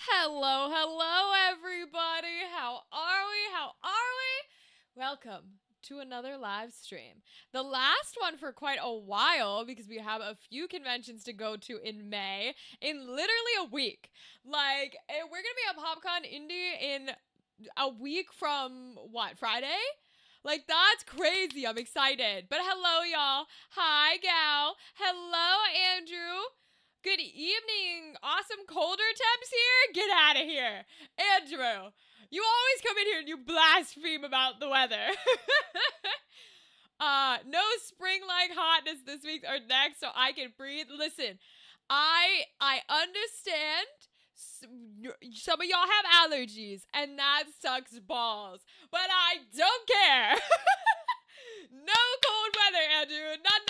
Hello, hello, everybody. How are we? How are we? Welcome to another live stream. The last one for quite a while because we have a few conventions to go to in May in literally a week. We're going to be at PopCon Indie in a week from what, Friday? Like, that's crazy. I'm excited. But hello, y'all. Hi, gal. Hello, Andrew. Good evening. Awesome colder temps here. Get out of here. Andrew, you always come in here and you blaspheme about the weather. No spring-like hotness this week or next so I can breathe. Listen, I understand some of y'all have allergies and that sucks balls, but I don't care. No cold weather, Andrew. None.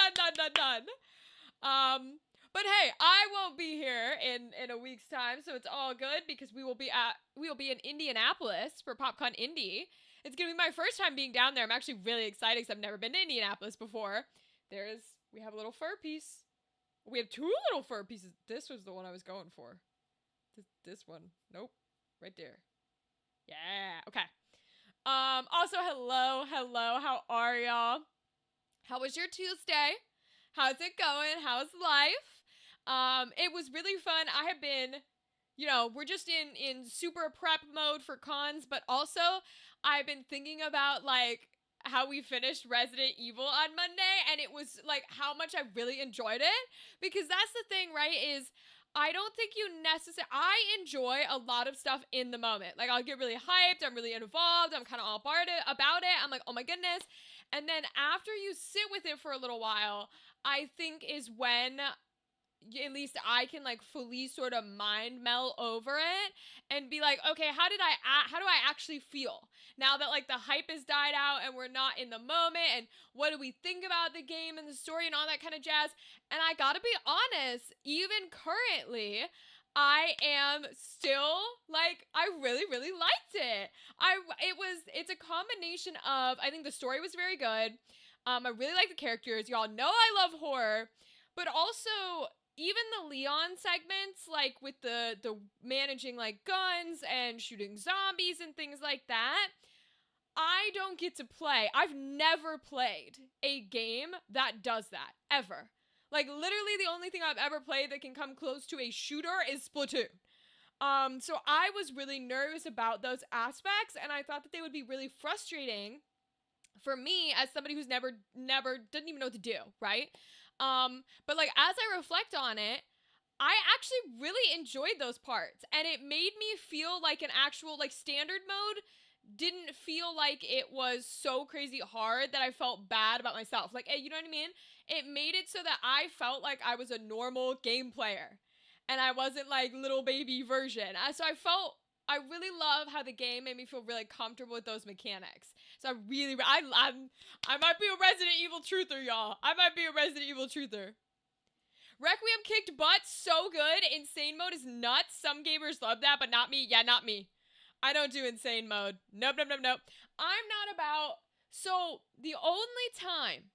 But hey, I won't be here in a week's time, so it's all good because we will be in Indianapolis for PopCon Indy. It's gonna be my first time being down there. I'm actually really excited because I've never been to Indianapolis before. We have a little fur piece. We have two little fur pieces. This was the one I was going for. This one. Nope. Right there. Yeah. Okay. Also, hello. How are y'all? How was your Tuesday? How's it going? How's life? It was really fun. I have been, we're just in super prep mode for cons, but also I've been thinking about like how we finished Resident Evil on Monday, and it was like how much I really enjoyed it, because that's the thing, right? Is I don't think I enjoy a lot of stuff in the moment. Like, I'll get really hyped, I'm really involved, I'm kind of all about it. I'm like, oh my goodness. And then after you sit with it for a little while, I think is when at least I can like fully sort of mind meld over it and be like, okay, how do I actually feel now that like the hype has died out and we're not in the moment, and what do we think about the game and the story and all that kind of jazz? And I gotta be honest, even currently, I am still like, I really liked it. It's a combination of, I think the story was very good. I really like the characters. Y'all know I love horror, but also even the Leon segments, like with the managing like guns and shooting zombies and things like that, I don't get to play. I've never played a game that does that, ever. Like, literally the only thing I've ever played that can come close to a shooter is Splatoon. So I was really nervous about those aspects, and I thought that they would be really frustrating for me as somebody who's never didn't even know what to do, right? But like, as I reflect on it, I actually really enjoyed those parts, and it made me feel like an actual, like, standard mode didn't feel like it was so crazy hard that I felt bad about myself. Like, you know what I mean? It made it so that I felt like I was a normal game player, and I wasn't like little baby version. So I really love how the game made me feel really comfortable with those mechanics. So I might be a Resident Evil truther, y'all. I might be a Resident Evil truther. Requiem kicked butt so good. Insane mode is nuts. Some gamers love that, but not me. Yeah, not me. I don't do insane mode. Nope. I'm not about... So, the only time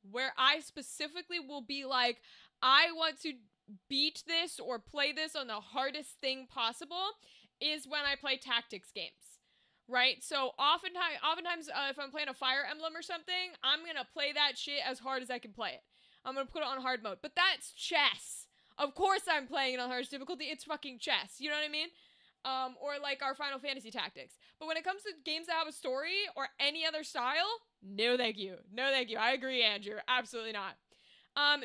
where I specifically will be like, I want to beat this or play this on the hardest thing possible is when I play tactics games. Right? So oftentimes if I'm playing a Fire Emblem or something, I'm going to play that shit as hard as I can play it. I'm going to put it on hard mode. But that's chess. Of course I'm playing it on hardest difficulty. It's fucking chess. You know what I mean? Or like our Final Fantasy tactics. But when it comes to games that have a story or any other style, no thank you. No thank you. I agree, Andrew. Absolutely not.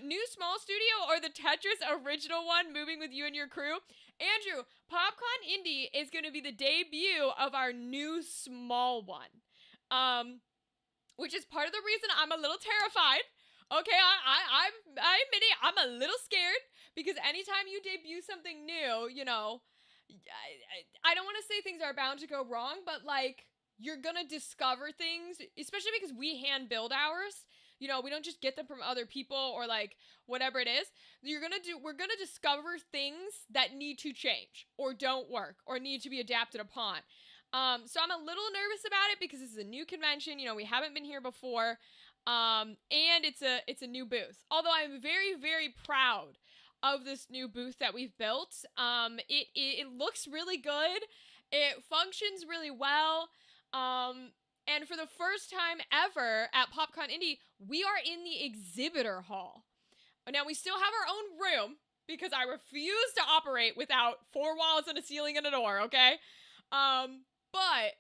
New small studio or the Tetris original one, moving with you and your crew? Andrew, PopCon Indie is going to be the debut of our new small one. Which is part of the reason I'm a little terrified. Okay, I admit it, I'm a little scared because anytime you debut something new, you know, I don't want to say things are bound to go wrong, but like you're gonna discover things, especially because we hand build ours. You know, we don't just get them from other people or like whatever it is. We're gonna discover things that need to change or don't work or need to be adapted upon. So I'm a little nervous about it because this is a new convention. You know, we haven't been here before. And it's a new booth. Although I'm very, very proud of this new booth that we've built. It looks really good. It functions really well. And for the first time ever at PopCon Indie, we are in the exhibitor hall. Now, we still have our own room because I refuse to operate without 4 walls and a ceiling and a door, okay? But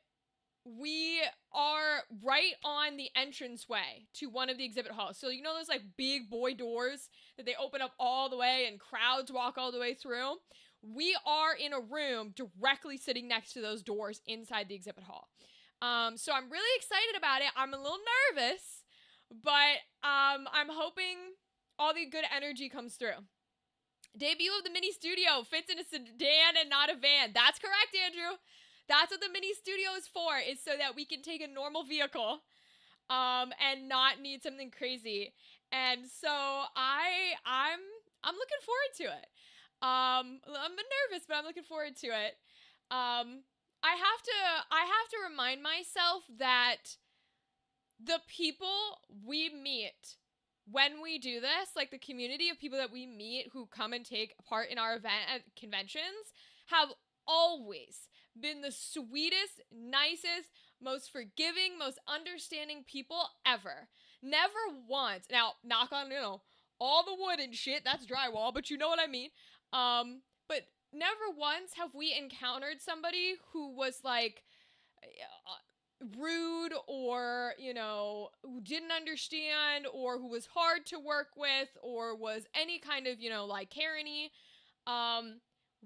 we are right on the entranceway to one of the exhibit halls. So you know those like big boy doors that they open up all the way and crowds walk all the way through? We are in a room directly sitting next to those doors inside the exhibit hall. So I'm really excited about it. I'm a little nervous, but I'm hoping all the good energy comes through. Debut of the mini studio fits in a sedan and not a van. That's correct, Andrew. That's what the mini studio is for, is so that we can take a normal vehicle and not need something crazy. And so I'm looking forward to it. I'm nervous, but I'm looking forward to it. I have to remind myself that the people we meet when we do this, like the community of people that we meet who come and take part in our event at conventions, have always been the sweetest, nicest, most forgiving, most understanding people ever. Never once. Now, knock on, you know, all the wood and shit, that's drywall, but you know what I mean. But never once have we encountered somebody who was like rude or, you know, who didn't understand or who was hard to work with or was any kind of, you know, like Karen-y,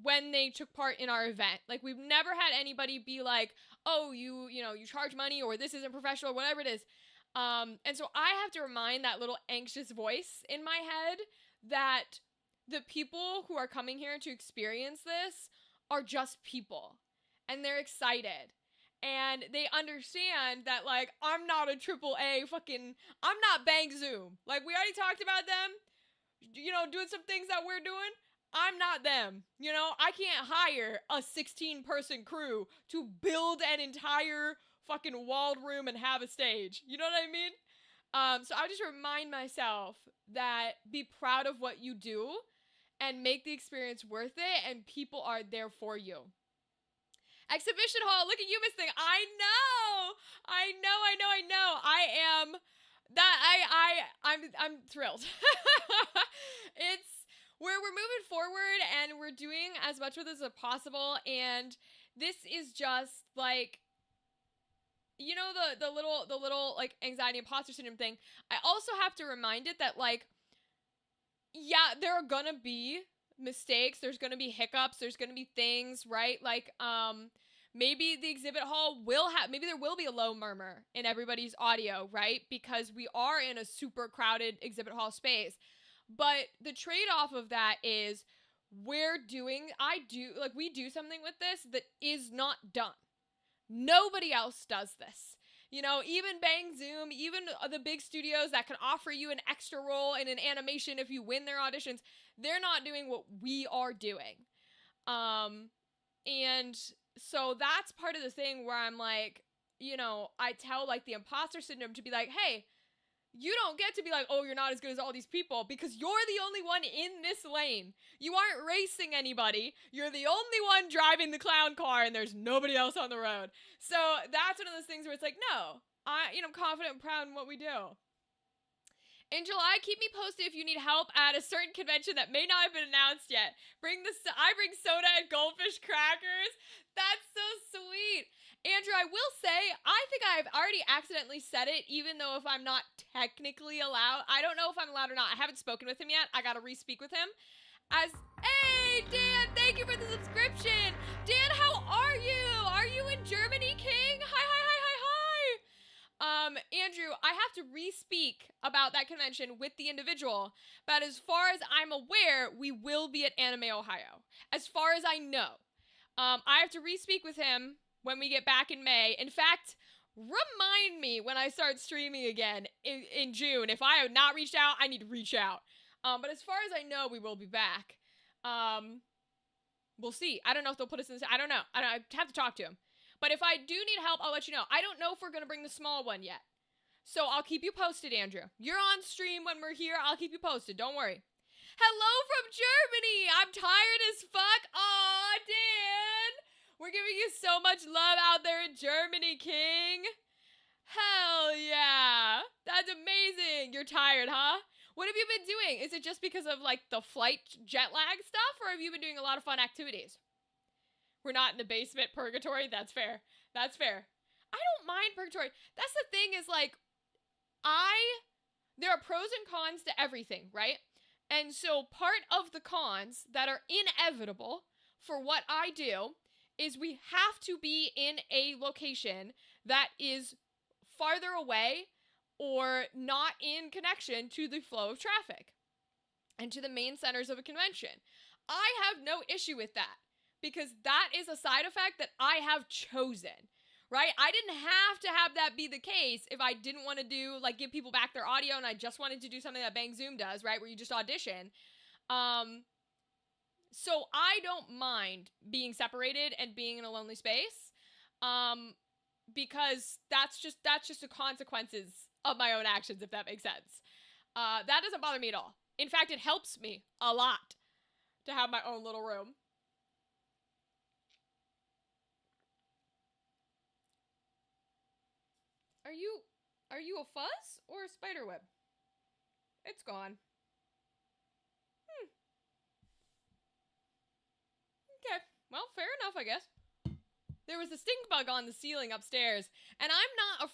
when they took part in our event. Like, we've never had anybody be like, oh, you charge money or this isn't professional or whatever it is. And so I have to remind that little anxious voice in my head that the people who are coming here to experience this are just people and they're excited and they understand that, like, I'm not a AAA I'm not Bang Zoom. Like, we already talked about them, you know, doing some things that we're doing. I'm not them. You know, I can't hire a 16-person crew to build an entire fucking walled room and have a stage. You know what I mean? So I just remind myself that be proud of what you do and make the experience worth it, and people are there for you. Exhibition hall, look at you, Miss Thing. I know. I'm thrilled. We're moving forward and we're doing as much with this as possible, and this is just like, you know, the little like anxiety imposter syndrome thing. I also have to remind it that, like, yeah, there are gonna be mistakes, there's gonna be hiccups, there's gonna be things, right? Like, maybe the exhibit hall maybe there will be a low murmur in everybody's audio, right? Because we are in a super crowded exhibit hall space. But the trade-off of that is we do something with this that is not done. Nobody else does this. You know, even Bang Zoom, even the big studios that can offer you an extra role in an animation if you win their auditions, they're not doing what we are doing. And so that's part of the thing where I'm like, you know, I tell like the imposter syndrome to be like, hey, you don't get to be like, oh, you're not as good as all these people because you're the only one in this lane. You aren't racing anybody. You're the only one driving the clown car and there's nobody else on the road. So that's one of those things where it's like, no, I'm confident and proud in what we do. In July, keep me posted if you need help at a certain convention that may not have been announced yet. I bring soda and goldfish crackers. That's so sweet. Andrew, I will say, I think I've already accidentally said it, even though if I'm not technically allowed. I don't know if I'm allowed or not. I haven't spoken with him yet. I gotta re-speak with him. Hey, Dan, thank you for the subscription. Dan, how are you? Are you in Germany, King? Hi. Andrew, I have to re-speak about that convention with the individual, but as far as I'm aware, we will be at Anime Ohio. As far as I know. I have to re-speak with him when we get back in May. In fact, remind me when I start streaming again in June. If I have not reached out, I need to reach out. But as far as I know, we will be back. We'll see. I don't know if they'll put us in this. I don't know. I have to talk to him. But if I do need help, I'll let you know. I don't know if we're going to bring the small one yet. So I'll keep you posted, Andrew. You're on stream when we're here. I'll keep you posted. Don't worry. Hello from Germany. I'm tired as fuck. Aw, Dan. We're giving you so much love out there in Germany, King. Hell yeah. That's amazing. You're tired, huh? What have you been doing? Is it just because of, like, the flight jet lag stuff? Or have you been doing a lot of fun activities? We're not in the basement purgatory. That's fair. That's fair. I don't mind purgatory. That's the thing is, like, there are pros and cons to everything, right? And so part of the cons that are inevitable for what I do is we have to be in a location that is farther away or not in connection to the flow of traffic and to the main centers of a convention. I have no issue with that because that is a side effect that I have chosen. Right? I didn't have to have that be the case if I didn't want to do, like, give people back their audio and I just wanted to do something that Bang Zoom does, right? Where you just audition. So I don't mind being separated and being in a lonely space. Because that's just the consequences of my own actions, if that makes sense. That doesn't bother me at all. In fact, it helps me a lot to have my own little room. Are you a fuzz or a spider web? It's gone. Okay, well, fair enough, I guess. There was a stink bug on the ceiling upstairs, and I'm not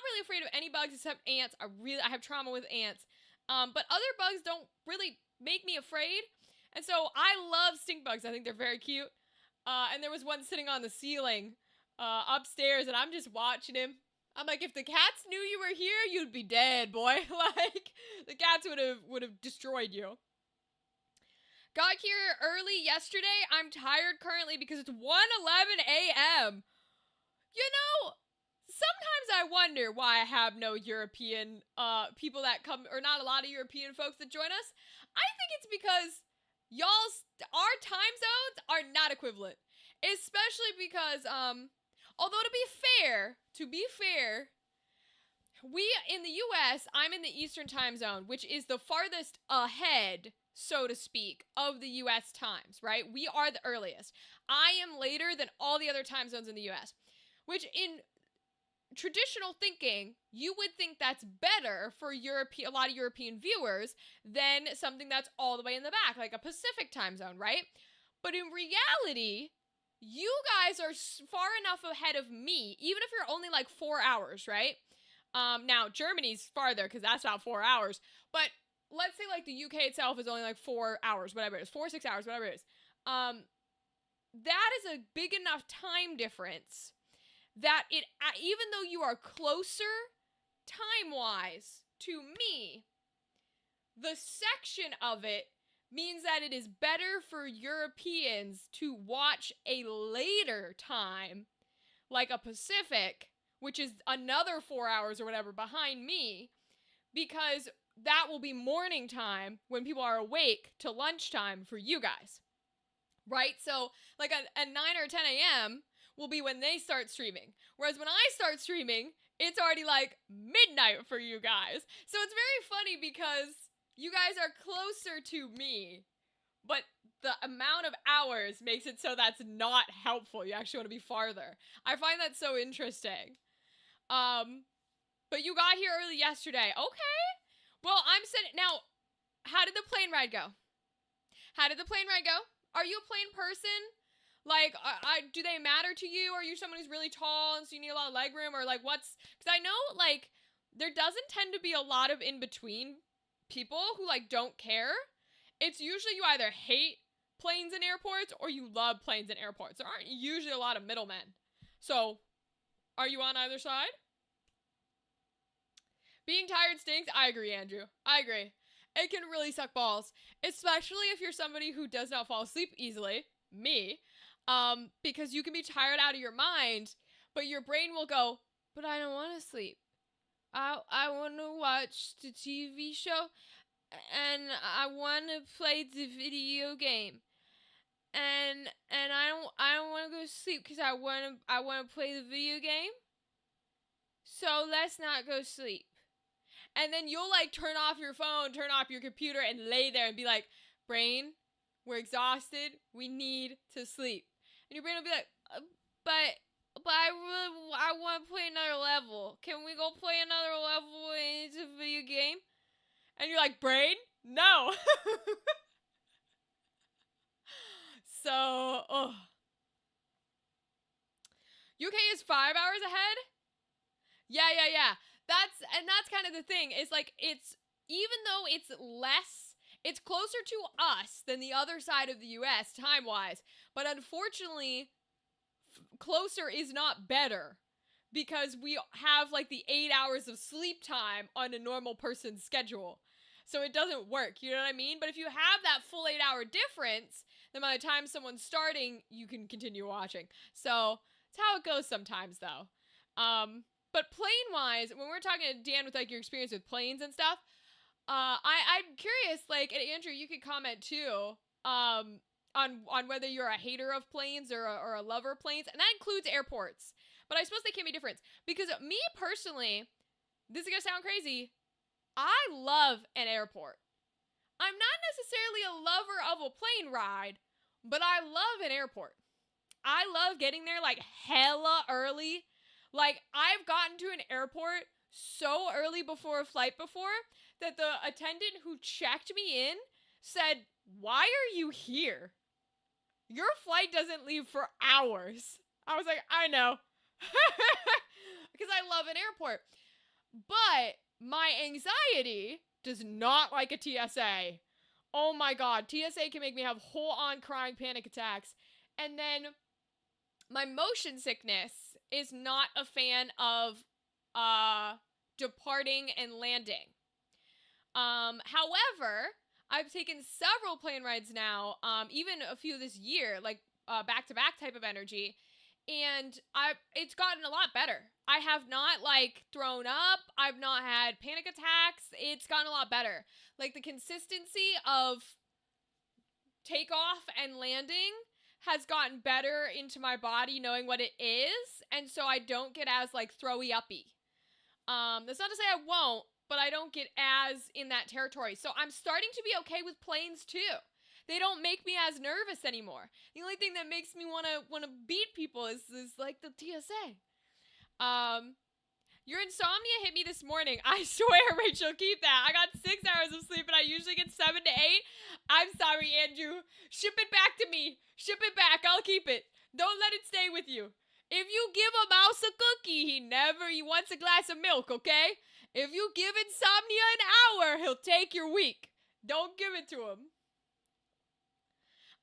really afraid of any bugs except ants. I have trauma with ants. But other bugs don't really make me afraid, and so I love stink bugs. I think they're very cute. And there was one sitting on the ceiling upstairs, and I'm just watching him. I'm like, if the cats knew you were here, you'd be dead, boy. Like, the cats would have destroyed you. Got here early yesterday. I'm tired currently because it's 1:11 a.m. You know, sometimes I wonder why I have no European people that come, or not a lot of European folks that join us. I think it's because our time zones are not equivalent. Especially because, although to be fair, we in the US, I'm in the Eastern time zone, which is the farthest ahead, so to speak, of the US times, right? We are the earliest. I am later than all the other time zones in the US, which in traditional thinking, you would think that's better for a lot of European viewers than something that's all the way in the back, like a Pacific time zone, right? But in reality, you guys are far enough ahead of me, even if you're only like 4 hours, right? Now, Germany's farther because that's about 4 hours. But let's say like the UK itself is only like 4 hours, whatever it is. 4 or 6 hours, whatever it is. That is a big enough time difference that even though you are closer time-wise to me, the section of it means that it is better for Europeans to watch a later time, like a Pacific, which is another 4 hours or whatever behind me, because that will be morning time when people are awake to lunchtime for you guys, right? So like a 9 or 10 a.m. will be when they start streaming, whereas when I start streaming, it's already like midnight for you guys. So it's very funny because you guys are closer to me, but the amount of hours makes it so that's not helpful. You actually want to be farther. I find that so interesting. But you got here early yesterday. Okay. Well, I'm sitting now. How did the plane ride go? How did the plane ride go? Are you a plane person? Like, do they matter to you? Are you someone who's really tall and so you need a lot of leg room? Or like, what's, because I know like there doesn't tend to be a lot of in between people who like don't care. It's usually you either hate planes and airports or you love planes and airports. There aren't usually a lot of middlemen. So, are you on either side? Being tired stinks. I agree, Andrew. I agree. It can really suck balls, especially if you're somebody who does not fall asleep easily, me, because you can be tired out of your mind, but your brain will go, but I don't want to sleep. I want to watch the TV show, and I want to play the video game, and I don't want to go to sleep because I want to play the video game. So let's not go sleep. And then you'll like turn off your phone, turn off your computer, and lay there and be like, brain, we're exhausted. We need to sleep. And your brain will be like, but I want to play another level. Can we go play another level and it's a video game? And you're like, brain, no. So, UK is 5 hours ahead? Yeah. That's kind of the thing. Is like, it's, even though it's less, it's closer to us than the other side of the US time-wise. But unfortunately, closer is not better. Because we have like the 8 hours of sleep time on a normal person's schedule. So it doesn't work, you know what I mean? But if you have that full 8 hour difference, then by the time someone's starting, you can continue watching. So it's how it goes sometimes though. But plane-wise, when we're talking to Dan with like your experience with planes and stuff, I'm curious, like, and Andrew, you could comment too, on whether you're a hater of planes or a lover of planes, and that includes airports. But I suppose they can be different. Because me personally, this is gonna sound crazy, I love an airport. I'm not necessarily a lover of a plane ride, but I love an airport. I love getting there like hella early. Like, I've gotten to an airport so early before a flight before that the attendant who checked me in said, "Why are you here? Your flight doesn't leave for hours." I was like, I know. Because I love an airport. But my anxiety does not like a TSA. Oh my god, TSA can make me have whole-on crying panic attacks. And then my motion sickness is not a fan of departing and landing. However, I've taken several plane rides now, even a few this year, like back-to-back type of energy, and it's gotten a lot better. I have not like thrown up. I've not had panic attacks. It's gotten a lot better. Like the consistency of takeoff and landing has gotten better into my body knowing what it is, and so I don't get as like throwy uppy. That's not to say I won't, but I don't get as in that territory. So I'm starting to be okay with planes too. They don't make me as nervous anymore. The only thing that makes me wanna beat people is like the TSA. Your insomnia hit me this morning. I swear, Rachel, keep that. I got 6 hours of sleep and I usually get 7 to 8. I'm sorry, Andrew. Ship it back to me. Ship it back. I'll keep it. Don't let it stay with you. If you give a mouse a cookie, he wants a glass of milk, okay? If you give insomnia an hour, he'll take your week. Don't give it to him.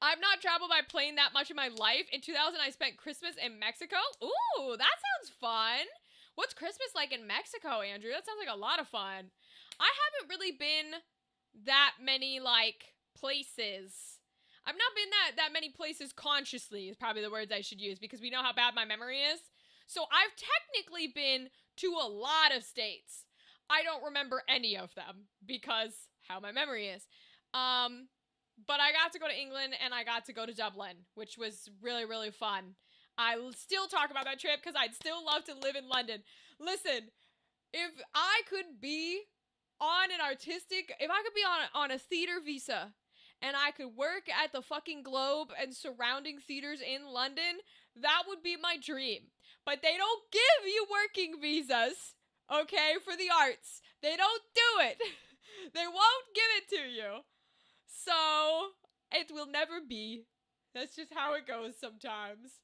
I've not traveled by plane that much in my life. In 2000, I spent Christmas in Mexico. Ooh, that sounds fun. What's Christmas like in Mexico, Andrew? That sounds like a lot of fun. I haven't really been that many, like, places. I've not been that many places consciously is probably the words I should use because we know how bad my memory is. So I've technically been to a lot of states. I don't remember any of them because how my memory is. But I got to go to England and I got to go to Dublin, which was really, really fun. I still talk about that trip because I'd still love to live in London. Listen, if I could be on an artistic, if I could be on a theater visa and I could work at the fucking Globe and surrounding theaters in London, that would be my dream. But they don't give you working visas, okay, for the arts. They don't do it. They won't give it to you. So, it will never be. That's just how it goes sometimes.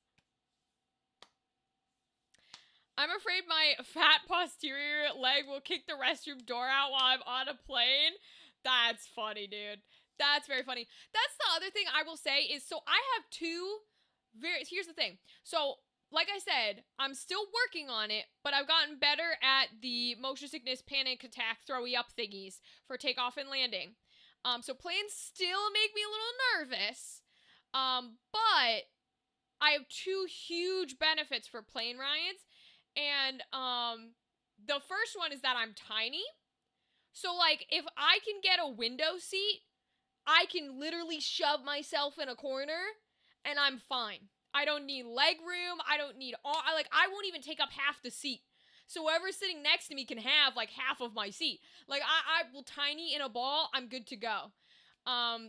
I'm afraid my fat posterior leg will kick the restroom door out while I'm on a plane. That's funny, dude. That's very funny. That's the other thing I will say is, so I have two here's the thing. So, like I said, I'm still working on it, but I've gotten better at the motion sickness, panic attack, throwy up thingies for takeoff and landing. So planes still make me a little nervous. But I have two huge benefits for plane rides. And, the first one is that I'm tiny. So, like, if I can get a window seat, I can literally shove myself in a corner, and I'm fine. I don't need leg room. I don't need I won't even take up half the seat. So whoever's sitting next to me can have, like, half of my seat. Like, I will tiny in a ball, I'm good to go.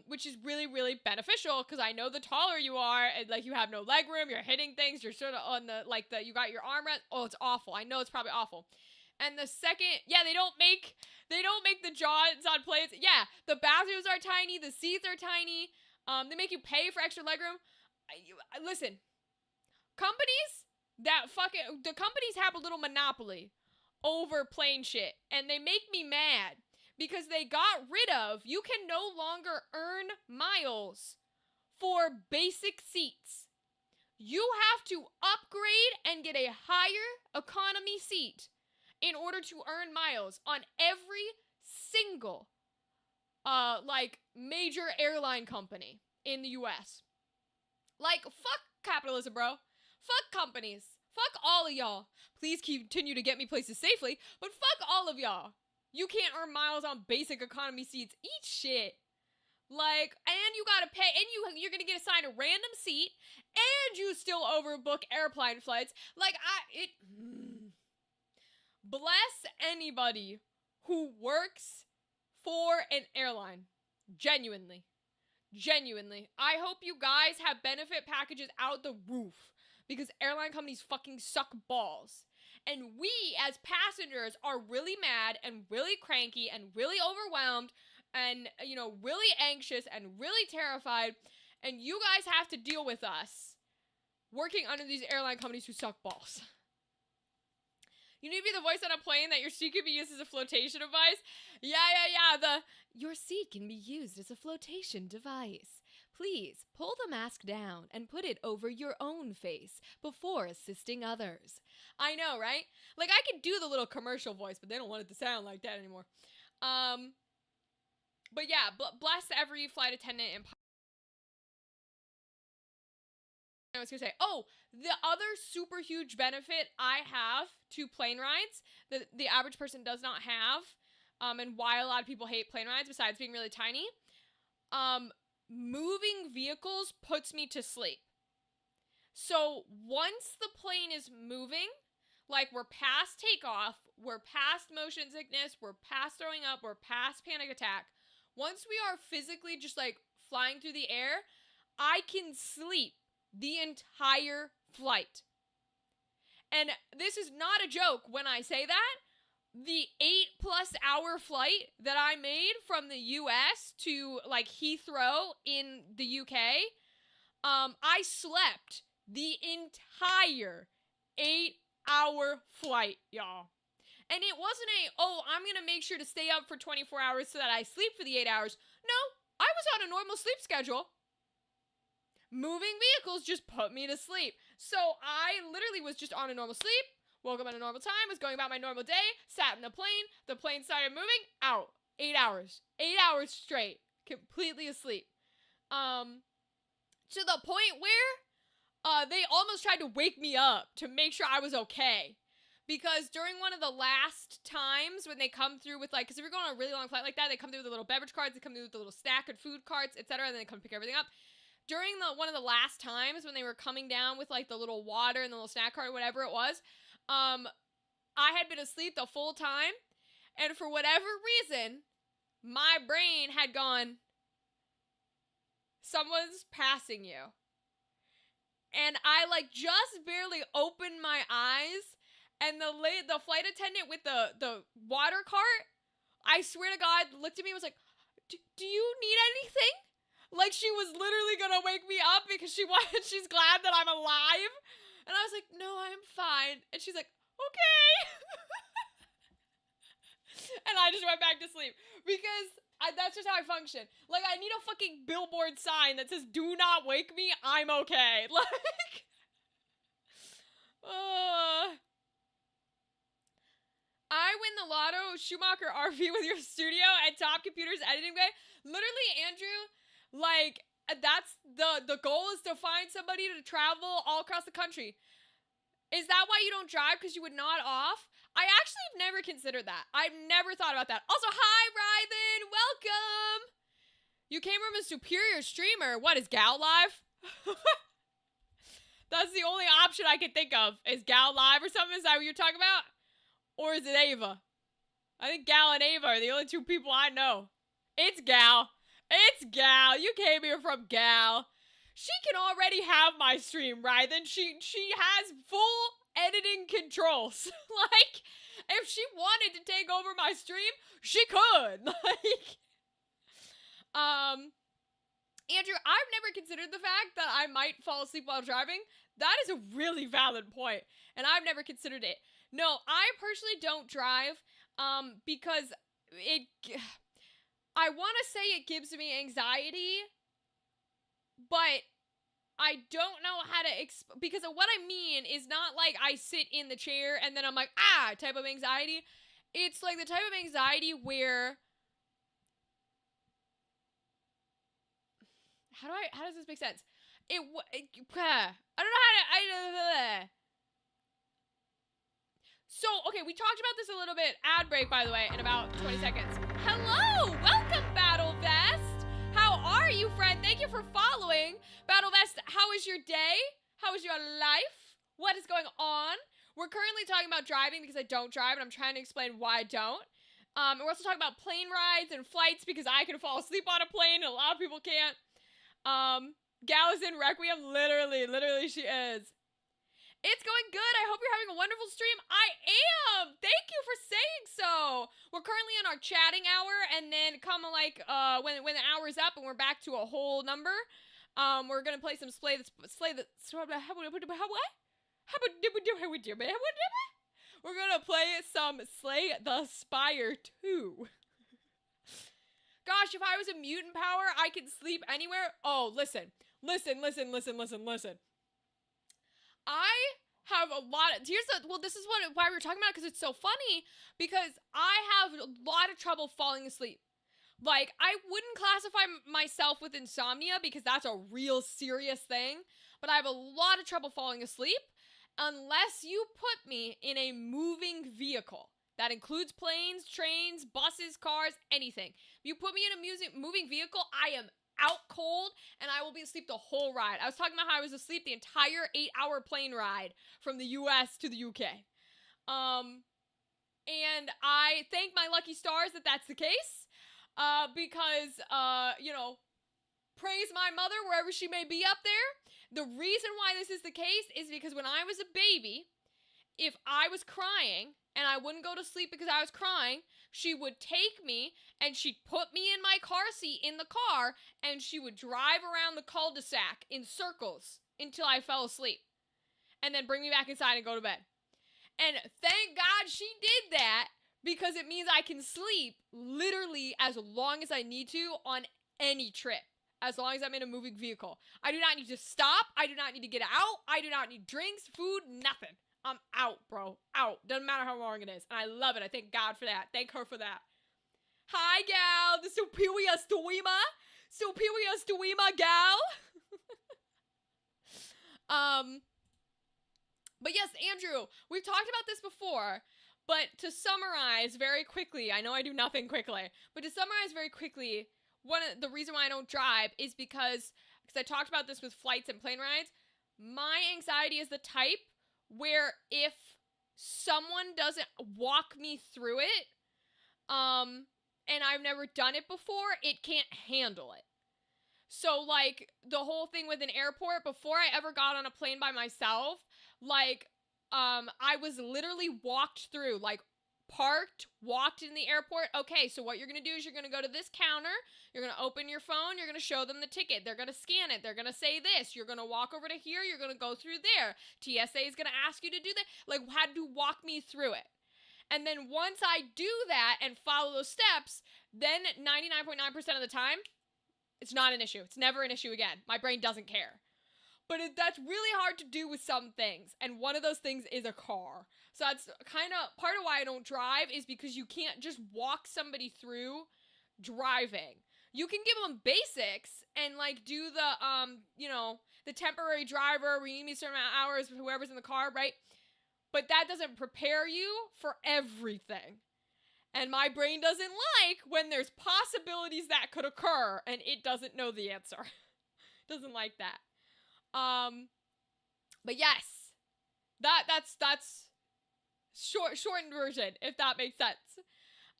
Which is really, really beneficial, because I know the taller you are, and, like, you have no leg room, you're hitting things, you're sort of on you got your armrest. Oh, it's awful. I know it's probably awful. And the second, yeah, they don't make the jaws on planes. Yeah, the bathrooms are tiny, the seats are tiny. They make you pay for extra legroom. Listen, the companies have a little monopoly over plane shit, and they make me mad. Because they got rid of, you can no longer earn miles for basic seats. You have to upgrade and get a higher economy seat in order to earn miles on every single, major airline company in the US. Like, fuck capitalism, bro. Fuck companies. Fuck all of y'all. Please continue to get me places safely, but fuck all of y'all. You can't earn miles on basic economy seats. Eat shit. Like, and you gotta pay, and you're gonna get assigned a random seat, and you still overbook airplane flights. Like, bless anybody who works for an airline. Genuinely. I hope you guys have benefit packages out the roof, because airline companies fucking suck balls. And we, as passengers, are really mad and really cranky and really overwhelmed and, really anxious and really terrified. And you guys have to deal with us working under these airline companies who suck balls. You need to be the voice on a plane that your seat can be used as a flotation device? Yeah. Your seat can be used as a flotation device. Please pull the mask down and put it over your own face before assisting others. I know, right? Like, I could do the little commercial voice, but they don't want it to sound like that anymore. But yeah, bless every flight attendant and I was gonna say, the other super huge benefit I have to plane rides that the average person does not have, and why a lot of people hate plane rides besides being really tiny, moving vehicles puts me to sleep. So once the plane is moving, like, we're past takeoff, we're past motion sickness, we're past throwing up, we're past panic attack. Once we are physically just, like, flying through the air, I can sleep the entire flight. And this is not a joke when I say that. The 8+ hour flight that I made from the US to, like, Heathrow in the UK, I slept the entire 8-hour flight, y'all. And it wasn't I'm gonna make sure to stay up for 24 hours so that I sleep for the 8 hours. No, I was on a normal sleep schedule. Moving vehicles just put me to sleep. So I literally was just on a normal sleep, woke up at a normal time, was going about my normal day, sat in the plane started moving, out. 8 hours. 8 hours straight. Completely asleep. To the point where they almost tried to wake me up to make sure I was okay. Because during one of the last times when they come through with, like, because if you're going on a really long flight like that, they come through with the little beverage carts, they come through with the little snack and food carts, etc., and then they come pick everything up. During one of the last times when they were coming down with, like, the little water and the little snack cart or whatever it was, I had been asleep the full time, and for whatever reason, my brain had gone, someone's passing you. And I like just barely opened my eyes, and the flight attendant with the water cart, I swear to God, looked at me and was like, do you need anything? Like she was literally gonna wake me up because she's glad that I'm alive. And I was like, no, I'm fine. And she's like, okay. And I just went back to sleep because that's just how I function. Like, I need a fucking billboard sign that says, do not wake me, I'm okay. Like, I win the lotto, Schumacher RV with your studio and Top Computers editing bay. Literally, Andrew, like, that's the goal is to find somebody to travel all across the country. Is that why you don't drive? Because you would nod off? I actually have never considered that. I've never thought about that. Also, hi, Rythan. Welcome. You came from a superior streamer. What, is Gal live? That's the only option I can think of. Is Gal live or something? Is that what you're talking about? Or is it Ava? I think Gal and Ava are the only two people I know. It's Gal. It's Gal. You came here from Gal. She can already have my stream, right? Then she has full editing controls. Like, if she wanted to take over my stream, she could. Like, Andrew, I've never considered the fact that I might fall asleep while driving. That is a really valid point, and I've never considered it. No, I personally don't drive, because I want to say it gives me anxiety, but I don't know how to because of what I mean is not like I sit in the chair and then I'm like, type of anxiety. It's like the type of anxiety where, how does this make sense? I don't know how to, So, okay, we talked about this a little bit. Ad break, by the way, in about 20 seconds. Hello! Welcome, Battle Vest! How are you, friend? Thank you for following. Battle Vest, how is your day? How is your life? What is going on? We're currently talking about driving because I don't drive, and I'm trying to explain why I don't. And we're also talking about plane rides and flights because I can fall asleep on a plane and a lot of people can't. Gal is in Requiem. Literally she is. It's going good. I hope you're having a wonderful stream. I am. Thank you for saying so. We're currently in our chatting hour, and then come like when the hour's up and we're back to a whole number, we're gonna play some We're gonna play some Slay the Spire 2. Gosh, if I was a mutant power, I could sleep anywhere. Oh, listen. I have a lot of, this is why we're talking about it, because it's so funny, because I have a lot of trouble falling asleep. Like, I wouldn't classify myself with insomnia because that's a real serious thing, but I have a lot of trouble falling asleep unless you put me in a moving vehicle. That includes planes, trains, buses, cars, anything. If you put me in a moving vehicle, I am out cold, and I will be asleep the whole ride. I was talking about how I was asleep the entire 8-hour plane ride from the US to the UK. And I thank my lucky stars that that's the case, because, praise my mother wherever she may be up there. The reason why this is the case is because when I was a baby, if I was crying and I wouldn't go to sleep because I was crying, she would take me and she'd put me in my car seat in the car, and she would drive around the cul-de-sac in circles until I fell asleep, and then bring me back inside and go to bed. And thank God she did that, because it means I can sleep literally as long as I need to on any trip, as long as I'm in a moving vehicle. I do not need to stop. I do not need to get out. I do not need drinks, food, nothing. I'm out, bro. Out. Doesn't matter how long it is. And I love it. I thank God for that. Thank her for that. Hi, gal. The superior streamer. Superior streamer, gal. But yes, Andrew, we've talked about this before, but to summarize very quickly, I know I do nothing quickly, but to summarize very quickly, the reason why I don't drive is because I talked about this with flights and plane rides. My anxiety is the type where if someone doesn't walk me through it, and I've never done it before, it can't handle it. So, like, the whole thing with an airport, before I ever got on a plane by myself, like, I was literally walked through, like, parked, walked in the airport. Okay, so what you're gonna do is you're gonna go to this counter, you're gonna open your phone, you're gonna show them the ticket, they're gonna scan it, they're gonna say this, you're gonna walk over to here, you're gonna go through there, TSA is gonna ask you to do that. Like, had to walk me through it. And then once I do that and follow those steps, then 99.9% of the time, it's not an issue. It's never an issue again. My brain doesn't care. But that's really hard to do with some things. And one of those things is a car. So that's kind of part of why I don't drive, is because you can't just walk somebody through driving. You can give them basics and, like, do the, the temporary driver where you need me a certain amount of hours with whoever's in the car, right? But that doesn't prepare you for everything. And my brain doesn't like when there's possibilities that could occur and it doesn't know the answer. Doesn't like that. But yes, that's shortened version, if that makes sense.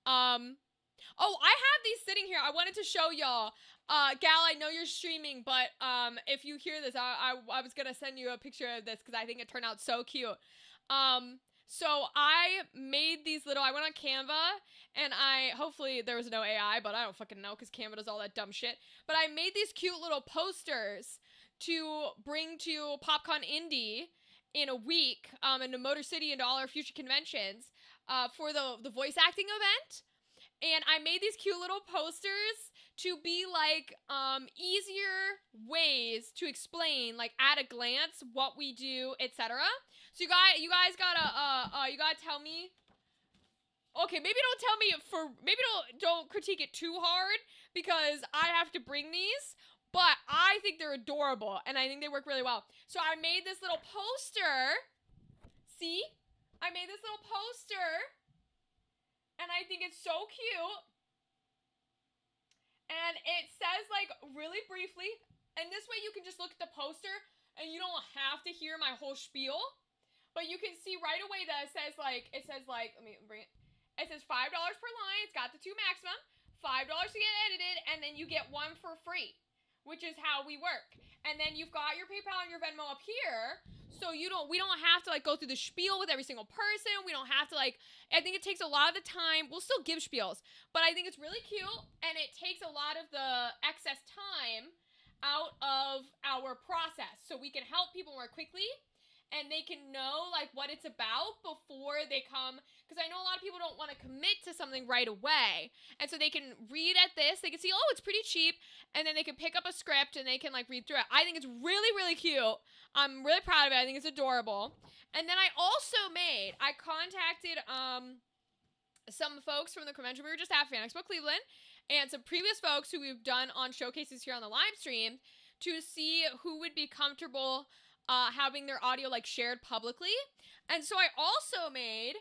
Oh, I have these sitting here. I wanted to show y'all. Gal, I know you're streaming, but if you hear this, I was gonna send you a picture of this because I think it turned out so cute. So I made these little, I went on Canva, and hopefully there was no AI, but I don't fucking know, because Canva does all that dumb shit. But I made these cute little posters to bring to PopCon Indy in a week, and to Motor City and to all our future conventions, for the voice acting event. And I made these cute little posters to be like, easier ways to explain, like, at a glance, what we do, etc. So you guys gotta tell me. Okay, maybe don't tell me don't critique it too hard, because I have to bring these, but I think they're adorable, and I think they work really well. So I made this little poster. See? I made this little poster, and I think it's so cute. And it says, like, really briefly, and this way you can just look at the poster, and you don't have to hear my whole spiel. But you can see right away that it says, like, let me bring it. It says $5 per line. It's got the 2 maximum. $5 to get edited, and then you get 1 for free, which is how we work. And then you've got your PayPal and your Venmo up here, so we don't have to, like, go through the spiel with every single person. We don't have to, like, I think it takes a lot of the time. We'll still give spiels, but I think it's really cute, and it takes a lot of the excess time out of our process, so we can help people more quickly. And they can know, like, what it's about before they come. Because I know a lot of people don't want to commit to something right away. And so they can read at this. They can see, oh, it's pretty cheap. And then they can pick up a script and they can, like, read through it. I think it's really, really cute. I'm really proud of it. I think it's adorable. And then I contacted some folks from the convention we were just at, Fan Expo Cleveland, and some previous folks who we've done on showcases here on the live stream, to see who would be comfortable having their audio, like, shared publicly. And so I also made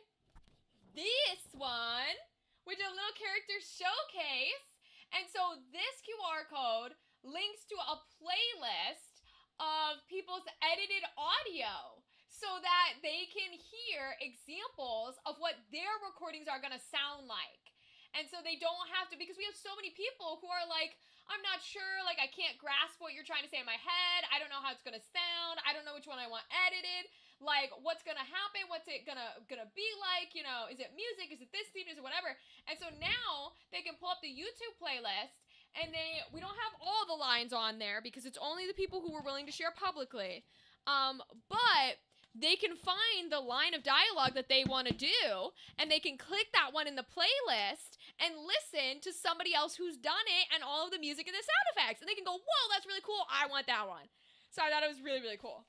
this one, which is a little character showcase. And so this QR code links to a playlist of people's edited audio, so that they can hear examples of what their recordings are gonna sound like. And so they don't have to, because we have so many people who are like, I'm not sure, like, I can't grasp what you're trying to say in my head. I don't know how it's gonna sound. I don't know which one I want edited. Like, what's gonna happen? What's it gonna be like? You know, is it music? Is it this theme? Is it whatever? And so now they can pull up the YouTube playlist, and we don't have all the lines on there because it's only the people who were willing to share publicly. But they can find the line of dialogue that they want to do, and they can click that one in the playlist and listen to somebody else who's done it and all of the music and the sound effects. And they can go, whoa, that's really cool. I want that one. So I thought it was really, really cool.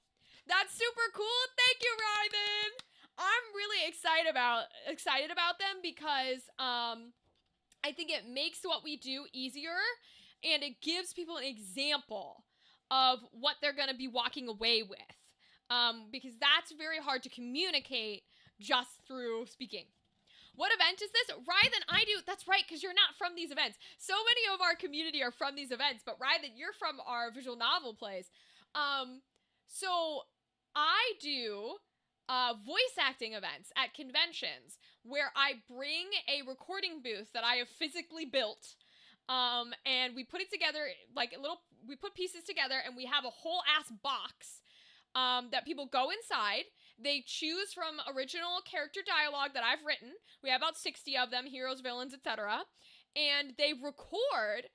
That's super cool. Thank you, Ryden. I'm really excited about them because I think it makes what we do easier, and it gives people an example of what they're going to be walking away with. Because that's very hard to communicate just through speaking. What event is this? Ryden, I do. That's right, because you're not from these events. So many of our community are from these events, but Ryden, you're from our visual novel plays. So I do voice acting events at conventions where I bring a recording booth that I have physically built. And we put it together we put pieces together and we have a whole ass box that people go inside. They choose from original character dialogue that I've written. We have about 60 of them, heroes, villains, etc. And they record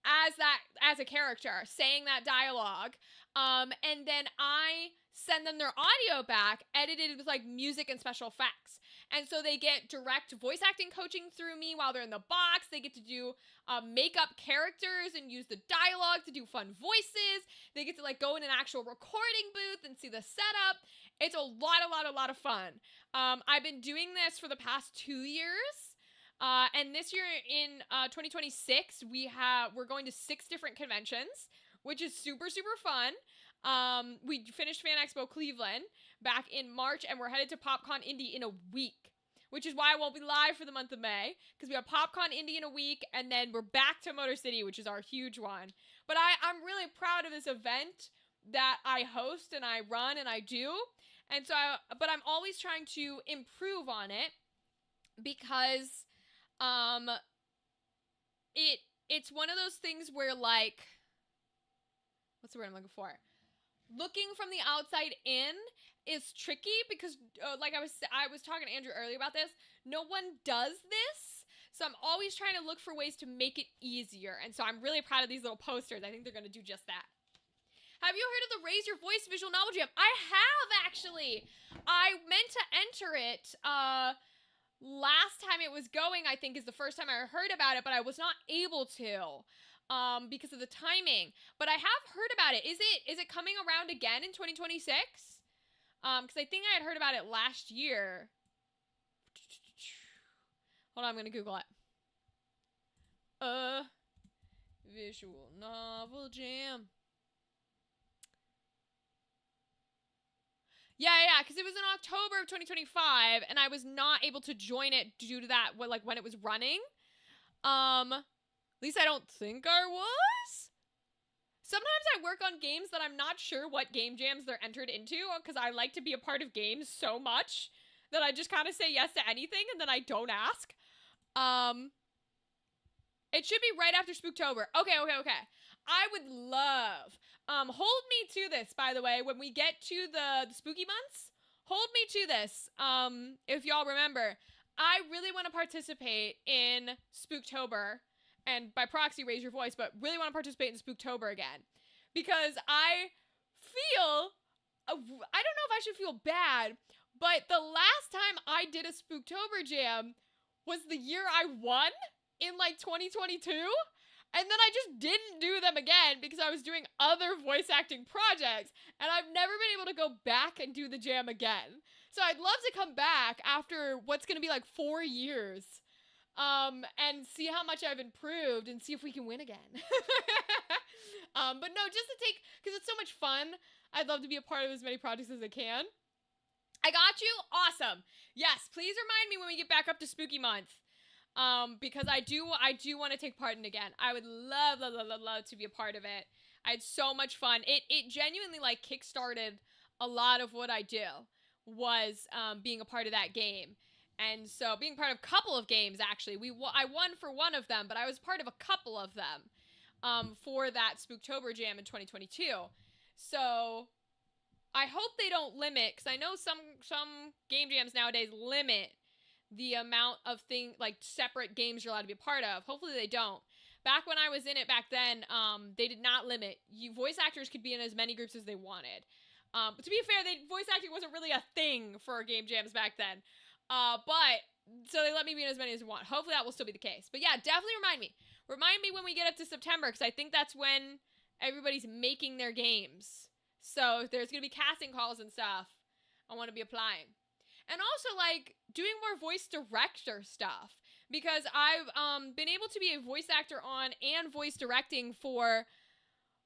as a character saying that dialogue. And then I send them their audio back, edited with like music and special effects. And so they get direct voice acting coaching through me while they're in the box. They get to do make up characters and use the dialogue to do fun voices. They get to like go in an actual recording booth and see the setup. It's a lot of fun. I've been doing this for the past 2 years. And this year in 2026, we're going to 6 different conventions, which is super fun. We finished Fan Expo Cleveland back in March, and we're headed to PopCon Indy in a week, which is why I won't be live for the month of May, because we have PopCon Indy in a week, and then we're back to Motor City, which is our huge one. But I'm really proud of this event that I host and I run and I do. And so, but I'm always trying to improve on it because it's one of those things where, like, what's the word I'm looking for? Looking from the outside in is tricky because, like I was talking to Andrew earlier about this, no one does this. So I'm always trying to look for ways to make it easier. And so I'm really proud of these little posters. I think they're going to do just that. Have you heard of the Raise Your Voice Visual Novel Jam? I have, actually. I meant to enter it, last time it was going, I think, is the first time I heard about it, but I was not able to. Because of the timing. But I have heard about it. Is it coming around again in 2026? Because I think I had heard about it last year. Hold on, I'm gonna Google it. Visual Novel Jam. Yeah, because it was in October of 2025, and I was not able to join it due to that, when it was running. At least I don't think I was. Sometimes I work on games that I'm not sure what game jams they're entered into, because I like to be a part of games so much that I just kind of say yes to anything, and then I don't ask. It should be right after Spooktober. Okay. I would love, hold me to this, by the way, when we get to the spooky months, hold me to this, if y'all remember. I really want to participate in Spooktober, and by proxy, raise your voice, but really want to participate in Spooktober again, because I feel, I don't know if I should feel bad, but the last time I did a Spooktober jam was the year I won in, 2022, and then I just didn't do them again because I was doing other voice acting projects, and I've never been able to go back and do the jam again. So I'd love to come back after what's going to be 4 years, and see how much I've improved and see if we can win again. But no, just to take, because it's so much fun, I'd love to be a part of as many projects as I can. I got you. Awesome. Yes, please remind me when we get back up to spooky month. Because I do want to take part in it again. I would love to be a part of it. I had so much fun. It genuinely kickstarted a lot of what I do was, being a part of that game. And so being part of a couple of games, actually, I won for one of them, but I was part of a couple of them, for that Spooktober jam in 2022. So I hope they don't limit, because I know some game jams nowadays limit the amount of separate games you're allowed to be a part of. Hopefully they don't. Back when I was in it back then, they did not limit. Voice actors could be in as many groups as they wanted. But to be fair, voice acting wasn't really a thing for game jams back then. But so they let me be in as many as I want. Hopefully that will still be the case. But yeah, definitely remind me. Remind me when we get up to September, because I think that's when everybody's making their games. So if there's going to be casting calls and stuff, I want to be applying. And also, doing more voice director stuff. Because I've been able to be a voice actor on and voice directing for,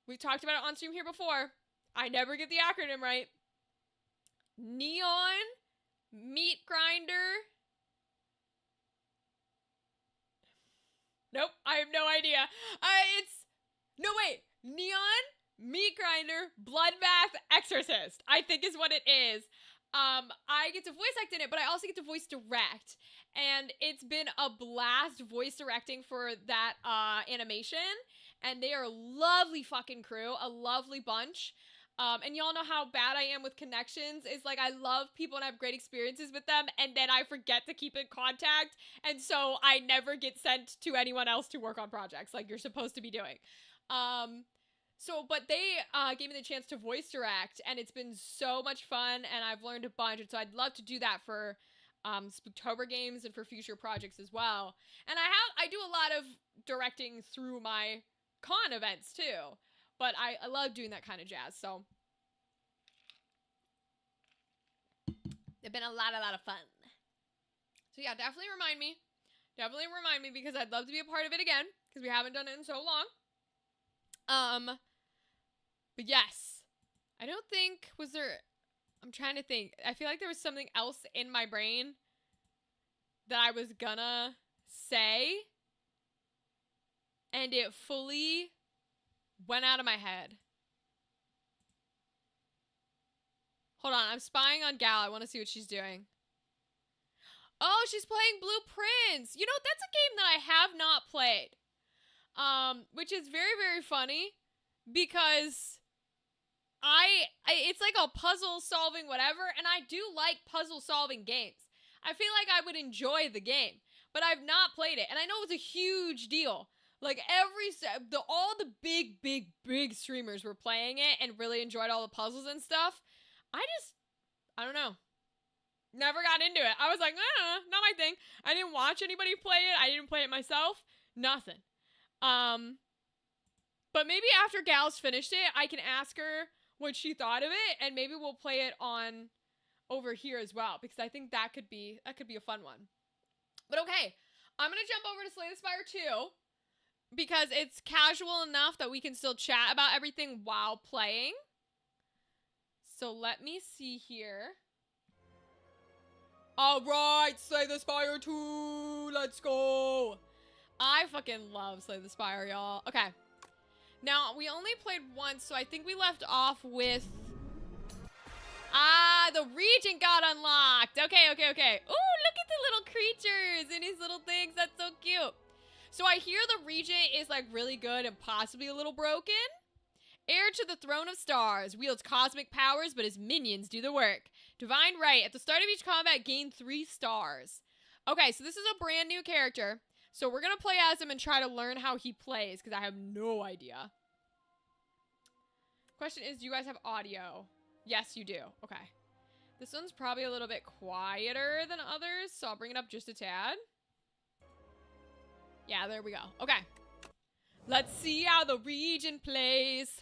we've talked about it on stream here before. I never get the acronym right. Neon Meat Grinder. Nope, I have no idea. Neon Meat Grinder Bloodbath Exorcist, I think is what it is. I get to voice act in it, but I also get to voice direct. And it's been a blast voice directing for that animation. And they are a lovely fucking crew, a lovely bunch. And y'all know how bad I am with connections. It's like I love people and I have great experiences with them, and then I forget to keep in contact, and so I never get sent to anyone else to work on projects like you're supposed to be doing. But they gave me the chance to voice direct, and it's been so much fun, and I've learned a bunch, and so I'd love to do that for Spooktober games and for future projects as well. And I do a lot of directing through my con events too. But I love doing that kind of jazz, so. They've been a lot of fun. So yeah, definitely remind me. Definitely remind me because I'd love to be a part of it again. Because we haven't done it in so long. But yes. I don't think, was there, I'm trying to think. I feel like there was something else in my brain that I was gonna say. And it fully went out of my head. Hold on, I'm spying on Gal. I want to see what she's doing. Oh, she's playing Blue Prince. You know, that's a game that I have not played. Which is very, very funny because it's like a puzzle solving whatever, and I do like puzzle solving games. I feel like I would enjoy the game, but I've not played it, and I know it's a huge deal. Like, all the big streamers were playing it and really enjoyed all the puzzles and stuff. I don't know. Never got into it. I was like, not my thing. I didn't watch anybody play it. I didn't play it myself. Nothing. But maybe after Gal's finished it, I can ask her what she thought of it, and maybe we'll play it on over here as well, because I think that could be a fun one. But okay, I'm gonna jump over to Slay the Spire 2. Because it's casual enough that we can still chat about everything while playing. So let me see here. Alright, Slay the Spire 2! Let's go! I fucking love Slay the Spire, y'all. Okay. Now, we only played once, so I think we left off with... the region got unlocked! Okay. Ooh, look at the little creatures and his little things. That's so cute. So I hear the regent is like really good and possibly a little broken. Heir to the throne of stars, wields cosmic powers, but his minions do the work. Divine right, at the start of each combat, gain 3 stars. Okay, so this is a brand new character. So we're gonna play as him and try to learn how he plays, because I have no idea. Question is, do you guys have audio? Yes, you do. Okay. This one's probably a little bit quieter than others, so I'll bring it up just a tad. Yeah, there we go. Okay. Let's see how the region plays.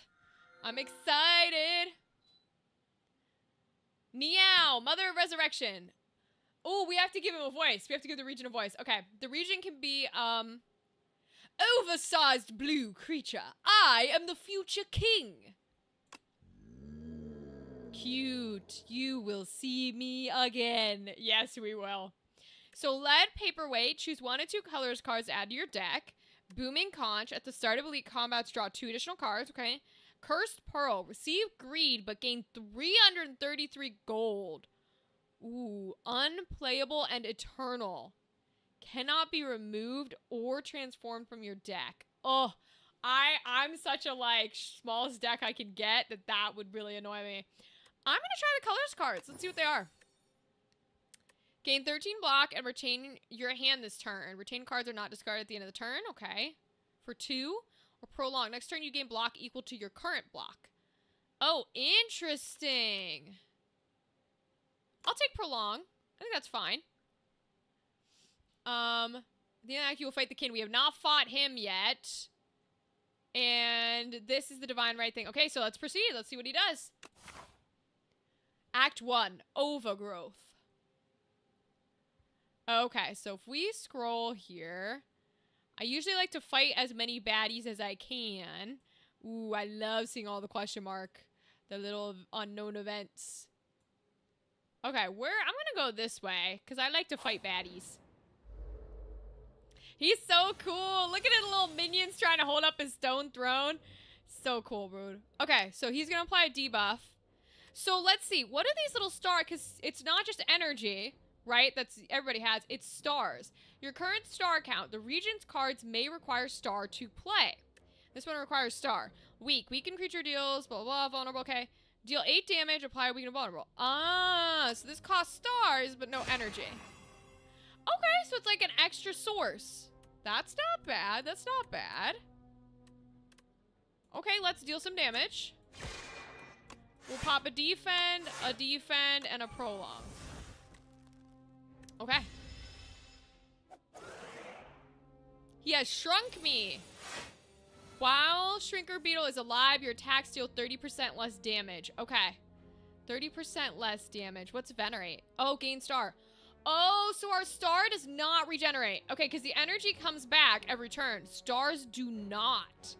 I'm excited. Meow, Mother of Resurrection. Oh, we have to give him a voice. We have to give the region a voice. Okay. The region can be, oversized blue creature. I am the future king. Cute. You will see me again. Yes, we will. So lead paperweight, choose 1 of 2 colors cards to add to your deck. Booming Conch, at the start of elite combats, draw 2 additional cards, okay? Cursed Pearl, receive greed, but gain 333 gold. Ooh, unplayable and eternal. Cannot be removed or transformed from your deck. Oh, I'm such a, like, smallest deck I could get that would really annoy me. I'm gonna try the colors cards. Let's see what they are. Gain 13 block and retain your hand this turn. Retain cards are not discarded at the end of the turn. Okay. For 2. Or prolong. Next turn you gain block equal to your current block. Oh, interesting. I'll take prolong. I think that's fine. The act you will fight the king. We have not fought him yet. And this is the divine right thing. Okay, so let's proceed. Let's see what he does. Act 1. Overgrowth. Okay, so if we scroll here, I usually like to fight as many baddies as I can. Ooh, I love seeing all the question mark, the little unknown events. Okay, I'm gonna go this way, because I like to fight baddies. He's so cool. Look at his little minions trying to hold up his stone throne. So cool, bro. Okay, so he's gonna apply a debuff. So let's see. What are these little stars? Because it's not just energy, right? That's everybody has. It's stars. Your current star count. The region's cards may require star to play. This one requires star. Weak. Weakened creature deals, blah, blah, blah, vulnerable, okay. Deal 8 damage, apply weakened vulnerable. Ah, so this costs stars, but no energy. Okay, so it's like an extra source. That's not bad. That's not bad. Okay, let's deal some damage. We'll pop a defend, and a prolong. Okay. He has shrunk me. While Shrinker Beetle is alive, your attacks deal 30% less damage. Okay. 30% less damage. What's Venerate? Oh, gain star. Oh, so our star does not regenerate. Okay, because the energy comes back every turn. Stars do not.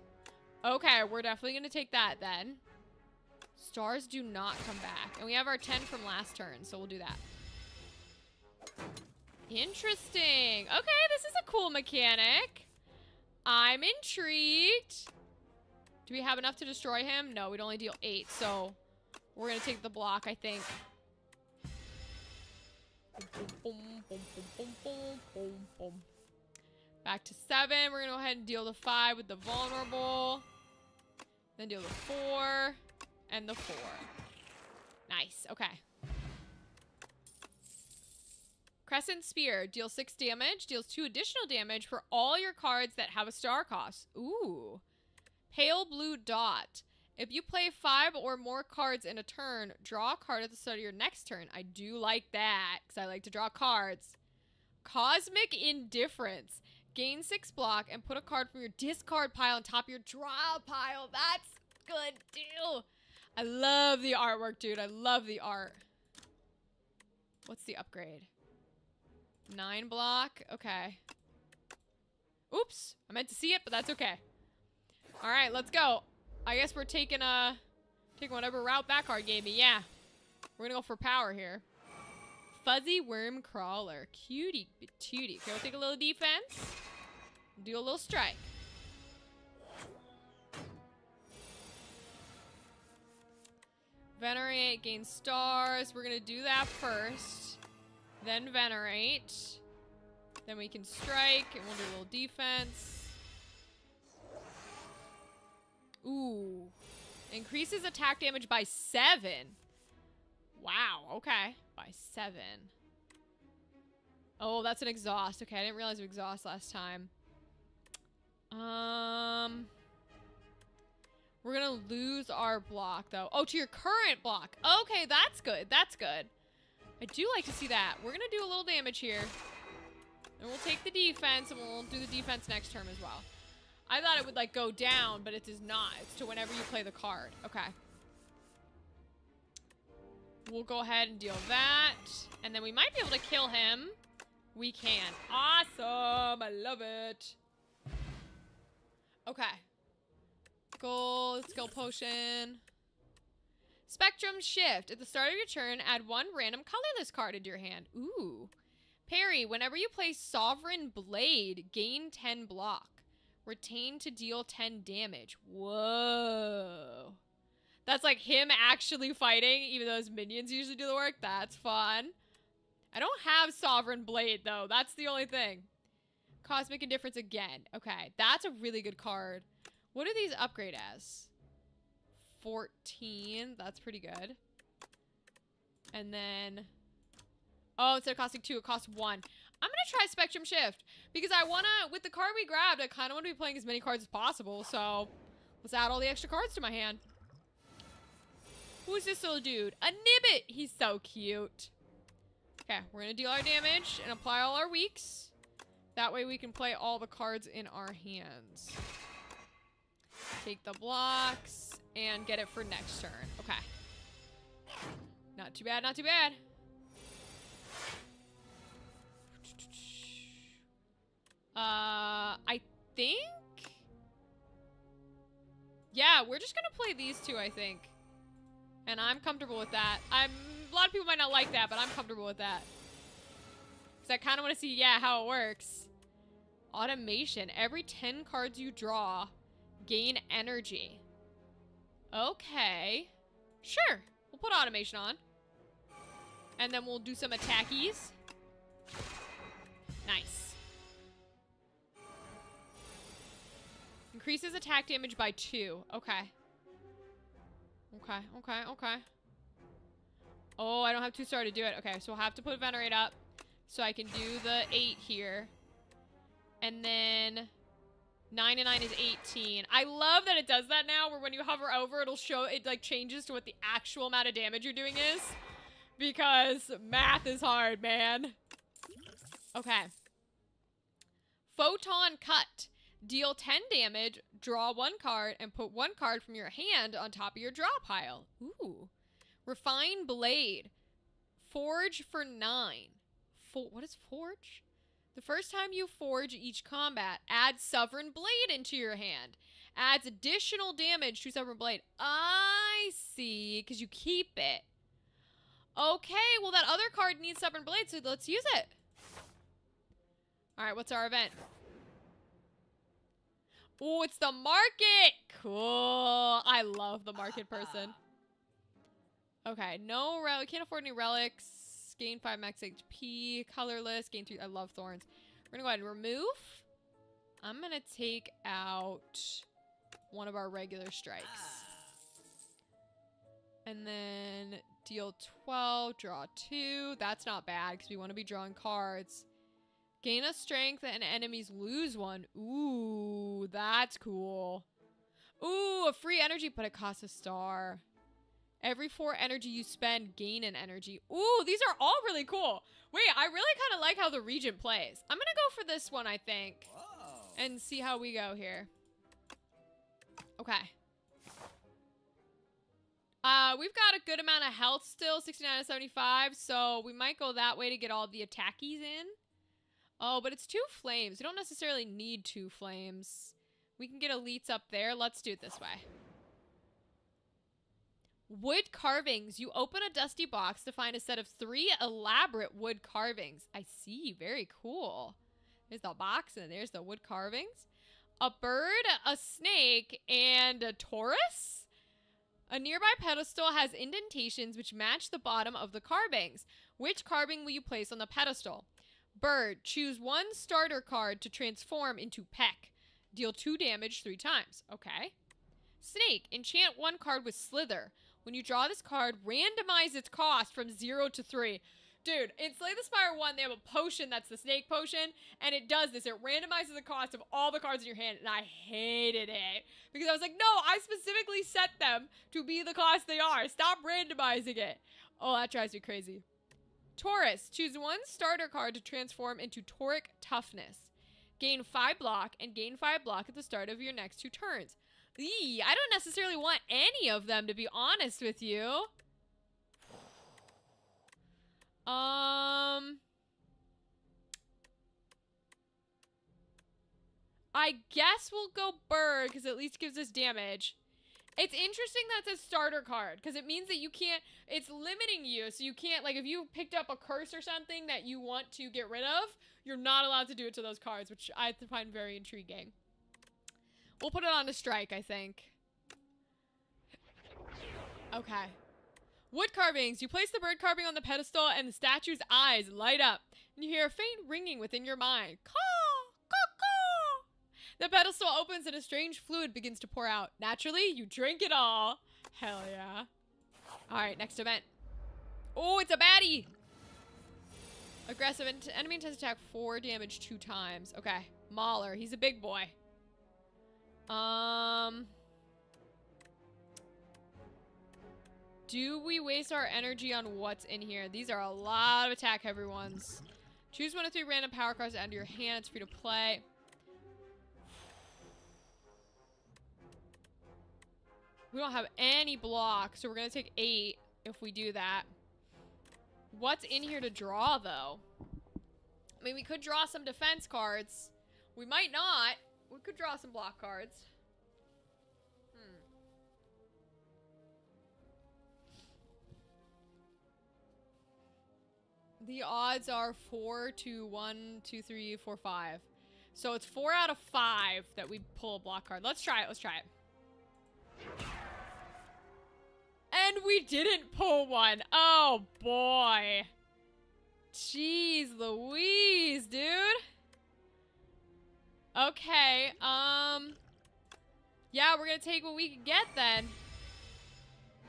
Okay, we're definitely going to take that then. Stars do not come back. And we have our 10 from last turn, so we'll do that. Interesting. Okay, this is a cool mechanic. I'm intrigued. Do we have enough to destroy him? No, we'd only deal 8, so we're going to take the block, I think. Back to 7. We're going to go ahead and deal the 5 with the vulnerable. Then deal the 4 and the 4. Nice. Okay. Crescent Spear. Deals 6 damage. Deals 2 additional damage for all your cards that have a star cost. Ooh. Pale Blue Dot. If you play 5 or more cards in a turn, draw a card at the start of your next turn. I do like that, because I like to draw cards. Cosmic Indifference. Gain 6 block and put a card from your discard pile on top of your draw pile. That's good, too. I love the artwork, dude. I love the art. What's the upgrade? 9 block. Okay. Oops. I meant to see it, but that's okay. All right, let's go. I guess we're taking whatever route that card gave me. Yeah. We're gonna go for power here. Fuzzy Worm Crawler. Cutie patootie. Okay, we'll take a little defense. Do a little strike. Venerate, gain stars. We're gonna do that first. Then Venerate. Then we can strike, and we'll do a little defense. Ooh. Increases attack damage by 7. Wow, okay. By 7. Oh, that's an exhaust. Okay, I didn't realize we exhaust last time. We're gonna lose our block, though. Oh, to your current block. Okay, that's good. That's good. I do like to see that. We're gonna do a little damage here. And we'll take the defense, and we'll do the defense next turn as well. I thought it would, like, go down, but it does not. It's to whenever you play the card. Okay. We'll go ahead and deal that. And then we might be able to kill him. We can. Awesome. I love it. Okay. Gold, skill potion. Spectrum Shift. At the start of your turn, add 1 random colorless card into your hand. Ooh. Parry. Whenever you play Sovereign Blade, gain 10 block. Retain to deal 10 damage. Whoa. That's like him actually fighting, even though his minions usually do the work. That's fun. I don't have Sovereign Blade, though. That's the only thing. Cosmic Indifference again. Okay, that's a really good card. What do these upgrade as? 14. That's pretty good. And then... oh, instead of costing 2, it costs 1. I'm gonna try Spectrum Shift. Because I wanna... with the card we grabbed, I kind of want to be playing as many cards as possible. So, let's add all the extra cards to my hand. Who's this little dude? A Nibbit! He's so cute. Okay, we're gonna deal our damage and apply all our weaks. That way we can play all the cards in our hands. Take the blocks and get it for next turn. Okay. Not too bad, not too bad. I think... yeah, we're just gonna play these two, I think. And I'm comfortable with that. A lot of people might not like that, but I'm comfortable with that. Because I kind of want to see, yeah, how it works. Automation. Every 10 cards you draw, gain energy. Okay. Sure. We'll put automation on. And then we'll do some attackies. Nice. Increases attack damage by 2. Okay. Okay. Oh, I don't have 2-star to do it. Okay, so we'll have to put Venerate up so I can do the 8 here. And then 9 and 9 is 18. I love that it does that now, where when you hover over, it'll show, it like changes to what the actual amount of damage you're doing is. Because math is hard, man. Okay. Photon Cut. Deal 10 damage, draw 1 card, and put 1 card from your hand on top of your draw pile. Ooh. Refine Blade. Forge for 9. What is Forge? The first time you forge each combat, add Sovereign Blade into your hand. Adds additional damage to Sovereign Blade. I see, because you keep it. Okay, well that other card needs Sovereign Blade, so let's use it. Alright, what's our event? Oh, it's the market! Cool. I love the market person. Okay, no relic. Can't afford any relics. Gain 5 max HP. Colorless. Gain 3. I love thorns. We're gonna go ahead and remove. I'm gonna take out one of our regular strikes. And then deal 12. Draw 2. That's not bad because we want to be drawing cards. Gain a strength and enemies lose 1. Ooh, that's cool. Ooh, a free energy, but it costs a star. Every 4 energy you spend, gain an energy. Ooh, these are all really cool. Wait, I really kind of like how the Regent plays. I'm going to go for this one, I think. Whoa. And see how we go here. Okay. We've got a good amount of health still, 69 to 75, so we might go that way to get all the attackies in. Oh, but it's 2 flames. We don't necessarily need 2 flames. We can get elites up there. Let's do it this way. Wood carvings. You open a dusty box to find a set of 3 elaborate wood carvings. I see. Very cool. There's the box and there's the wood carvings. A bird, a snake, and a Taurus. A nearby pedestal has indentations which match the bottom of the carvings. Which carving will you place on the pedestal? Bird, choose 1 starter card to transform into Peck. Deal 2 damage 3 times. Okay. Snake, enchant 1 card with Slither. When you draw this card, randomize its cost from 0 to 3. Dude, in Slay the Spire 1, they have a potion that's the snake potion, and it does this. It randomizes the cost of all the cards in your hand, and I hated it. Because I was like, no, I specifically set them to be the cost they are. Stop randomizing it. Oh, that drives me crazy. Taurus, choose 1 starter card to transform into Tauric Toughness. Gain 5 block and gain 5 block at the start of your next 2 turns. Eee, I don't necessarily want any of them, to be honest with you. I guess we'll go bird, because it at least gives us damage. It's interesting that it's a starter card, because it means that you can't, it's limiting you, so you can't, like, if you picked up a curse or something that you want to get rid of, you're not allowed to do it to those cards, which I find very intriguing. We'll put it on to strike, I think. Okay. Wood carvings. You place the bird carving on the pedestal and the statue's eyes light up. And you hear a faint ringing within your mind. Caw! Caw, caw! The pedestal opens and a strange fluid begins to pour out. Naturally, you drink it all. Hell yeah. Alright, next event. Oh, it's a baddie! Aggressive. Enemy intends to attack 4 damage 2 times. Okay. Mauler. He's a big boy. Do we waste our energy on what's in here? These are a lot of attack heavy ones. Choose 1 of 3 random power cards to add to your hand. It's free to play. We don't have any block, so we're gonna take 8 if we do that. What's in here to draw, though? I mean, we could draw some defense cards. We might not. We could draw some block cards. The odds are 4 to 1, 2, 3, 4, 5. So it's 4 out of 5 that we pull a block card. Let's try it. Let's try it. And we didn't pull one. Oh, boy. Jeez Louise, dude. Okay, yeah, we're gonna take what we can get then.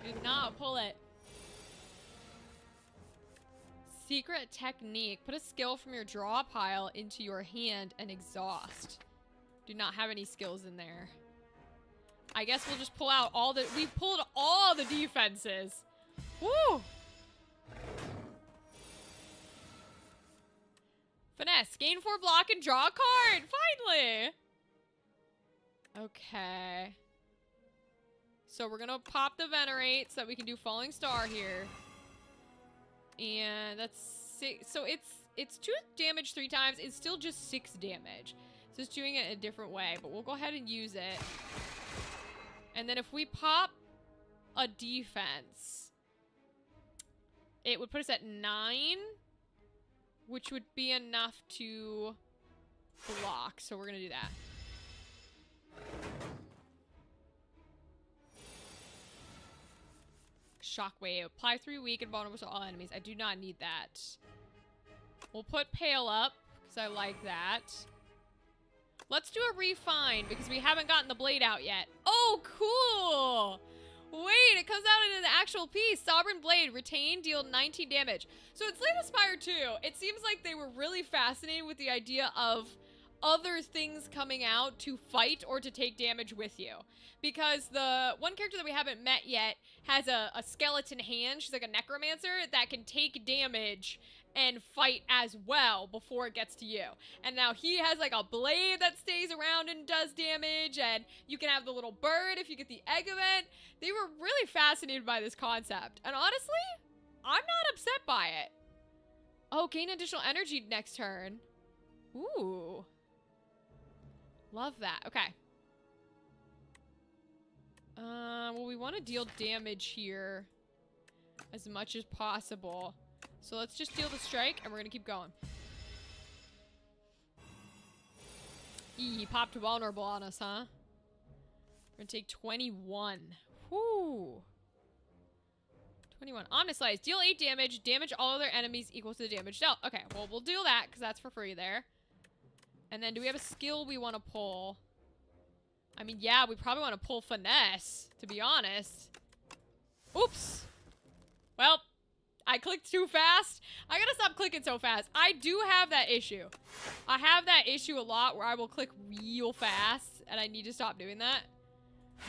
Did not pull it. Secret technique. Put a skill from your draw pile into your hand and exhaust. Do not have any skills in there. I guess we'll just pull out all the... We pulled all the defenses. Woo! Finesse. Gain 4 block and draw a card. Finally! Okay. So we're gonna pop the Venerate so that we can do Falling Star here. And that's 6. So it's 2 damage 3 times. It's still just 6 damage. So it's doing it a different way. But we'll go ahead and use it. And then if we pop a defense, it would put us at 9, which would be enough to block. So we're gonna do that. Shockwave. Apply 3 weak and vulnerable to all enemies. I do not need that. We'll put Pale up, because I like that. Let's do a refine, because we haven't gotten the blade out yet. Oh, cool! Wait, it comes out in an actual piece. Sovereign Blade. Retain, deal 19 damage. So it's like the Spire 2. It seems like they were really fascinated with the idea of other things coming out to fight or to take damage with you. Because the one character that we haven't met yet has a skeleton hand. She's like a necromancer that can take damage and fight as well before it gets to you. And now he has like a blade that stays around and does damage, and you can have the little bird if you get the egg event. They were really fascinated by this concept. And honestly, I'm not upset by it. Oh, gain additional energy next turn. Ooh. Love that. Okay. Well, we want to deal damage here as much as possible. So let's just deal the strike, and we're gonna keep going. He popped vulnerable on us, huh? We're gonna take 21. Whoo. 21. Omnislice. Deal 8 damage. Damage all other enemies equal to the damage dealt. Okay, well, we'll do that, because that's for free there. And then do we have a skill we want to pull? I mean, yeah, we probably want to pull Finesse, to be honest. Oops. Well, I clicked too fast. I gotta stop clicking so fast. I do have that issue. I have that issue a lot where I will click real fast, and I need to stop doing that.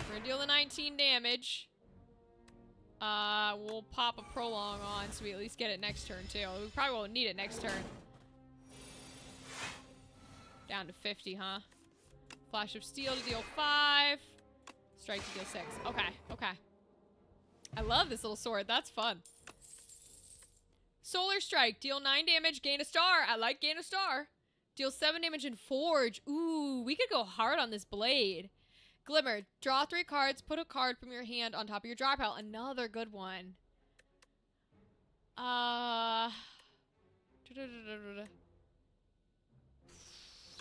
We're gonna deal the 19 damage. We'll pop a Prolong on so we at least get it next turn, too. We probably won't need it next turn. Down to 50, huh? Flash of Steel to deal 5. Strike to deal 6. Okay, okay. I love this little sword. That's fun. Solar Strike. Deal 9 damage, gain a star. I like gain a star. Deal 7 damage and Forge. Ooh, we could go hard on this blade. Glimmer. Draw 3 cards. Put a card from your hand on top of your draw pile. Another good one.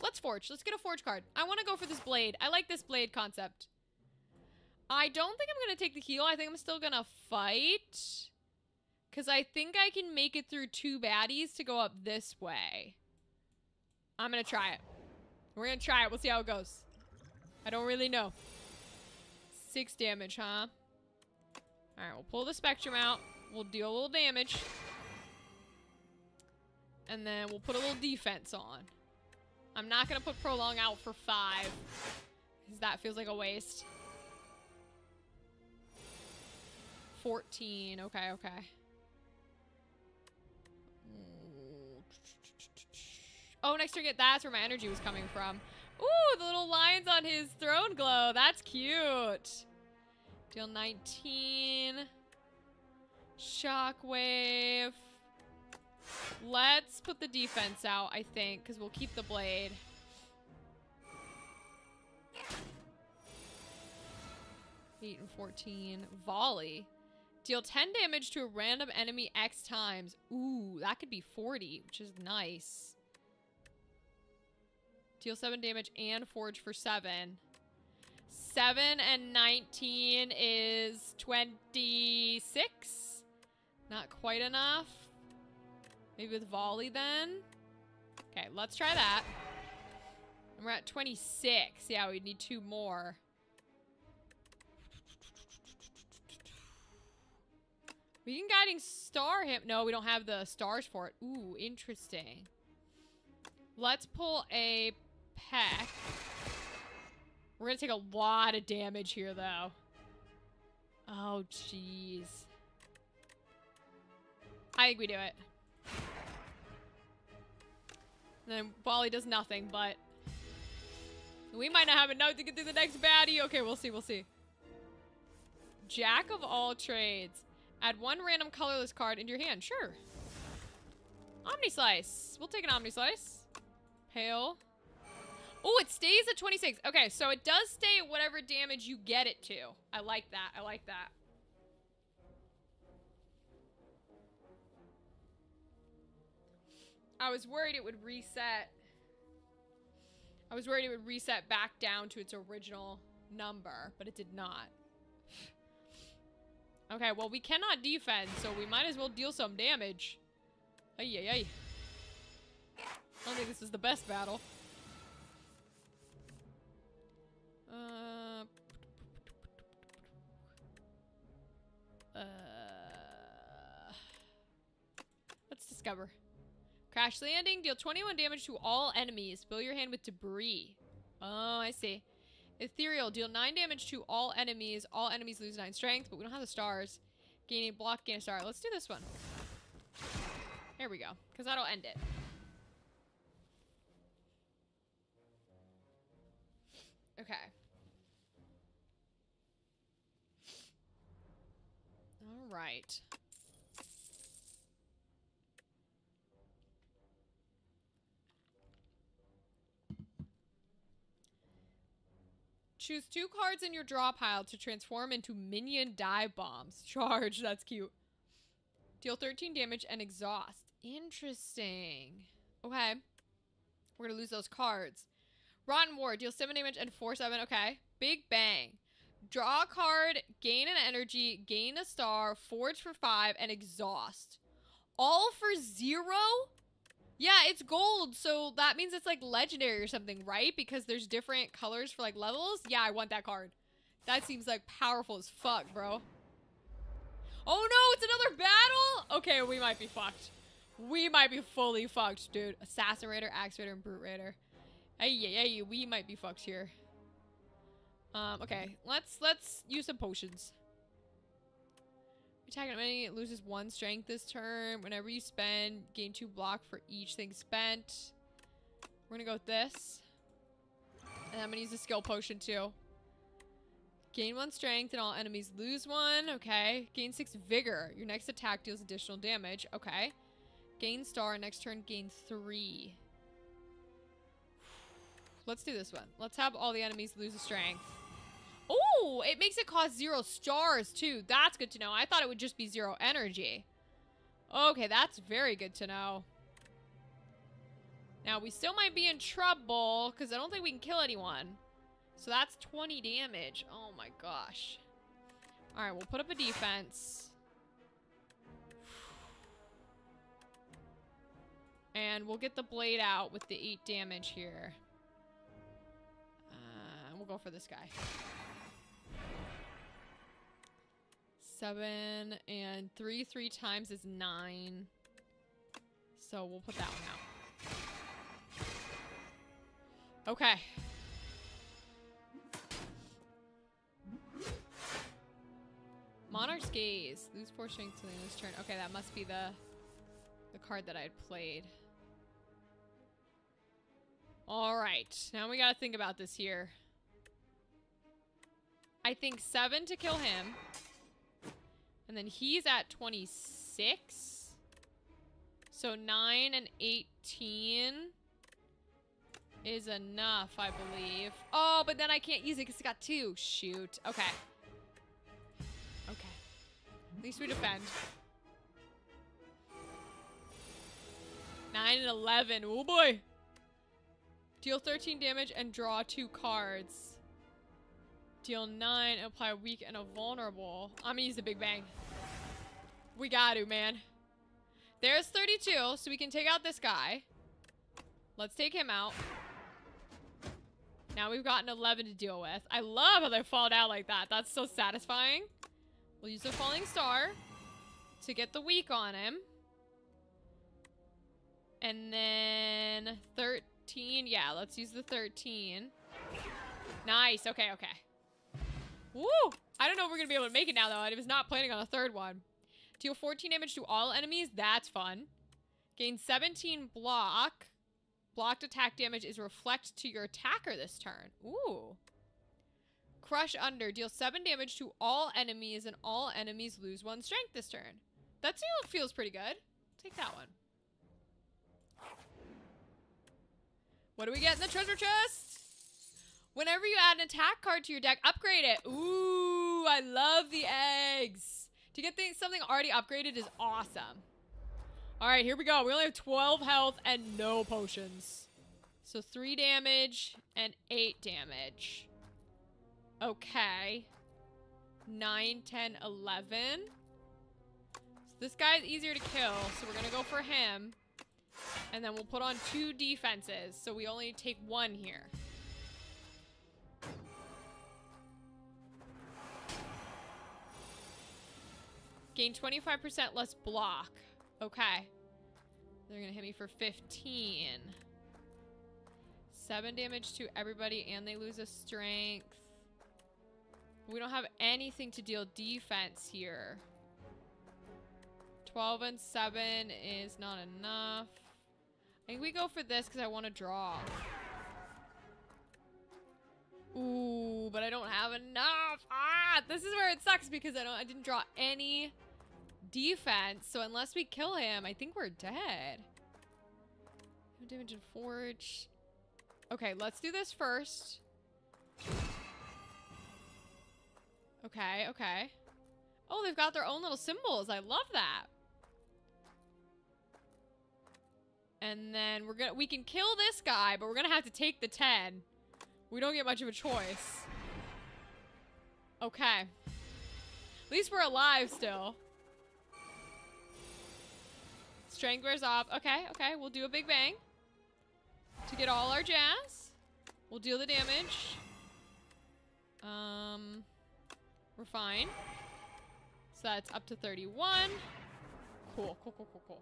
Let's Forge. Let's get a Forge card. I want to go for this blade. I like this blade concept. I don't think I'm going to take the heal. I think I'm still going to fight. Because I think I can make it through 2 baddies to go up this way. I'm going to try it. We're going to try it. We'll see how it goes. I don't really know. 6 damage, huh? Alright, we'll pull the Spectrum out. We'll deal a little damage. And then we'll put a little defense on. I'm not going to put Prolong out for 5. Because that feels like a waste. 14. Okay, okay. Oh, next turn, that's where my energy was coming from. Ooh, the little lines on his throne glow. That's cute. Deal 19. Shockwave. Let's put the defense out, I think, because we'll keep the blade. Eight and 14. Volley. Deal 10 damage to a random enemy X times. Ooh, that could be 40, which is nice. Deal 7 damage and Forge for 7. 7 and 19 is 26? Not quite enough. Maybe with volley then? Okay, let's try that. And we're at 26. Yeah, we need 2 more. We can guiding star him. No, we don't have the stars for it. Ooh, interesting. Let's pull a peck. We're gonna take a lot of damage here, though. Oh, jeez. I think we do it. And then volley does nothing, but we might not have enough to get through the next baddie. Okay, we'll see, we'll see. Jack of all trades. Add 1 random colorless card into your hand. Sure. Omni Slice. We'll take an Omni Slice. Pale. Oh, it stays at 26. Okay, so it does stay at whatever damage you get it to. I like that. I like that. I was worried it would reset. I was worried it would reset back down to its original number, but it did not. Okay, well, we cannot defend, so we might as well deal some damage. Ay, ay, ay. I don't think this is the best battle. Let's discover. Crash landing. Deal 21 damage to all enemies. Fill your hand with debris. Oh, I see. Ethereal. Deal 9 damage to all enemies. All enemies lose 9 strength, but we don't have the stars. Gain a block, gain a star. Let's do this one. There we go. Because that'll end it. Okay. All right. Choose 2 cards in your draw pile to transform into minion dive bombs. Charge. That's cute. Deal 13 damage and exhaust. Interesting. Okay. We're gonna lose those cards. Rotten War. Deal 7 damage and 4/7. Okay. Big Bang. Draw a card, gain an energy, gain a star, forge for 5, and exhaust. All for 0? Yeah, it's gold, so that means it's like legendary or something, right? Because there's different colors for like levels. Yeah, I want that card. That seems like powerful as fuck, bro. Oh no, it's another battle? Okay, we might be fucked. We might be fully fucked, dude. Assassin Raider, Axe Raider, and Brute Raider. Hey, we might be fucked here. Okay, let's use some potions. Attack an enemy, it loses 1 strength this turn. Whenever you spend, gain 2 block for each thing spent. We're gonna go with this. And I'm gonna use a skill potion too. Gain 1 strength and all enemies lose 1. Okay. Gain 6 vigor. Your next attack deals additional damage. Okay. Gain star, next turn gain 3. Let's do this one. Let's have all the enemies lose a strength. Oh, it makes it cost 0 stars too. That's good to know. I thought it would just be 0 energy. Okay, that's very good to know. Now, we still might be in trouble because I don't think we can kill anyone. So that's 20 damage. Oh my gosh. All right, we'll put up a defense. And we'll get the blade out with the 8 damage here. We'll go for this guy. 7 and 3 times is 9. So we'll put that one out. Okay. Monarch's Gaze. Lose 4 strength to the end of this turn. Okay, that must be the card that I had played. Alright. Now we gotta think about this here. I think 7 to kill him. And then he's at 26. So 9 and 18 is enough, I believe. Oh, but then I can't use it because it's got 2. Shoot. Okay. Okay. At least we defend. 9 and 11. Oh boy. Deal 13 damage and draw 2 cards. Deal 9, apply weak and a vulnerable. I'm gonna use the Big Bang. We got to, man. There's 32, so we can take out this guy. Let's take him out. Now we've got an 11 to deal with. I love how they fall down like that. That's so satisfying. We'll use the falling star to get the weak on him. And then 13. Yeah, let's use the 13. Nice. Okay, okay. Woo! I don't know if we're going to be able to make it now, though. I was not planning on a third one. Deal 14 damage to all enemies. That's fun. Gain 17 block. Blocked attack damage is reflect to your attacker this turn. Ooh. Crush under. Deal 7 damage to all enemies, and all enemies lose 1 strength this turn. That feels pretty good. Take that one. What do we get in the treasure chest? Whenever you add an attack card to your deck, upgrade it. Ooh, I love the eggs. To get something already upgraded is awesome. All right, here we go. We only have 12 health and no potions. So 3 damage and 8 damage. Okay. 9, 10, 11. So this guy's easier to kill, so we're going to go for him. And then we'll put on 2 defenses, so we only take 1 here. Gain 25% less block. Okay. They're gonna hit me for 15. 7 damage to everybody, and they lose a strength. We don't have anything to deal defense here. 12 and 7 is not enough. I think we go for this because I want to draw. Ooh, but I don't have enough. Ah, this is where it sucks because I didn't draw any defense. So unless we kill him, I think we're dead. No damage in forge. Okay, let's do this first. Okay, okay. Oh, they've got their own little symbols. I love that. And then we can kill this guy, but we're gonna have to take the 10. We don't get much of a choice. Okay. At least we're alive still. Strength wears off. Okay, okay. We'll do a Big Bang to get all our jazz. We'll deal the damage. We're fine. So that's up to 31. Cool, cool, cool, cool, cool.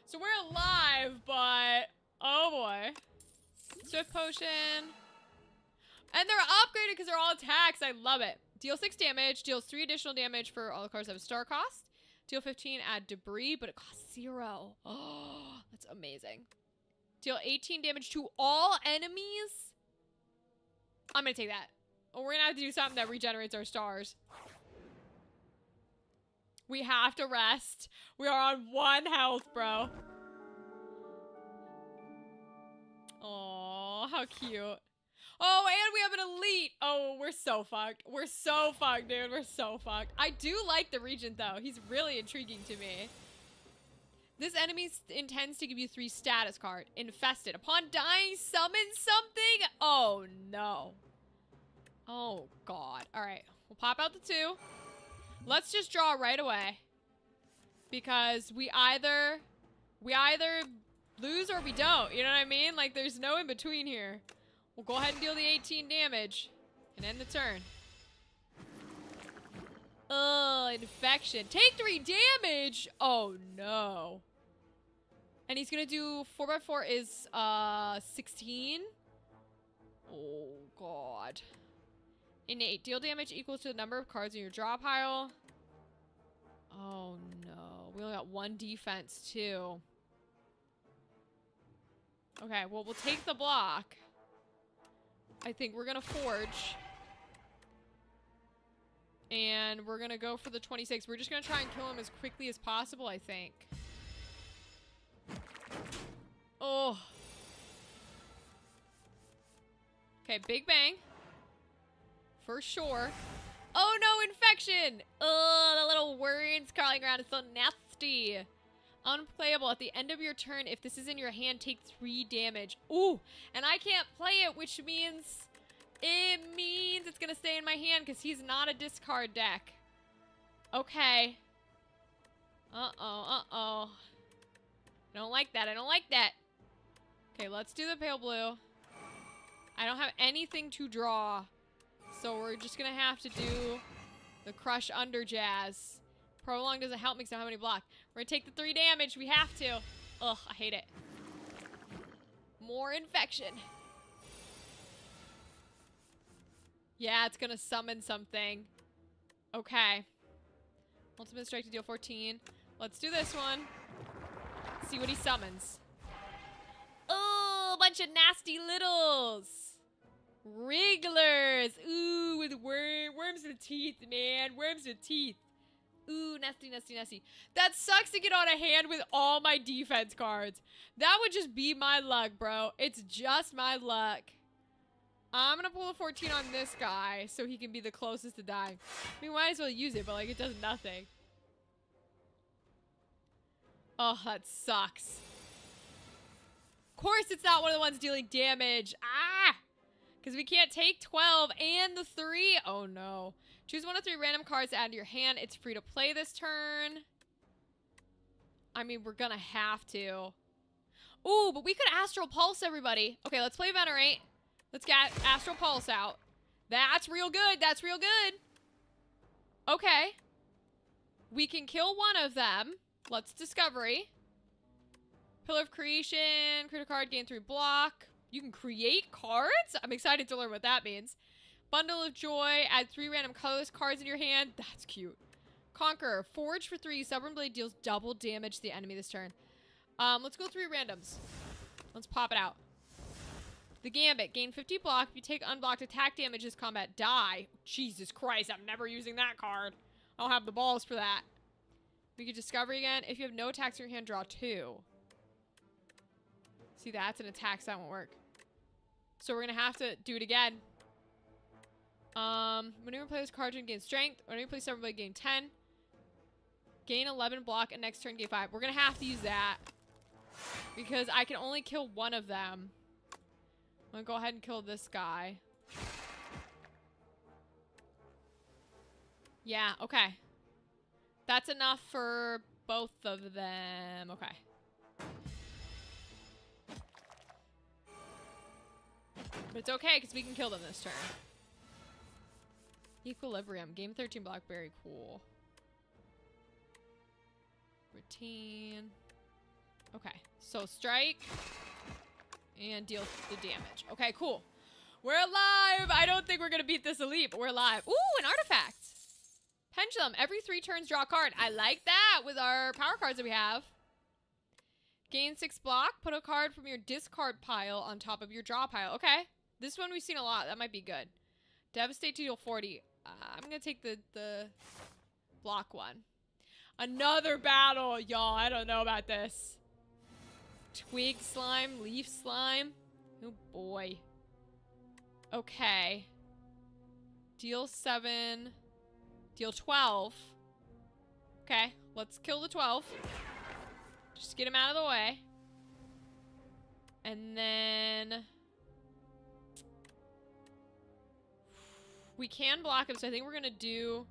So we're alive, but oh boy. Swift potion. And they're upgraded because they're all attacks. I love it. Deal 6 damage. Deals 3 additional damage for all the cards that have a star cost. Deal 15, add debris, but it costs 0. Oh, that's amazing. Deal 18 damage to all enemies. I'm gonna take that. Oh, we're gonna have to do something that regenerates our stars. We have to rest. We are on 1 health, bro. Oh, how cute. Oh, and we have an elite. Oh, we're so fucked. We're so fucked, dude. We're so fucked. I do like the regent, though. He's really intriguing to me. This enemy intends to give you 3 status card. Infested. Upon dying, summon something? Oh, no. Oh, God. All right. We'll pop out the 2. Let's just draw right away. Because we either lose or we don't. You know what I mean? Like, there's no in between here. We'll go ahead and deal the 18 damage and end the turn. Oh, infection. Take 3 damage. Oh, no. And he's going to do 4x4 is 16. Oh, God. Innate. Deal damage equal to the number of cards in your draw pile. Oh, no. We only got 1 defense, too. Okay, well, we'll take the block. I think we're gonna forge. And we're gonna go for the 26. We're just gonna try and kill him as quickly as possible, I think. Oh. Okay, Big Bang. For sure. Oh no, infection! Oh, the little worms crawling around is so nasty. Unplayable. At the end of your turn, if this is in your hand, take 3 damage. Ooh, and I can't play it, which means It means it's gonna stay in my hand because he's not a discard deck. Okay. Uh-oh, uh-oh. I don't like that. I don't like that. Okay, let's do the pale blue. I don't have anything to draw. So we're just gonna have to do the crush under jazz. Prolong doesn't help me because I don't have any block. We're gonna take the 3 damage. We have to. Ugh, I hate it. More infection. Yeah, it's gonna summon something. Okay. Ultimate strike to deal 14. Let's do this one. See what he summons. Oh, a bunch of nasty littles. Wrigglers. Ooh, with worms with teeth, man. Worms with teeth. Ooh, nasty, nasty, nasty. That sucks to get on a hand with all my defense cards. That would just be my luck, bro. It's just my luck. I'm gonna pull a 14 on this guy so he can be the closest to dying. I mean, might as well use it, but like it does nothing. Oh, that sucks. Of course it's not one of the ones dealing damage. Ah! Because we can't take 12 and the 3. Oh no. Choose 1 of 3 random cards to add to your hand. It's free to play this turn. I mean, we're gonna have to. Ooh, but we could Astral Pulse, everybody. Okay, let's play Venerate. Let's get Astral Pulse out. That's real good. That's real good. Okay. We can kill one of them. Let's Discovery. Pillar of Creation. Create a card, gain 3 block. You can create cards? I'm excited to learn what that means. Bundle of Joy. Add 3 random colorless cards in your hand. That's cute. Conqueror. Forge for 3. Stubborn Blade deals double damage to the enemy this turn. Let's go 3 randoms. Let's pop it out. The Gambit. Gain 50 block. If you take unblocked attack damage this combat, die. Jesus Christ, I'm never using that card. I don't have the balls for that. We could Discovery again. If you have no attacks in your hand, draw 2. See, that's an attack, so that won't work. So we're gonna have to do it again. Whenever you play this card, you gain strength. Whenever you play Stubborn Blade, gain 10. Gain 11 block, and next turn gain 5. We're gonna have to use that. Because I can only kill one of them. I'm gonna go ahead and kill this guy. Yeah, okay. That's enough for both of them. Okay. But it's okay, because we can kill them this turn. Equilibrium. Game 13 block. Very cool. Routine. Okay. So strike. And deal the damage. Okay, cool. We're alive! I don't think we're going to beat this elite, but we're alive. Ooh, an artifact. Pendulum. Every 3 turns, draw a card. I like that with our power cards that we have. Gain 6 block. Put a card from your discard pile on top of your draw pile. Okay. This one we've seen a lot. That might be good. Devastate to deal 40. I'm going to take the block one. Another battle, y'all. I don't know about this. Twig slime. Leaf slime. Oh, boy. Okay. Deal 7. Deal 12. Okay. Let's kill the 12. Just get him out of the way. And then we can block him, so I think we're gonna do...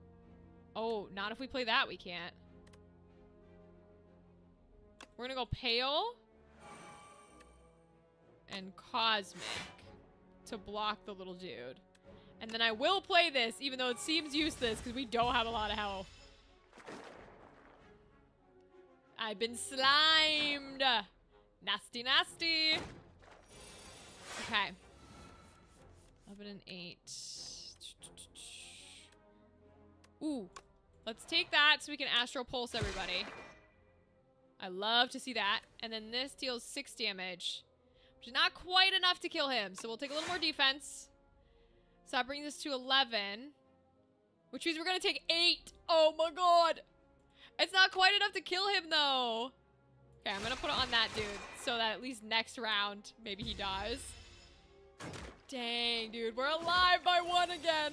Oh, not if we play that, we can't. We're gonna go Pale and Cosmic to block the little dude. And then I will play this, even though it seems useless, because we don't have a lot of health. I've been slimed. Nasty, nasty. Okay. 11 and 8. Ooh. Let's take that so we can Astral Pulse everybody. I love to see that. And then this deals 6 damage, which is not quite enough to kill him. So we'll take a little more defense. So that brings us to 11, which means we're going to take 8. Oh my god. It's not quite enough to kill him, though. Okay, I'm going to put it on that dude so that at least next round, maybe he dies. Dang, dude. We're alive by 1 again.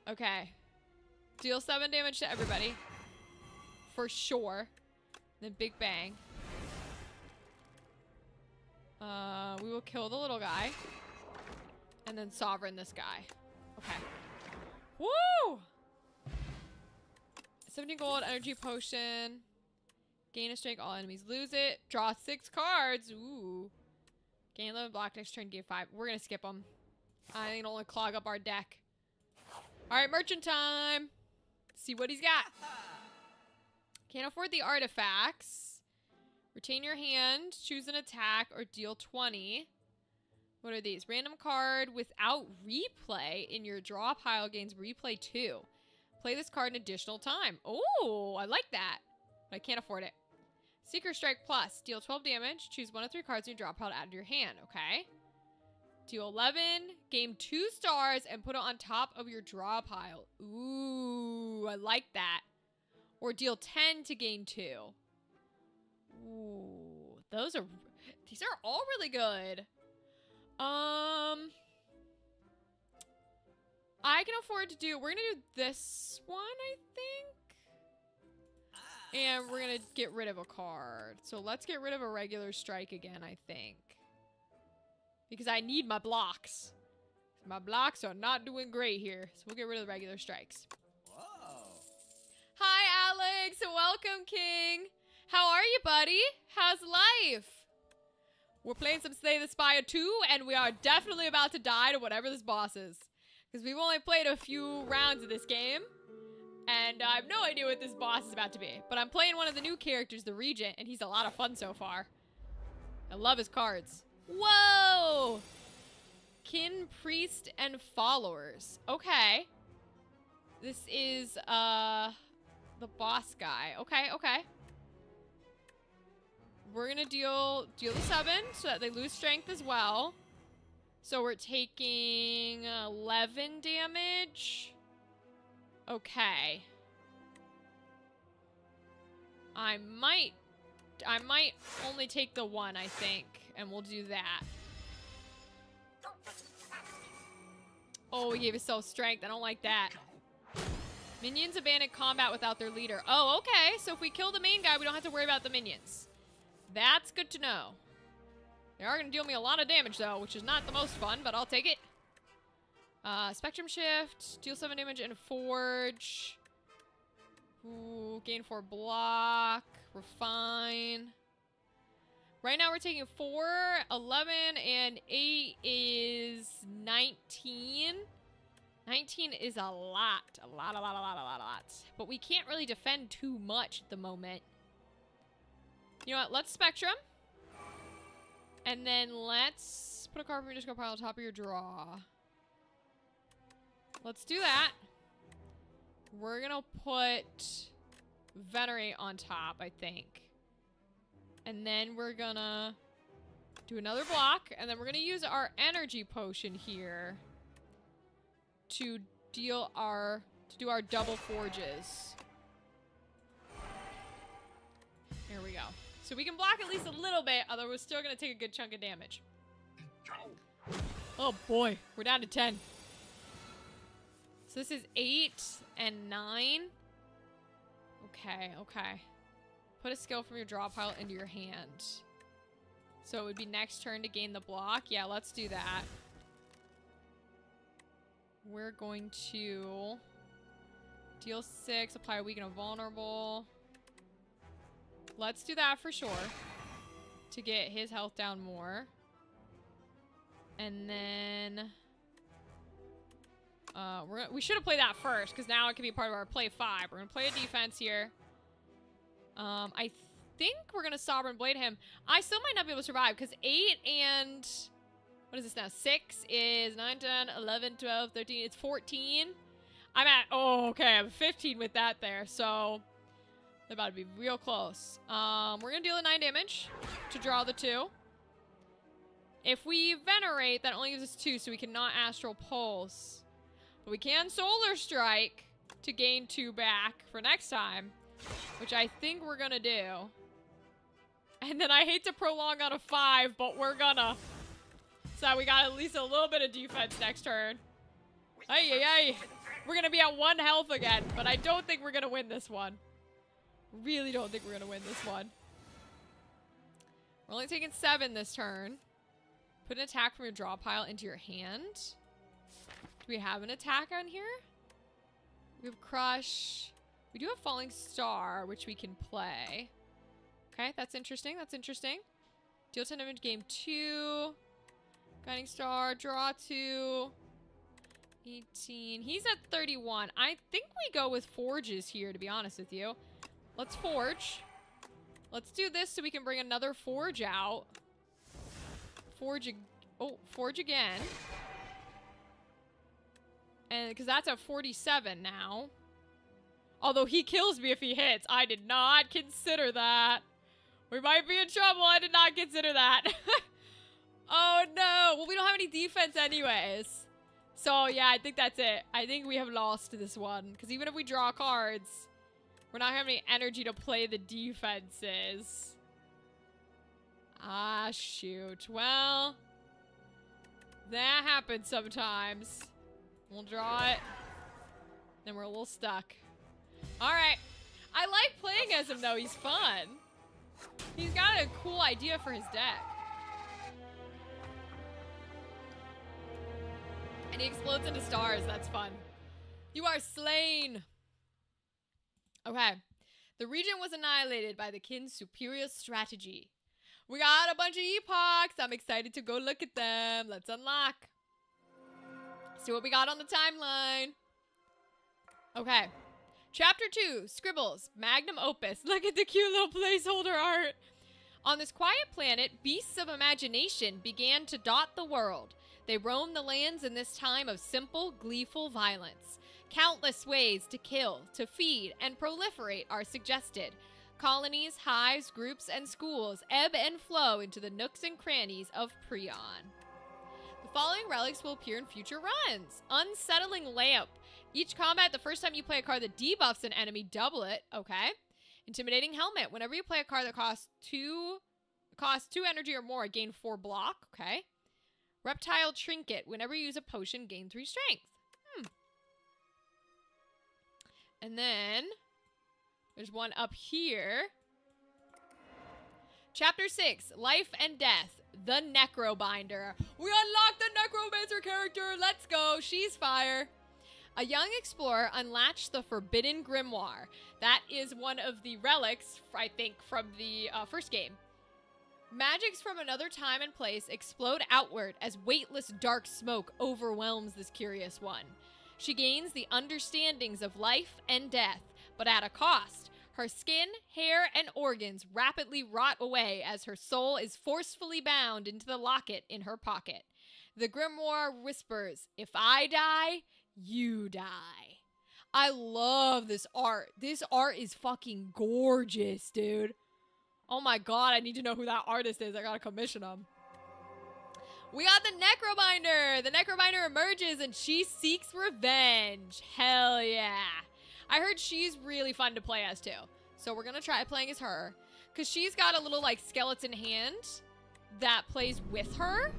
Okay. Deal 7 damage to everybody. For sure. Then Big Bang. We will kill the little guy. And then Sovereign this guy. Okay. Woo! 17 gold, energy potion. Gain a strength, all enemies lose it. Draw 6 cards. Ooh. Gain 11 block next turn, gain 5. We're gonna skip them. I think it'll only clog up our deck. Alright, merchant time. See what he's got. Can't afford the artifacts. Retain your hand, choose an attack, or deal 20. What are these? Random card without replay in your draw pile gains replay 2. Play this card an additional time. Oh, I like that. But I can't afford it. Seeker Strike Plus. Deal 12 damage. Choose 1 of 3 cards in your draw pile to add to your hand. Okay. Deal 11. Gain 2 stars and put it on top of your draw pile. Ooh, I like that. Or deal 10 to gain 2. Ooh, these are all really good. I can afford to do, we're gonna do this one, I think. And we're gonna get rid of a card. So let's get rid of a regular strike again, I think. Because I need my blocks. My blocks are not doing great here. So we'll get rid of the regular strikes. Whoa. Hi, Alex. Welcome, King. How are you, buddy? How's life? We're playing some Slay the Spire 2, and we are definitely about to die to whatever this boss is. Because we've only played a few rounds of this game, and I have no idea what this boss is about to be. But I'm playing one of the new characters, the Regent, and he's a lot of fun so far. I love his cards. Whoa! Kin, Priest, and Followers. Okay. This is, the boss guy. Okay, okay. We're gonna deal the 7 so that they lose strength as well. So we're taking 11 damage. Okay. I might only take the 1, I think, and we'll do that. Oh, he gave himself strength. I don't like that. Minions abandon combat without their leader. Oh, okay. So if we kill the main guy, we don't have to worry about the minions. That's good to know. They are going to deal me a lot of damage, though, which is not the most fun, but I'll take it. Spectrum Shift, deal 7 damage, and Forge. Ooh, gain 4 block. Refine. Right now we're taking 4, 11, and 8 is 19. 19 is a lot. A lot. But we can't really defend too much at the moment. You know what? Let's Spectrum. And then let's put a card from your discard pile on top of your draw. Let's do that. We're gonna put Venerate on top, I think. And then we're gonna do another block. And then we're gonna use our energy potion here to do our double forges. There we go. So we can block at least a little bit, although we're still going to take a good chunk of damage. Oh boy, we're down to 10. So this is 8 and 9. Okay, okay. Put a skill from your draw pile into your hand. So it would be next turn to gain the block. Yeah, let's do that. We're going to deal 6, apply a weaken and vulnerable. Let's do that for sure. To get his health down more. And then we should have played that first, because now it can be part of our play 5. We're gonna play a defense here. I think we're gonna Sovereign Blade him. I still might not be able to survive, because 8 and what is this now? 6 is 9, 10, 11, 12, 13. It's 14. I'm at, oh, okay, I'm 15 with that there, so they're about to be real close. We're gonna deal a 9 damage to draw the 2. If we Venerate, that only gives us 2, so we cannot Astral Pulse. But we can Solar Strike to gain 2 back for next time, which I think we're gonna do. And then I hate to prolong on a 5, but we're gonna. So we got at least a little bit of defense next turn. Ay. We're gonna be at 1 health again, but I don't think we're gonna win this one. Really don't think we're gonna win this one. We're only taking 7 this turn. Put an attack from your draw pile into your hand. we have an attack on here? We have Crush. We do have Falling Star, which we can play. Okay, that's interesting. That's interesting. Deal 10 damage, game 2. Guiding Star, draw 2. 18. He's at 31. I think we go with Forges here, to be honest with you. Let's Forge. Let's do this so we can bring another Forge out. Forge again. And because that's at 47 now. Although he kills me if he hits. I did not consider that. We might be in trouble. I did not consider that. Oh no. Well, we don't have any defense anyways. So yeah, I think that's it. I think we have lost this one. Because even if we draw cards, we're not having any energy to play the defenses. Ah, shoot. Well, that happens sometimes. We'll draw it. Then we're a little stuck. Alright. I like playing as him, though. He's fun. He's got a cool idea for his deck. And he explodes into stars. That's fun. You are slain. Okay. The region was annihilated by the Kin's superior strategy. We got a bunch of epochs. I'm excited to go look at them. Let's unlock. See what we got on the timeline. Okay. Chapter 2, Scribbles, Magnum Opus. Look at the cute little placeholder art. On this quiet planet, beasts of imagination began to dot the world. They roamed the lands in this time of simple, gleeful violence. Countless ways to kill, to feed, and proliferate are suggested. Colonies, hives, groups, and schools ebb and flow into the nooks and crannies of Prion. The following relics will appear in future runs. Unsettling Lamp. Each combat, the first time you play a card that debuffs an enemy, double it. Okay. Intimidating Helmet. Whenever you play a card that costs two energy or more, gain 4 block. Okay. Reptile Trinket. Whenever you use a potion, gain 3 strength. And then there's one up here. Chapter 6, Life and Death, the Necrobinder. We unlocked the Necromancer character. Let's go. She's fire. A young explorer unlatched the Forbidden Grimoire. That is one of the relics, I think, from the first game. Magics from another time and place explode outward as weightless dark smoke overwhelms this curious one. She gains the understandings of life and death, but at a cost. Her skin, hair, and organs rapidly rot away as her soul is forcefully bound into the locket in her pocket. The grimoire whispers, "If I die, you die." I love this art. This art is fucking gorgeous, dude. Oh my god, I need to know who that artist is. I gotta commission him. We got the Necrobinder. The Necrobinder emerges and she seeks revenge. Hell yeah. I heard she's really fun to play as too. So we're gonna try playing as her. Because she's got a little like skeleton hand that plays with her.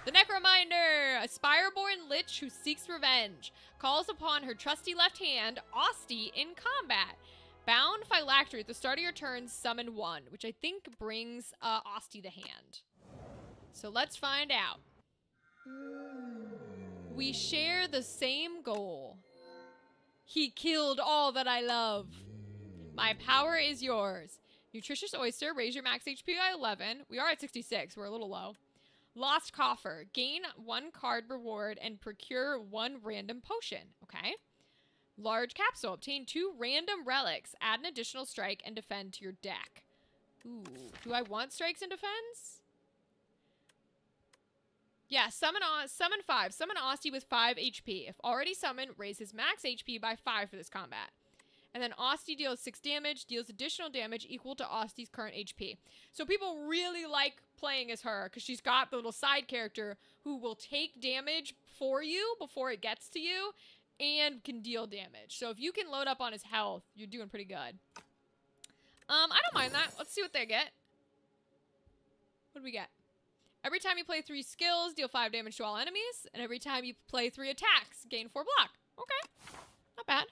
The Necrobinder, a Spire-born lich who seeks revenge, calls upon her trusty left hand, Osty, in combat. Bound Phylactery at the start of your turn, summon 1, which I think brings Osty the hand. So let's find out. We share the same goal. He killed all that I love. My power is yours. Nutritious Oyster, raise your max HP by 11. We are at 66. We're a little low. Lost Coffer. Gain 1 card reward and procure 1 random potion. Okay. Large Capsule. Obtain 2 random relics. Add an additional strike and defend to your deck. Ooh. Do I want strikes and defense? Yeah, summon 5. Summon Osty with 5 HP. If already summoned, raise his max HP by 5 for this combat. And then Osty deals 6 damage, deals additional damage equal to Osty's current HP. So people really like playing as her because she's got the little side character who will take damage for you before it gets to you and can deal damage. So if you can load up on his health, you're doing pretty good. I don't mind that. Let's see what they get. What do we get? Every time you play 3 skills, deal 5 damage to all enemies. And every time you play 3 attacks, gain 4 block. Okay. Not bad.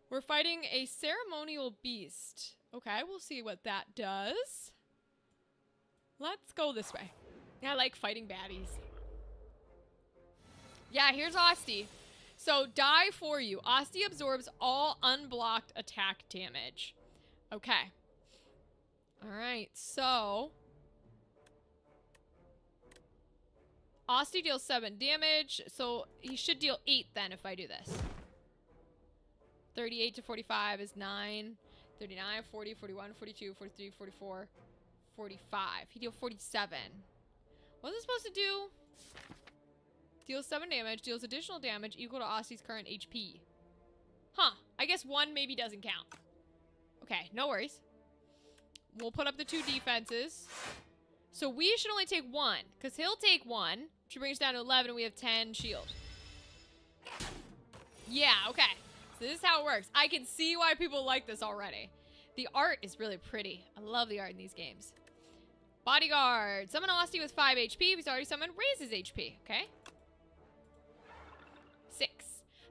We're fighting a ceremonial beast. Okay, we'll see what that does. Let's go this way. I like fighting baddies. Yeah, here's Asti. So, die for you. Asti absorbs all unblocked attack damage. Okay. Alright, so... Asti deals 7 damage, so he should deal 8 then if I do this. 38 to 45 is 9. 39, 40, 41, 42, 43, 44, 45. He deals 47. What was it supposed to do? Deals 7 damage, deals additional damage equal to Asti's current HP. Huh. I guess 1 maybe doesn't count. Okay, no worries. We'll put up the 2 defenses. So we should only take 1, because he'll take 1, which brings us down to 11, and we have 10 shield. Yeah, okay. So this is how it works. I can see why people like this already. The art is really pretty. I love the art in these games. Bodyguard. Summon Asti with 5 HP. If he's already summoned, raises HP. Okay. 6.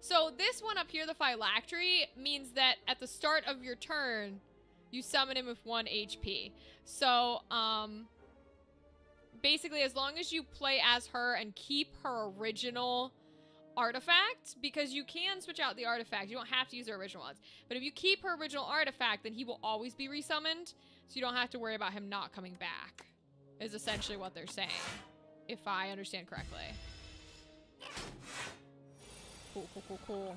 So this one up here, the phylactery, means that at the start of your turn, you summon him with 1 HP. So, basically, as long as you play as her and keep her original artifact, because you can switch out the artifact. You don't have to use her original ones. But if you keep her original artifact, then he will always be resummoned. So you don't have to worry about him not coming back, is essentially what they're saying, if I understand correctly. Cool, cool, cool, cool.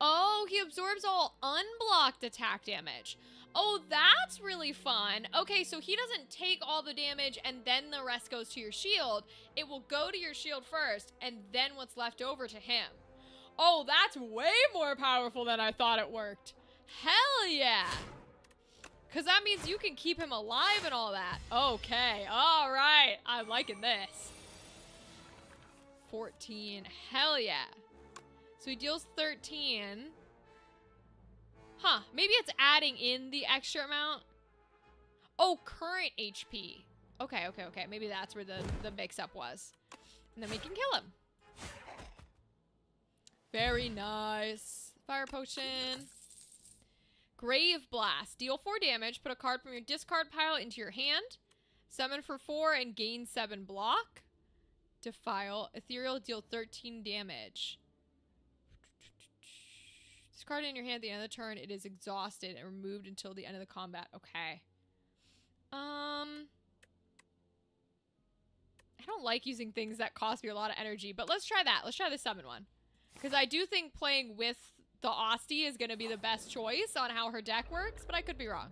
Oh, he absorbs all unblocked attack damage. Oh, that's really fun. Okay, so he doesn't take all the damage and then the rest goes to your shield. It will go to your shield first and then what's left over to him. Oh, that's way more powerful than I thought it worked. Hell yeah. Because that means you can keep him alive and all that. Okay, all right. I'm liking this. 14. Hell yeah. So he deals 13. Huh, maybe it's adding in the extra amount. Oh, current HP. Okay, okay, okay. Maybe that's where the mix-up was. And then we can kill him. Very nice. Fire potion. Grave Blast. Deal 4 damage. Put a card from your discard pile into your hand. Summon for 4 and gain 7 block. Defile. Ethereal. Deal 13 damage. Discard it in your hand at the end of the turn. It is exhausted and removed until the end of the combat. Okay. I don't like using things that cost me a lot of energy, but let's try that. Let's try the summon one. Because I do think playing with the Asti is going to be the best choice on how her deck works, but I could be wrong.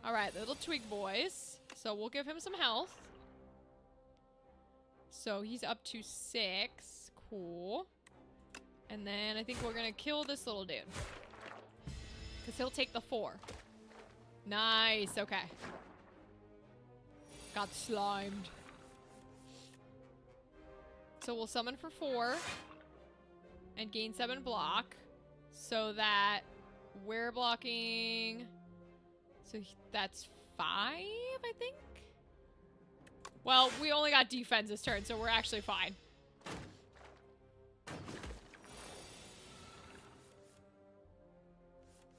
Alright, little twig boys. So we'll give him some health. So he's up to 6. Cool. And then I think we're gonna kill this little dude. Because he'll take the 4. Nice, okay. Got slimed. So we'll summon for 4. And gain 7 block. So that we're blocking... So that's 5, I think? Well, we only got defense this turn, so we're actually fine.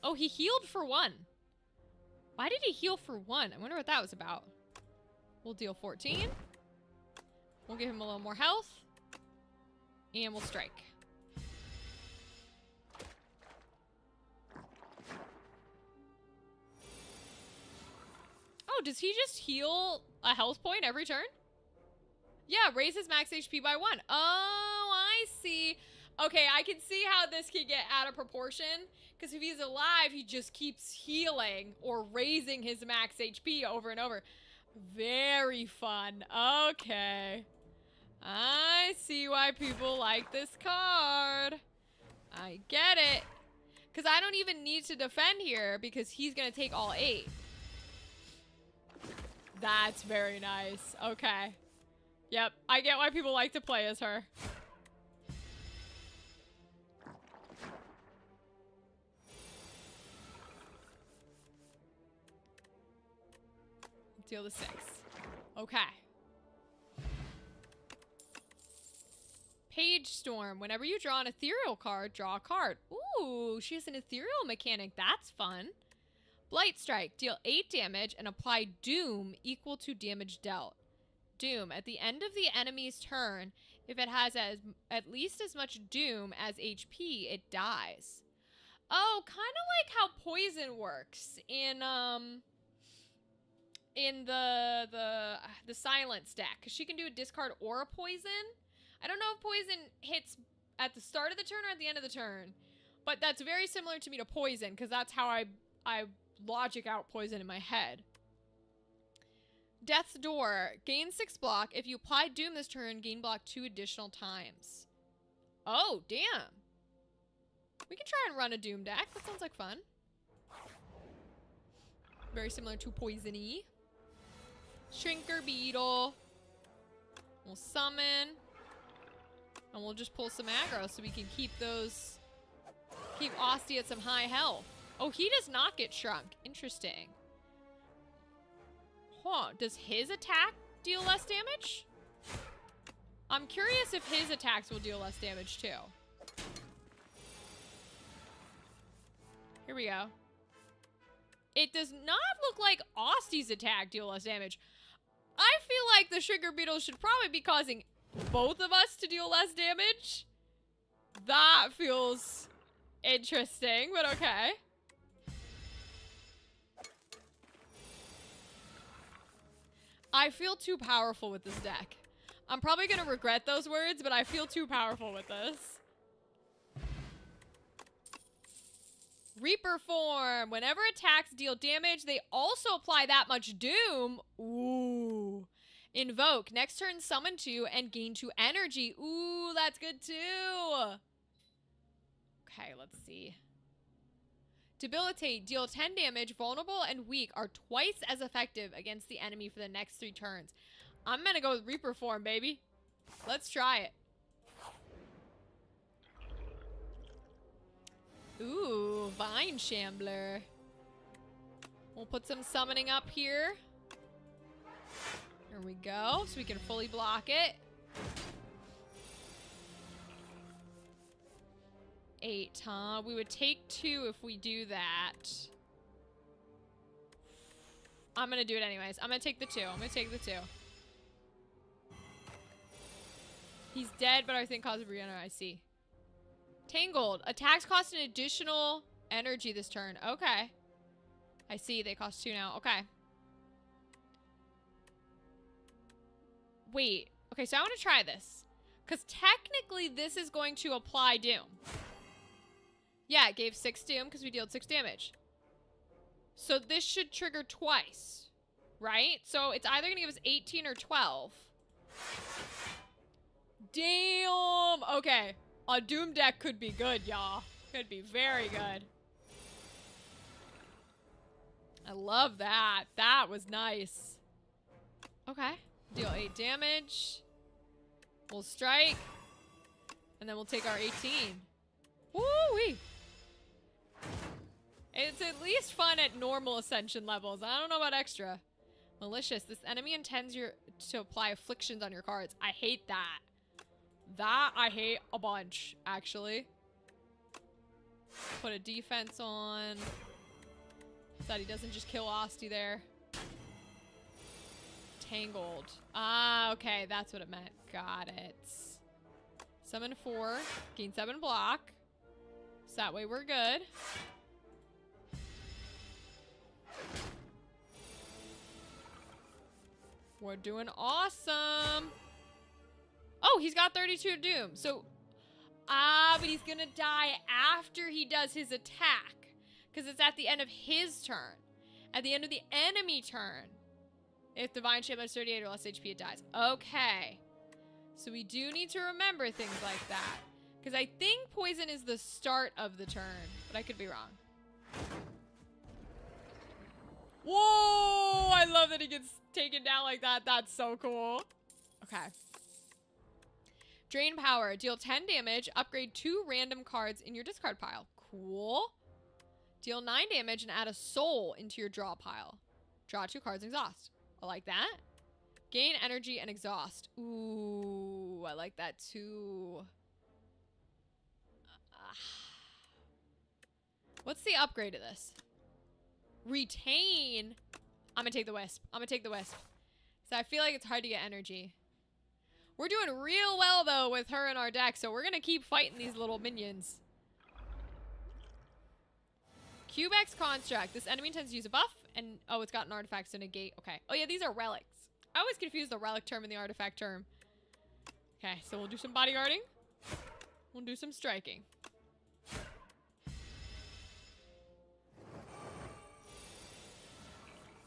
Oh, he healed for 1. Why did he heal for 1? I wonder what that was about. We'll deal 14. We'll give him a little more health. And we'll strike. Oh, does he just heal a health point every turn? Yeah, raises max HP by 1. Oh, I see. Okay, I can see how this can get out of proportion. Because if he's alive, he just keeps healing or raising his max HP over and over. Very fun. Okay. I see why people like this card. I get it. Because I don't even need to defend here because he's going to take all 8. That's very nice. Okay. Yep, I get why people like to play as her. Deal the 6. Okay. Page Storm. Whenever you draw an ethereal card, draw a card. Ooh, she has an ethereal mechanic. That's fun. Blight Strike. Deal 8 damage and apply Doom equal to damage dealt. Doom. At the end of the enemy's turn, if it has at least as much Doom as HP, it dies. Oh, kind of like how poison works in the silence deck, because she can do a discard or a poison. I don't know if poison hits at the start of the turn or at the end of the turn, but that's very similar to me to poison, because that's how I logic out poison in my head. Death's Door. Gain 6 block. If you apply Doom this turn, gain block 2 additional times. Oh, damn. We can try and run a Doom deck. That sounds like fun. Very similar to Poisony. Shrinker Beetle. We'll summon. And we'll just pull some aggro so we can keep those... Keep Asti at some high health. Oh, he does not get shrunk. Interesting. Huh, does his attack deal less damage? I'm curious if his attacks will deal less damage too. Here we go. It does not look like Austy's attack deal less damage. I feel like the Shrinker Beetle should probably be causing both of us to deal less damage. That feels interesting, but okay. I feel too powerful with this deck. I'm probably gonna regret those words, but I feel too powerful with this. Reaper form. Whenever attacks deal damage, they also apply that much Doom. Ooh. Invoke. Next turn, summon 2 and gain 2 energy. Ooh, that's good too. Okay, let's see. Debilitate. Deal 10 damage. Vulnerable and weak are twice as effective against the enemy for the next 3 turns. I'm gonna go with Reaper form, baby. Let's try it. Ooh, Vine Shambler. We'll put some summoning up here. Here we go, so we can fully block it. 8, huh? We would take 2 if we do that. I'm gonna do it anyways. I'm gonna take the 2. I'm gonna take the 2. He's dead, but I think cause of Brianna, I see. Tangled. Attacks cost an additional energy this turn. Okay. I see. They cost 2 now. Okay. Wait. Okay, so I want to try this. Because technically this is going to apply Doom. Yeah, it gave 6 Doom because we dealt 6 damage. So this should trigger twice. Right? So it's either going to give us 18 or 12. Damn! Okay. A Doom deck could be good, y'all. Could be very good. I love that. That was nice. Okay. Deal 8 damage. We'll strike. And then we'll take our 18. Woo-wee! It's at least fun at normal ascension levels. I don't know about extra. Malicious. This enemy intends to apply afflictions on your cards. I hate that. That I hate a bunch, actually. Put a defense on. So that he doesn't just kill Asti there. Tangled. Ah, okay. That's what it meant. Got it. Summon 4. Gain 7 block. So that way we're good. We're doing awesome. Oh, he's got 32 Doom. So, but he's gonna die after he does his attack. Because it's at the end of his turn. At the end of the enemy turn. If the Vine Shambler has 38 or less HP, it dies. Okay. So we do need to remember things like that. Because I think poison is the start of the turn. But I could be wrong. Whoa! I love that he gets taken down like that. That's so cool. Okay. Drain power. Deal 10 damage. Upgrade 2 random cards in your discard pile. Cool. Deal 9 damage and add a soul into your draw pile. Draw 2 cards and exhaust. I like that. Gain energy and exhaust. Ooh, I like that too. What's the upgrade of this? Retain. I'm gonna take the wisp. I'm gonna take the wisp. So I feel like it's hard to get energy. We're doing real well, though, with her in our deck, so we're gonna keep fighting these little minions. Cubex Construct. This enemy tends to use a buff, and oh, it's got an artifact to negate. Okay. Oh yeah, these are relics. I always confuse the relic term and the artifact term. Okay, so we'll do some bodyguarding. We'll do some striking.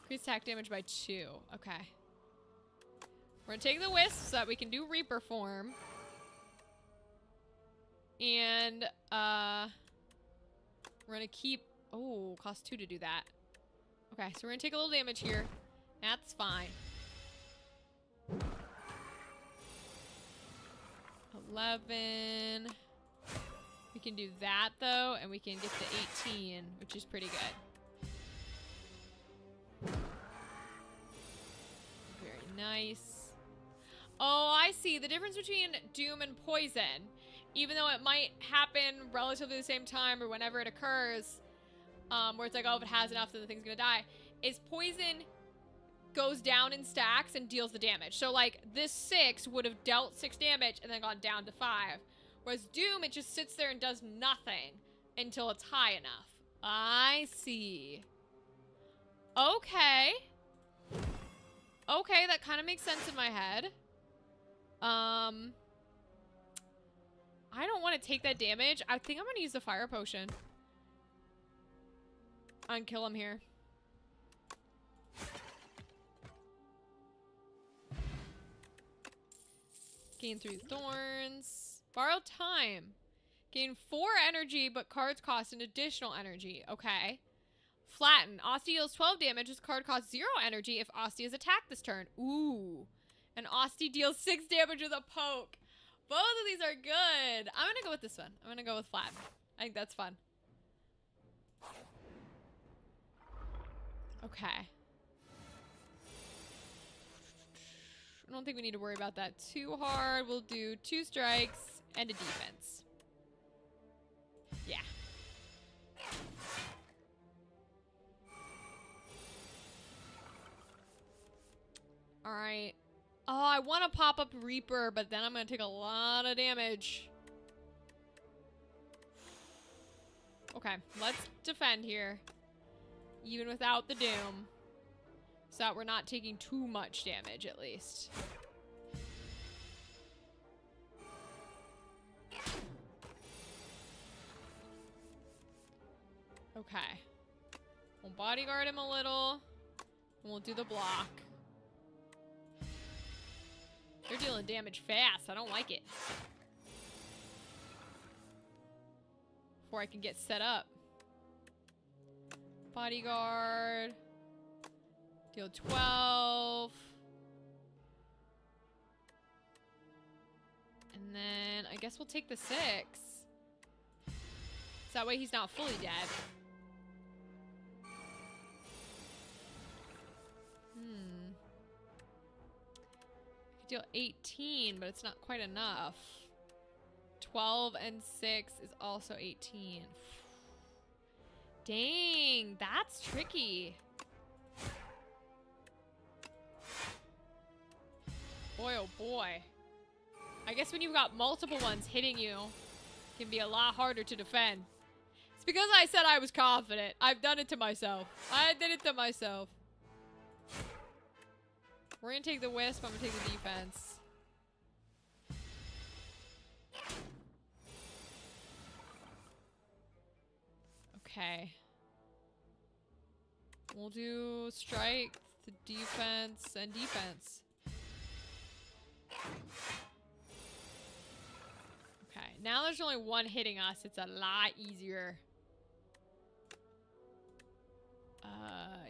Increase attack damage by 2. Okay. We're gonna take the wisp so that we can do Reaper form. And, we're gonna keep... Oh, cost 2 to do that. Okay, so we're gonna take a little damage here. That's fine. 11. We can do that, though, and we can get to 18, which is pretty good. Very nice. Oh, I see. The difference between Doom and Poison, even though it might happen relatively the same time or whenever it occurs, where it's like, oh, if it has enough, then the thing's gonna die, is Poison goes down in stacks and deals the damage. So, like, this 6 would have dealt 6 damage and then gone down to 5. Whereas Doom, it just sits there and does nothing until it's high enough. I see. Okay. Okay, that kind of makes sense in my head. I don't want to take that damage. I think I'm going to use the fire potion. And kill him here. Gain 3 thorns. Borrow time. Gain 4 energy, but cards cost an additional energy. Okay. Flatten. Asti deals 12 damage. This card costs 0 energy if Asti is attacked this turn. Ooh. And Asti deals 6 damage with a poke. Both of these are good. I'm going to go with this one. I'm going to go with Flatten. I think that's fun. Okay. I don't think we need to worry about that too hard. We'll do 2 strikes and a defense. Yeah. Alright. Oh, I want to pop up Reaper, but then I'm going to take a lot of damage. Okay, let's defend here. Even without the Doom. So that we're not taking too much damage, at least. Okay. We'll bodyguard him a little. And we'll do the block. They're dealing damage fast. I don't like it. Before I can get set up. Bodyguard. Deal 12. And then I guess we'll take the 6. So that way he's not fully dead. I could deal 18, but it's not quite enough. 12 and 6 is also 18. Dang, that's tricky. Boy, oh boy. I guess when you've got multiple ones hitting you, it can be a lot harder to defend. It's because I said I was confident. I've done it to myself. I did it to myself. We're gonna take the wisp. I'm gonna take the defense. Okay. We'll do strike, the defense, and defense. Okay, now there's only one hitting us. It's a lot easier.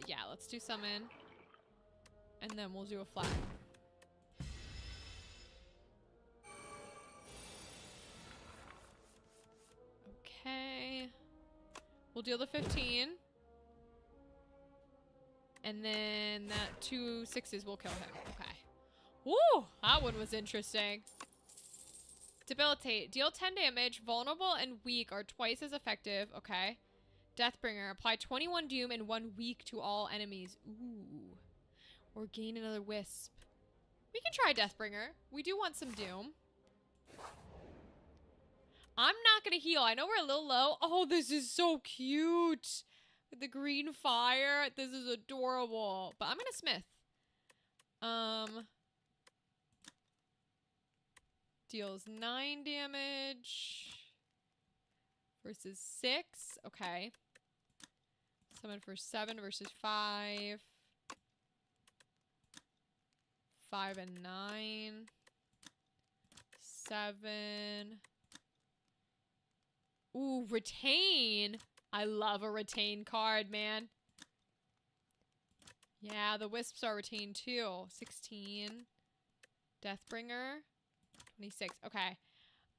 Yeah, let's do summon. And then we'll do a flat. Okay. We'll deal the 15. And then that 2 6s will kill him. Okay. Woo! That one was interesting. Debilitate. Deal 10 damage. Vulnerable and weak are twice as effective. Okay. Deathbringer. Apply 21 doom and 1 weak to all enemies. Ooh. Or gain another wisp. We can try Deathbringer. We do want some Doom. I'm not gonna heal. I know we're a little low. Oh, this is so cute. With the green fire. This is adorable. But I'm gonna smith. Deals 9 damage. Versus 6. Okay. Summon for 7 versus 5. 5 and 9. 7. Ooh, retain. I love a retain card, man. Yeah, the wisps are retained too. 16. Deathbringer. 26. Okay.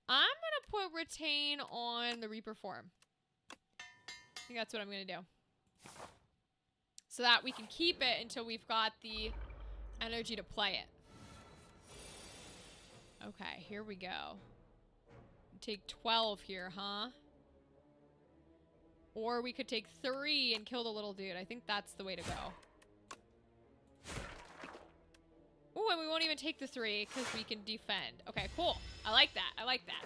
I'm gonna put retain on the Reaper form. I think that's what I'm gonna do. So that we can keep it until we've got the energy to play it. Okay, here we go. Take 12 here, huh? Or we could take 3 and kill the little dude. I think that's the way to go. Ooh, and we won't even take the 3 because we can defend. Okay, cool. I like that. I like that.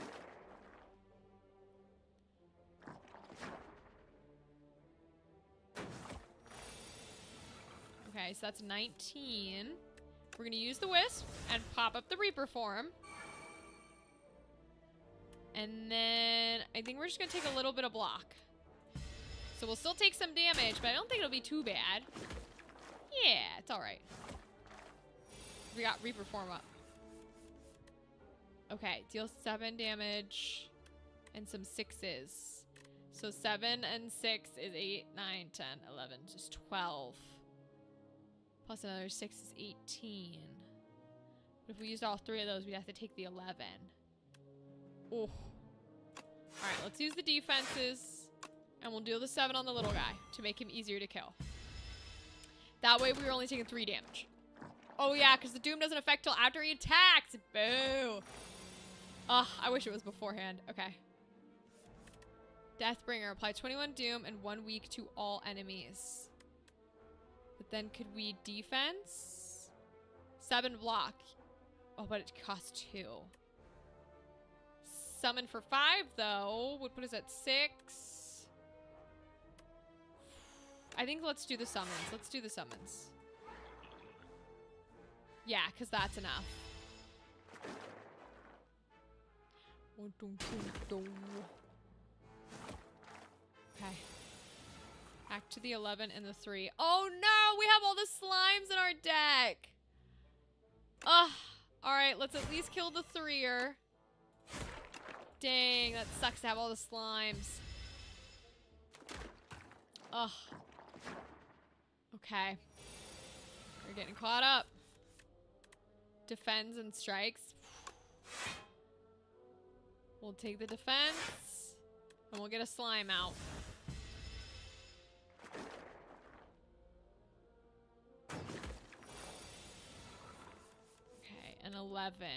Okay, so that's 19. We're going to use the wisp and pop up the Reaper form. And then I think we're just going to take a little bit of block. So we'll still take some damage, but I don't think it'll be too bad. Yeah, it's all right. We got Reaper form up. Okay, deals 7 damage and some 6s. So 7 and 6 is 8, 9, 10, 11, just 12. Plus another 6 is 18. But if we used all 3 of those, we'd have to take the 11. Oh. All right, let's use the defenses. And we'll deal the 7 on the little guy to make him easier to kill. That way we were only taking 3 damage. Oh yeah, because the Doom doesn't affect till after he attacks. Boo. Ugh, I wish it was beforehand. Okay. Deathbringer. Apply 21 Doom and 1 weak to all enemies. But then could we defense? 7 block. Oh, but it costs 2. Summon for 5, though, would put us at 6. I think let's do the summons. Let's do the summons. Yeah, because that's enough. Okay. Back to the 11 and the 3. Oh no! We have all the slimes in our deck! Ugh. Alright, let's at least kill the 3-er. Dang, that sucks to have all the slimes. Ugh. Okay. We're getting caught up. Defends and strikes. We'll take the defense. And we'll get a slime out. Okay, an 11.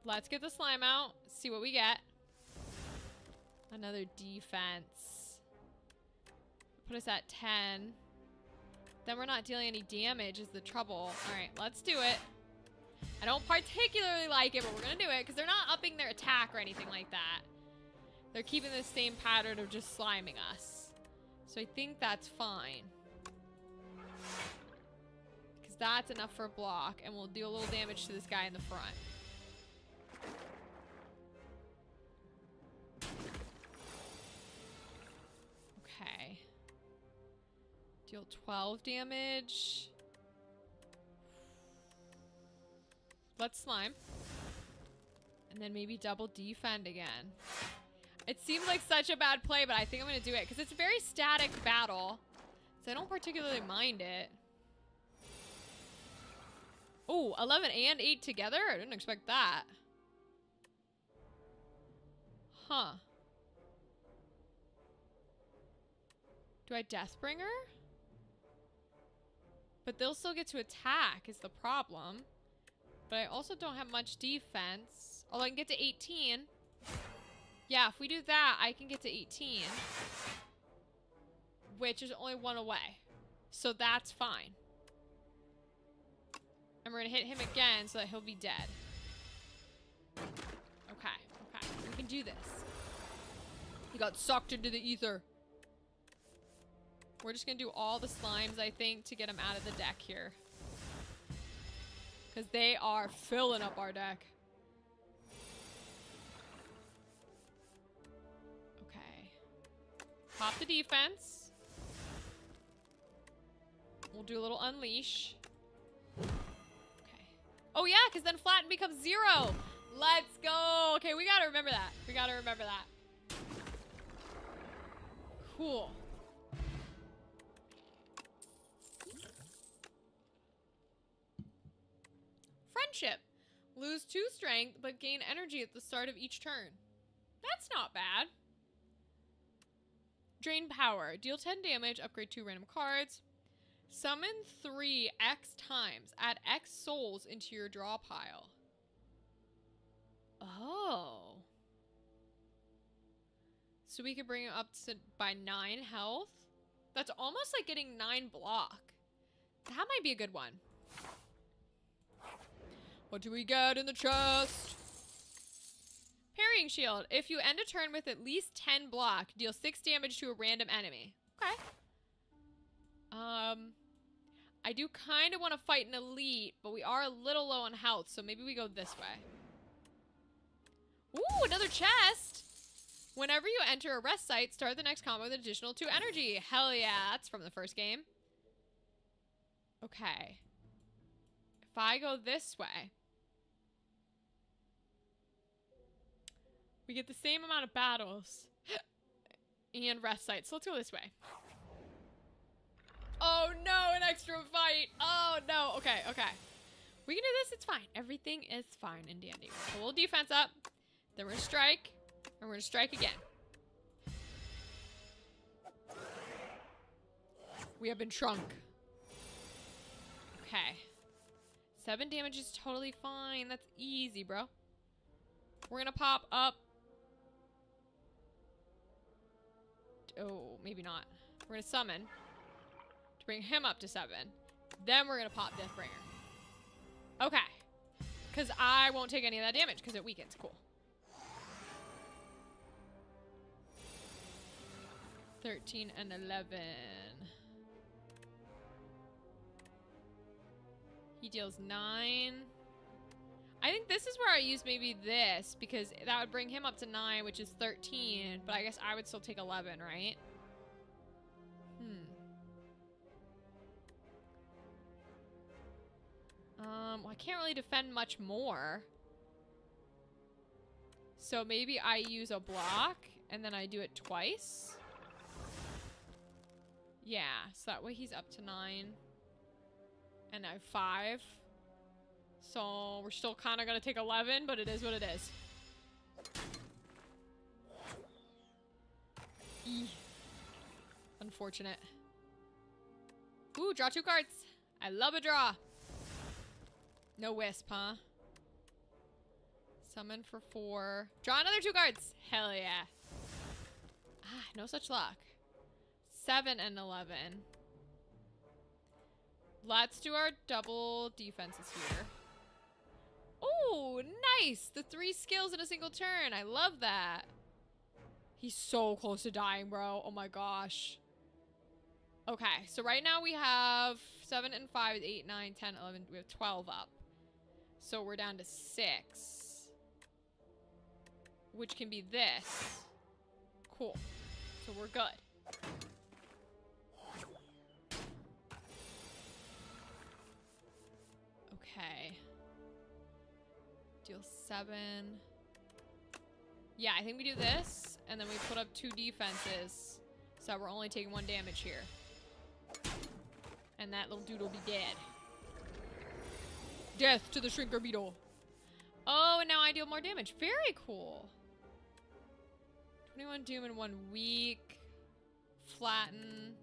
Let's get the slime out. See what we get. Another defense. Put us at 10. Then we're not dealing any damage is the trouble. Alright, let's do it. I don't particularly like it, but we're gonna do it because they're not upping their attack or anything like that. They're keeping the same pattern of just sliming us. So I think that's fine. Because that's enough for a block, and we'll do a little damage to this guy in the front. Okay. Deal 12 damage. Let's slime. And then maybe double defend again. It seems like such a bad play, but I think I'm going to do it. Because it's a very static battle. So I don't particularly mind it. Oh, 11 and 8 together? I didn't expect that. Huh. Do I Deathbringer? But they'll still get to attack is the problem. But I also don't have much defense. Although I can get to 18. Yeah, if we do that, I can get to 18. Which is only 1 away. So that's fine. And we're gonna hit him again so that he'll be dead. Okay, okay. We can do this. He got sucked into the ether. We're just gonna do all the slimes, I think, to get him out of the deck here. Because they are filling up our deck. Okay. Pop the defense. We'll do a little unleash. Okay. Oh yeah, because then flatten becomes 0. Let's go. Okay, we gotta remember that. We gotta remember that. Cool. Friendship. Lose 2 strength, but gain energy at the start of each turn. That's not bad. Drain power. Deal 10 damage, upgrade 2 random cards. Summon 3 X times. Add X souls into your draw pile. Oh. So we could bring it up to by 9 health. That's almost like getting 9 block. That might be a good one. What do we get in the chest? Parrying shield. If you end a turn with at least 10 block, deal 6 damage to a random enemy. Okay. I do kind of want to fight an elite, but we are a little low on health, so maybe we go this way. Ooh, another chest! Whenever you enter a rest site, start the next combo with additional 2 energy. Hell yeah, that's from the first game. Okay. If I go this way, we get the same amount of battles and rest sites. So let's go this way. Oh no, an extra fight. Oh no. Okay, okay. We can do this. It's fine. Everything is fine in D&D. So we'll defense up. Then we're gonna strike. And we're gonna strike again. We have been shrunk. Okay. 7 damage is totally fine. That's easy, bro. We're gonna pop up. Oh, maybe not. We're gonna summon to bring him up to 7. Then we're gonna pop Deathbringer. Okay. Because I won't take any of that damage because it weakens. Cool. 13 and 11. He deals 9. I think this is where I use maybe this, because that would bring him up to 9, which is 13. But I guess I would still take 11, right? Well, I can't really defend much more. So maybe I use a block, and then I do it twice. Yeah, so that way he's up to 9. And I have 5. So we're still kind of going to take 11, but it is what it is. Eeh. Unfortunate. Ooh, draw 2 cards. I love a draw. No wisp, huh? Summon for 4. Draw another 2 cards. Hell yeah. Ah, no such luck. 7 and 11. Let's do our double defenses here. Oh, nice! The 3 skills in a single turn. I love that. He's so close to dying, bro. Oh my gosh. Okay, so right now we have 7 and 5, 8, 9, 10, 11. We have 12 up. So we're down to 6. Which can be this. Cool. So we're good. Okay. Deal 7. Yeah, I think we do this, and then we put up 2 defenses, so we're only taking 1 damage here. And that little dude will be dead. Death to the Shrinker Beetle. Oh, and now I deal more damage. Very cool. 21 doom in 1 week. Flatten.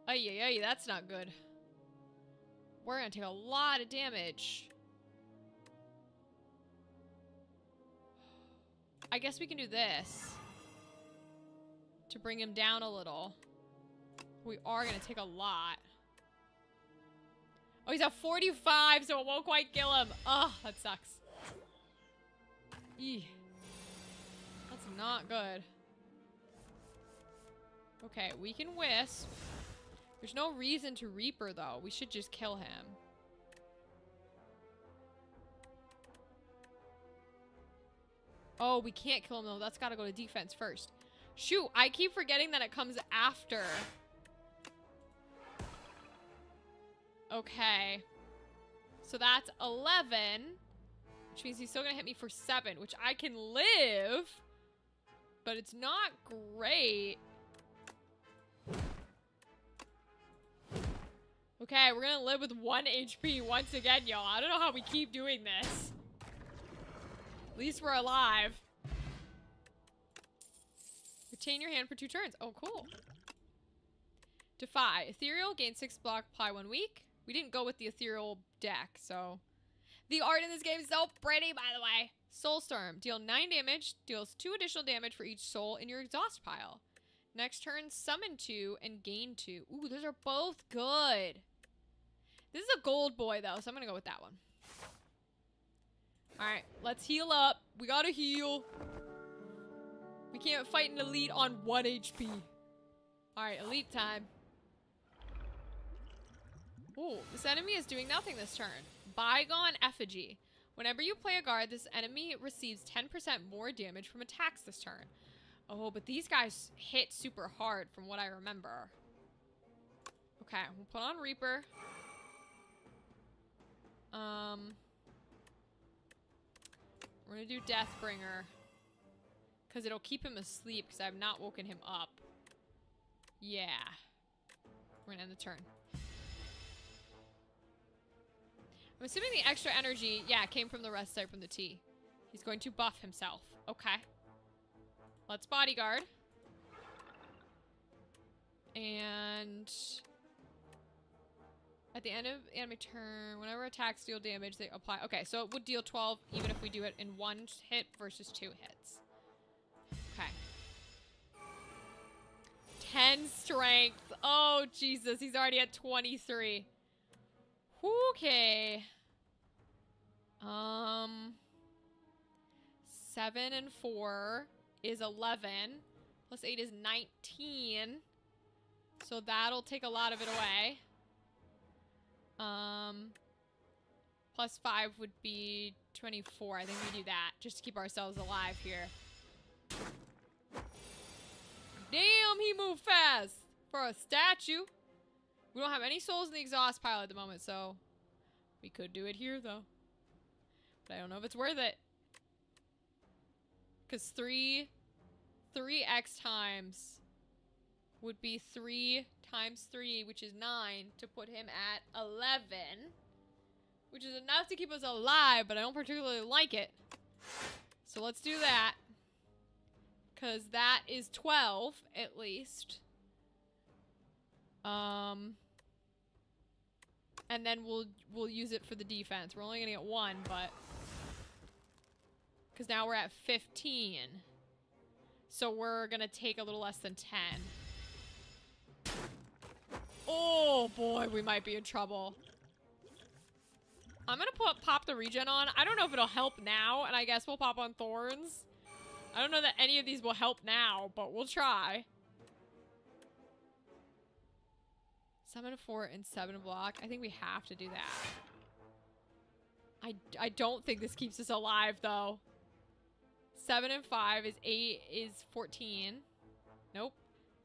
Ay, that's not good. We're gonna take a lot of damage. I guess we can do this to bring him down a little. We are gonna take a lot. Oh, he's at 45, so it won't quite kill him. Ugh, that sucks. Eeh. That's not good. Okay, we can Wisp. There's no reason to Reaper, though. We should just kill him. Oh, we can't kill him, though. That's gotta go to defense first. Shoot, I keep forgetting that it comes after. Okay. So that's 11. Which means he's still gonna hit me for 7, which I can live. But it's not great. Okay, we're gonna live with 1 HP once again, y'all. I don't know how we keep doing this. At least we're alive. Retain your hand for 2 turns. Oh, cool. Defy. Ethereal, gain 6 block, apply 1 week. We didn't go with the ethereal deck, so. The art in this game is so pretty, by the way. Soulstorm. Deal 9 damage. Deals 2 additional damage for each soul in your exhaust pile. Next turn, summon 2 and gain 2. Ooh, those are both good. This is a gold boy, though, so I'm gonna go with that one. Alright, let's heal up. We gotta heal. We can't fight an elite on 1 HP. Alright, elite time. Ooh, this enemy is doing nothing this turn. Bygone Effigy. Whenever you play a guard, this enemy receives 10% more damage from attacks this turn. Oh, but these guys hit super hard from what I remember. Okay, we'll put on Reaper. We're gonna do Deathbringer. Because it'll keep him asleep because I have not woken him up. Yeah. We're gonna end the turn. I'm assuming the extra energy, yeah, came from the rest side from the T. He's going to buff himself. Okay. Let's bodyguard. And at the end of enemy turn, whenever attacks deal damage, they apply. Okay, so it would deal 12 even if we do it in 1 hit versus 2 hits. Okay. 10 strength. Oh, Jesus. He's already at 23. Okay. 7 and 4 is 11. Plus 8 is 19. So that'll take a lot of it away. Plus 5 would be 24. I think we do that just to keep ourselves alive here. Damn, he moved fast for a statue. We don't have any souls in the exhaust pile at the moment, so we could do it here, though. But I don't know if it's worth it. Because 3x times would be 3 times 3, which is 9, to put him at 11. Which is enough to keep us alive, but I don't particularly like it. So let's do that. Because that is 12, at least. And then we'll use it for the defense. We're only gonna get 1, but because now we're at 15. So we're gonna take a little less than 10. Oh boy, we might be in trouble. I'm gonna pop the regen on. I don't know if it'll help now, and I guess we'll pop on Thorns. I don't know that any of these will help now, but we'll try. 7 and 4 and 7 block. I think we have to do that. I don't think this keeps us alive, though. 7 and 5 is 8 is 14. Nope.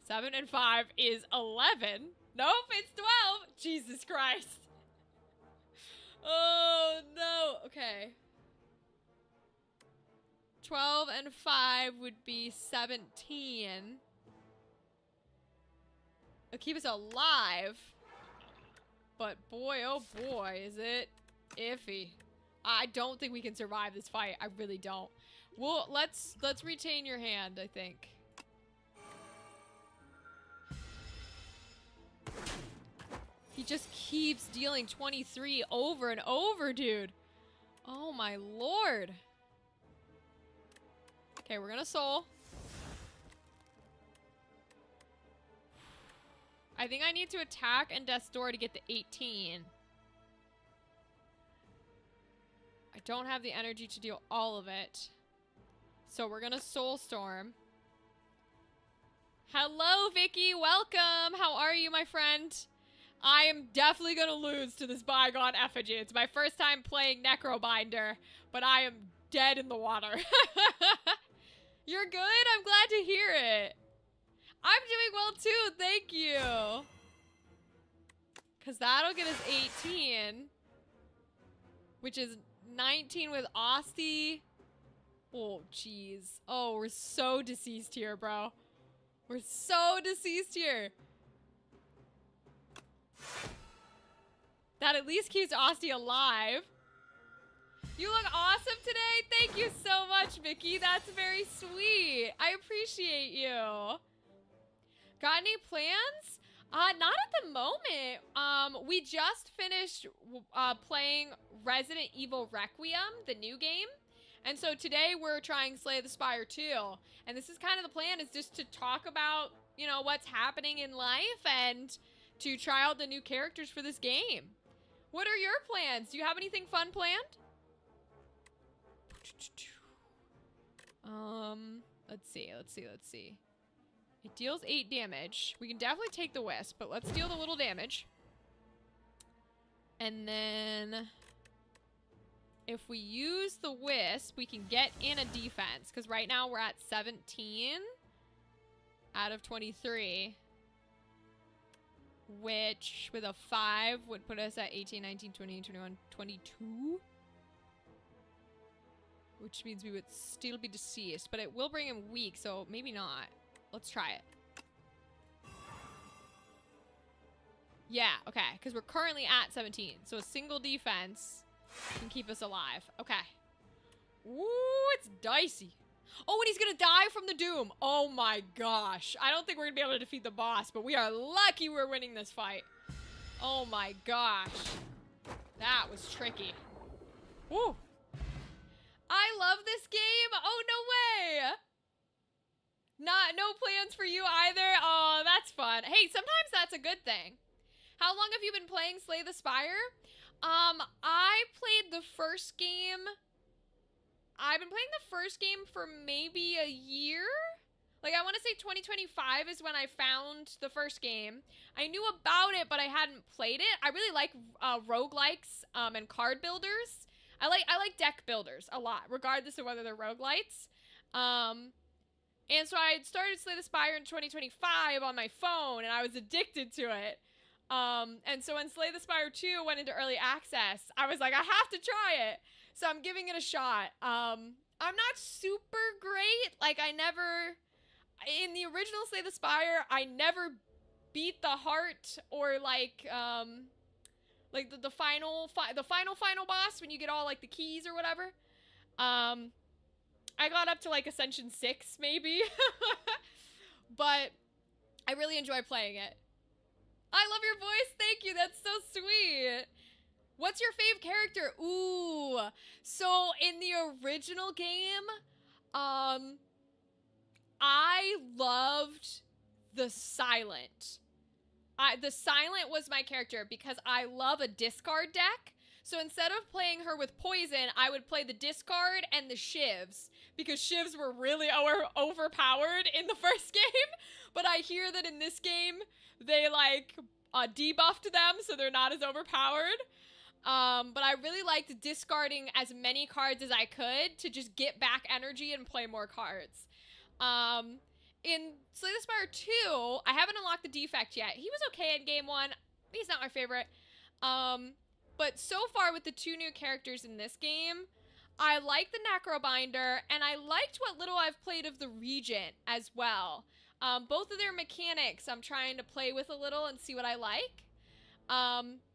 7 and 5 is 11. Nope, it's 12. Jesus Christ. Oh, no. Okay. 12 and 5 would be 17. It'll keep us alive. But boy, oh boy, is it iffy. I don't think we can survive this fight. I really don't. Well, let's retain your hand, I think. He just keeps dealing 23 over and over, dude. Oh my lord. Okay, we're gonna soul. I think I need to attack and Death's Door to get the 18. I don't have the energy to deal all of it. So we're gonna Soulstorm. Hello, Vicky. Welcome. How are you, my friend? I am definitely gonna lose to this Bygone Effigy. It's my first time playing Necrobinder, but I am dead in the water. You're good? I'm glad to hear it. I'm doing well too, thank you. Cause that'll get us 18. Which is 19 with Osti. Oh, jeez. Oh, we're so deceased here, bro. We're so deceased here. That at least keeps Osti alive. You look awesome today. Thank you so much, Vicky. That's very sweet. I appreciate you. Got any plans? Not at the moment. We just finished playing Resident Evil Requiem, the new game. And so today we're trying Slay the Spire 2. And this is kind of the plan, is just to talk about, you know, what's happening in life and to try out the new characters for this game. What are your plans? Do you have anything fun planned? Let's see. It deals 8 damage. We can definitely take the Wisp, but let's deal the little damage. And then if we use the Wisp, we can get in a defense, because right now we're at 17 out of 23. Which, with a 5, would put us at 18, 19, 20, 21, 22. Which means we would still be deceased, but it will bring him weak, so maybe not. Let's try it. Yeah, okay, because we're currently at 17, so a single defense can keep us alive. Okay. Ooh, it's dicey. Oh, and he's gonna die from the Doom. Oh my gosh. I don't think we're gonna be able to defeat the boss, but we are lucky we're winning this fight. Oh my gosh. That was tricky. Woo. I love this game. Oh, no way. No plans for you either. Oh, that's fun. Hey, sometimes that's a good thing. How long have you been playing Slay the Spire? I played the first game. I've been playing the first game for maybe a year. Like, I want to say 2025 is when I found the first game. I knew about it, but I hadn't played it. I really like roguelikes and card builders. I like deck builders a lot, regardless of whether they're roguelites. And so I started Slay the Spire in 2025 on my phone, and I was addicted to it. And so when Slay the Spire 2 went into early access, I was like, I have to try it. So I'm giving it a shot. I'm not super great. Like, in the original Slay the Spire, I never beat the heart or like the final boss when you get all like the keys or whatever. I got up to like Ascension 6 maybe. But I really enjoy playing it. I love your voice. Thank you. That's so sweet. What's your fave character? Ooh. So in the original game, I loved the Silent. The Silent was my character because I love a discard deck. So instead of playing her with poison, I would play the discard and the shivs, because shivs were really overpowered in the first game. But I hear that in this game, they like debuffed them, so they're not as overpowered. But I really liked discarding as many cards as I could to just get back energy and play more cards. In Slay the Spire 2, I haven't unlocked the defect yet. He was okay in game 1. He's not my favorite. But so far with the 2 new characters in this game, I like the Necrobinder, and I liked what little I've played of the Regent as well. Both of their mechanics I'm trying to play with a little and see what I like.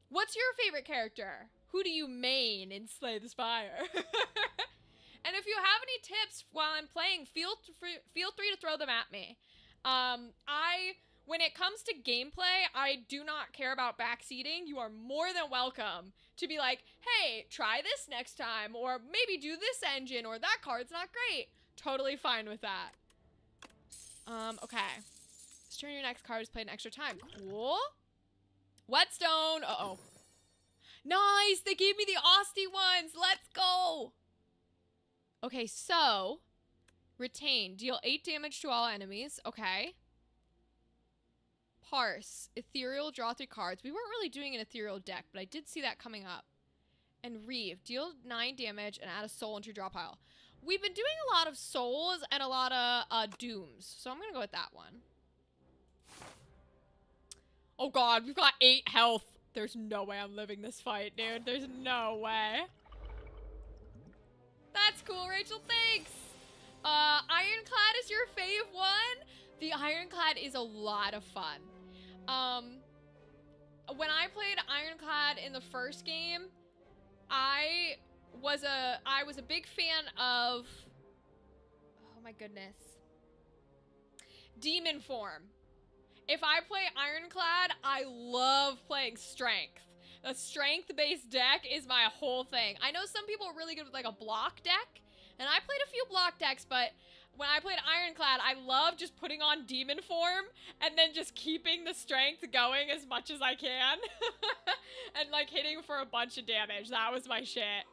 What's your favorite character? Who do you main in Slay the Spire? And if you have any tips while I'm playing, feel free to throw them at me. When it comes to gameplay, I do not care about backseating. You are more than welcome to be like, hey, try this next time, or maybe do this engine, or that card's not great. Totally fine with that. Okay. Just turn your next card is played an extra time. Cool. Whetstone. Uh-oh. Nice. They gave me the Austie ones. Let's go. Okay, so retain. Deal 8 damage to all enemies. Okay. Parse. Ethereal. Draw 3 cards. We weren't really doing an ethereal deck, but I did see that coming up. And Reeve. Deal 9 damage and add a soul into your draw pile. We've been doing a lot of souls and a lot of dooms. So I'm going to go with that one. Oh god, we've got 8 health. There's no way I'm living this fight, dude. There's no way. That's cool, Rachel. Thanks. Ironclad is your fave one? The Ironclad is a lot of fun. When I played Ironclad in the first game, I was a big fan of, oh my goodness, Demon Form. If I play Ironclad, I love playing Strength. A strength-based deck is my whole thing. I know some people are really good with like a block deck, and I played a few block decks, but when I played Ironclad, I love just putting on Demon Form and then just keeping the strength going as much as I can. And like hitting for a bunch of damage. That was my shit.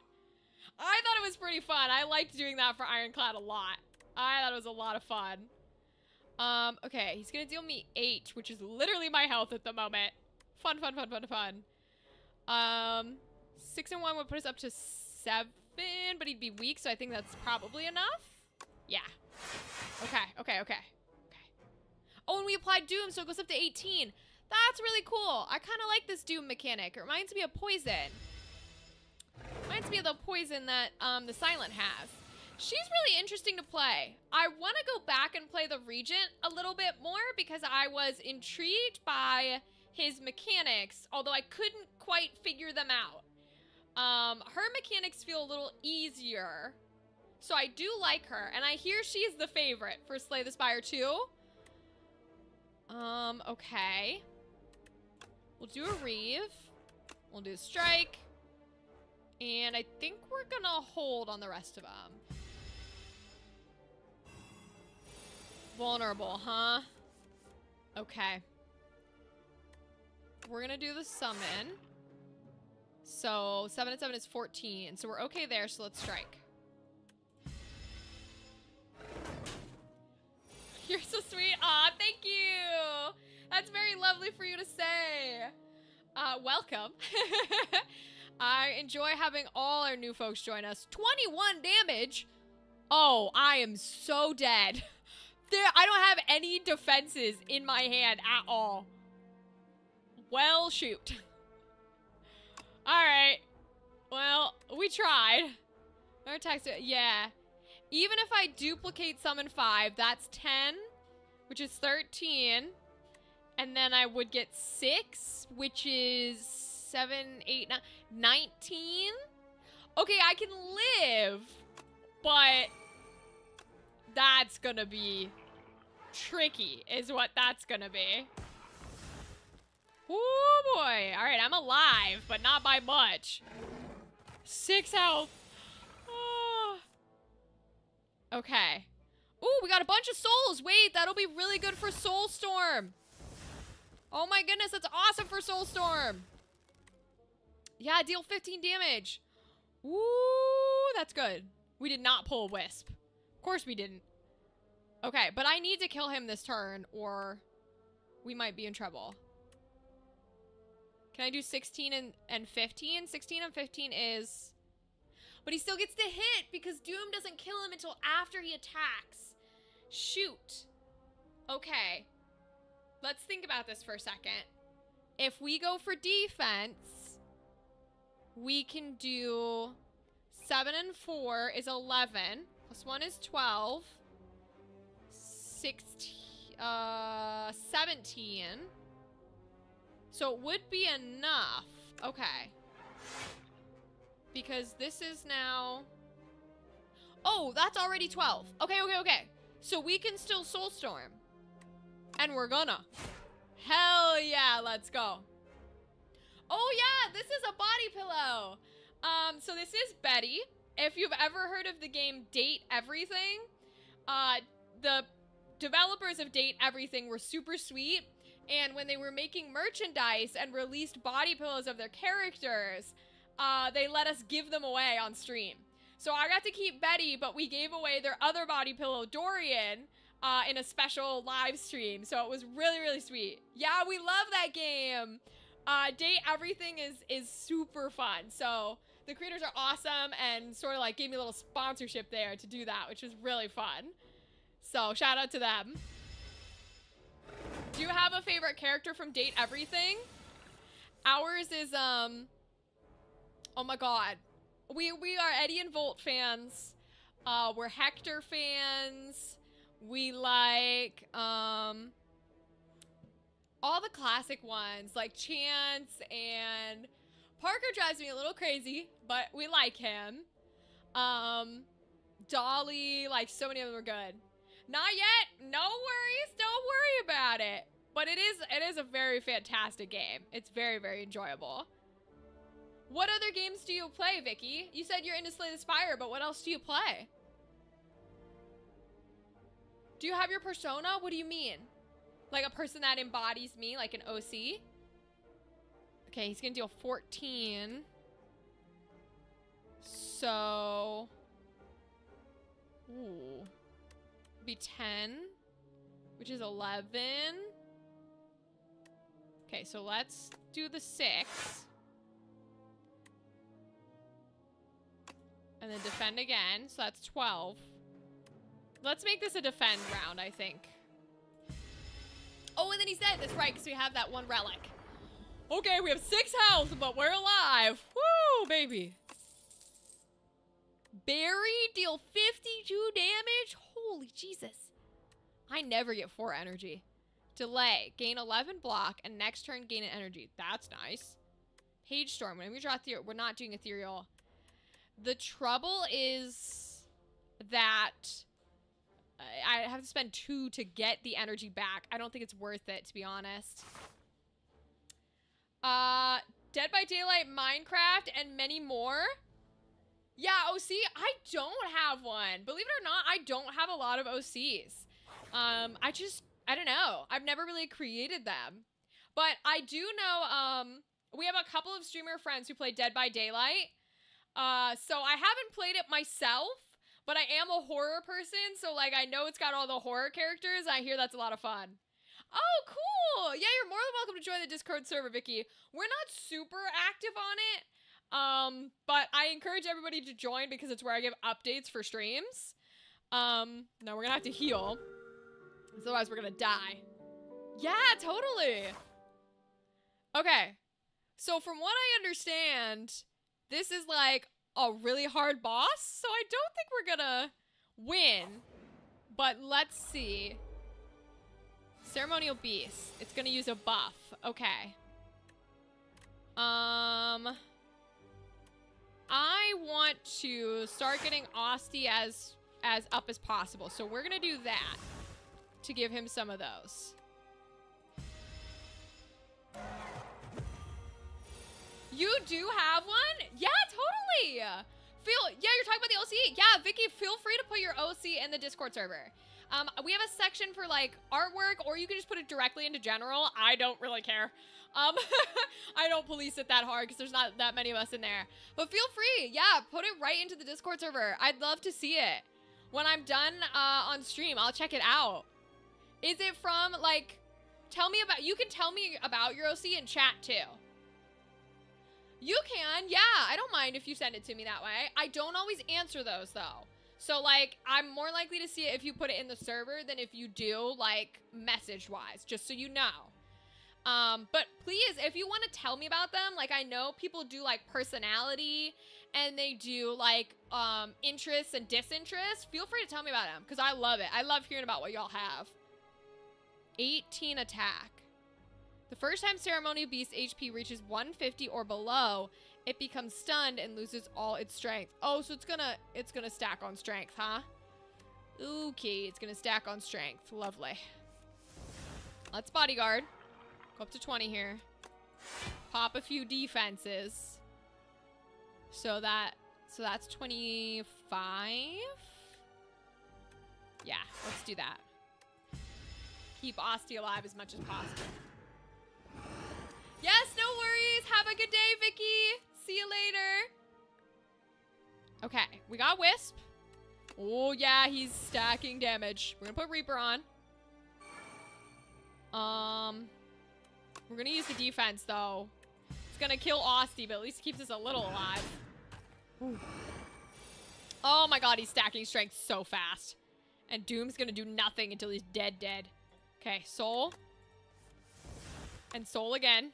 I thought it was pretty fun. I liked doing that for Ironclad a lot. I thought it was a lot of fun. Okay, he's gonna deal me 8, which is literally my health at the moment. Fun, fun, fun, fun, fun. 6 and 1 would put us up to 7, but he'd be weak, so I think that's probably enough. Yeah. Okay. Oh, and we applied Doom, so it goes up to 18. That's really cool. I kind of like this Doom mechanic. It reminds me of Poison. Reminds me of the poison that the Silent has. She's really interesting to play. I want to go back and play the Regent a little bit more because I was intrigued by his mechanics, although I couldn't quite figure them out. Her mechanics feel a little easier, so I do like her, and I hear she's the favorite for Slay the Spire 2. Okay. We'll do a Reeve. We'll do a Strike. And I think we're gonna hold on the rest of them. Vulnerable, huh? Okay. We're gonna do the summon. So 7 and 7 is 14. So we're okay there, so let's strike. You're so sweet. Aw, thank you. That's very lovely for you to say. Welcome. I enjoy having all our new folks join us. 21 damage? Oh, I am so dead. I don't have any defenses in my hand at all. Well, shoot. Alright. Well, we tried. Our attacks, yeah. Even if I duplicate summon 5, that's 10, which is 13. And then I would get 6, which is 7, 8, 9, 19. Okay, I can live, but that's gonna be tricky, is what that's gonna be. Oh boy. All right, I'm alive, but not by much. 6 health. Oh. Okay. Ooh, we got a bunch of souls. Wait, that'll be really good for Soulstorm. Oh my goodness, that's awesome for Soulstorm. Yeah, deal 15 damage. Ooh, that's good. We did not pull a Wisp. Of course we didn't. Okay, but I need to kill him this turn or we might be in trouble. Can I do 16 and 15? 16 and 15 is... But he still gets to hit because Doom doesn't kill him until after he attacks. Shoot. Okay. Let's think about this for a second. If we go for defense, we can do 7 and 4 is 11. Plus 1 is 12. 16, 17. So it would be enough. Okay. Because this is now... Oh, that's already 12. Okay. So we can still Soulstorm. And we're gonna. Hell yeah, let's go. Oh yeah, this is a body pillow. So this is Betty. If you've ever heard of the game Date Everything, the developers of Date Everything were super sweet. And when they were making merchandise and released body pillows of their characters, they let us give them away on stream. So I got to keep Betty, but we gave away their other body pillow, Dorian, in a special live stream. So it was really, really sweet. Yeah, we love that game. Date Everything is super fun. So the creators are awesome and sort of like gave me a little sponsorship there to do that, which was really fun. So shout out to them. Do you have a favorite character from Date Everything? Ours is, oh my god. We are Eddie and Volt fans. We're Hector fans. We like, all the classic ones, like Chance, and Parker drives me a little crazy, but we like him. Dolly, like so many of them are good. Not yet, no worries, don't worry about it. But it is a very fantastic game. It's very, very enjoyable. What other games do you play, Vicky? You said you're into Slay the Spire, but what else do you play? Do you have your persona? What do you mean? Like a person that embodies me, like an OC? Okay, he's gonna deal 14. So... Ooh. Be 10, which is 11. Okay, so let's do the 6. And then defend again, so that's 12. Let's make this a defend round, I think. Oh, and then he's dead. That's right, because we have that one relic. Okay, we have 6 health, but we're alive. Woo, baby. Barry, deal 52 damage? Holy Jesus. I never get 4 energy. Delay, gain 11 block, and next turn gain an energy. That's nice. Page Storm, whenever you draw ethereal, we're not doing ethereal. The trouble is that I have to spend 2 to get the energy back. I don't think it's worth it, to be honest. Dead by Daylight, Minecraft, and many more. Yeah, OC, I don't have one. Believe it or not, I don't have a lot of OCs. I don't know. I've never really created them. But I do know, we have a couple of streamer friends who play Dead by Daylight. So I haven't played it myself, but I am a horror person. So like, I know it's got all the horror characters. I hear that's a lot of fun. Oh, cool. Yeah, you're more than welcome to join the Discord server, Vicky. We're not super active on it. But I encourage everybody to join because it's where I give updates for streams. Now we're gonna have to heal. Otherwise we're gonna die. Yeah, totally. Okay. So from what I understand, this is like a really hard boss. So I don't think we're gonna win. But let's see. Ceremonial Beast. It's gonna use a buff. Okay. I want to start getting Osti as up as possible. So we're gonna do that to give him some of those. You do have one? Yeah, totally. Yeah, you're talking about the OC? Yeah, Vicky, feel free to put your OC in the Discord server. We have a section for like artwork, or you can just put it directly into general. I don't really care. I don't police it that hard because there's not that many of us in there. But feel free, yeah, put it right into the Discord server. I'd love to see it. When I'm done on stream, I'll check it out. Is it from like, you can tell me about your OC in chat too. You can, yeah, I don't mind if you send it to me that way. I don't always answer those though. So like, I'm more likely to see it if you put it in the server than if you do like message-wise, just so you know. But please, if you want to tell me about them, like I know people do like personality and they do like interests and disinterests, feel free to tell me about them because I love it. I love hearing about what y'all have. 18 attack. The first time Ceremonial Beast HP reaches 150 or below, it becomes stunned and loses all its strength. Oh, so it's gonna stack on strength, huh? Okay, it's gonna stack on strength. Lovely. Let's bodyguard. Go up to 20 here. Pop a few defenses. So that's 25. Yeah, let's do that. keep Asti alive as much as possible. Yes, no worries. Have a good day, Vicky. See you later. Okay, we got Wisp. Oh, yeah, he's stacking damage. We're gonna put Reaper on. We're gonna use the defense, though. It's gonna kill Asti, but at least keeps us a little alive. Ooh. Oh my god, he's stacking strength so fast. And Doom's gonna do nothing until he's dead. Okay, Soul. And Soul again.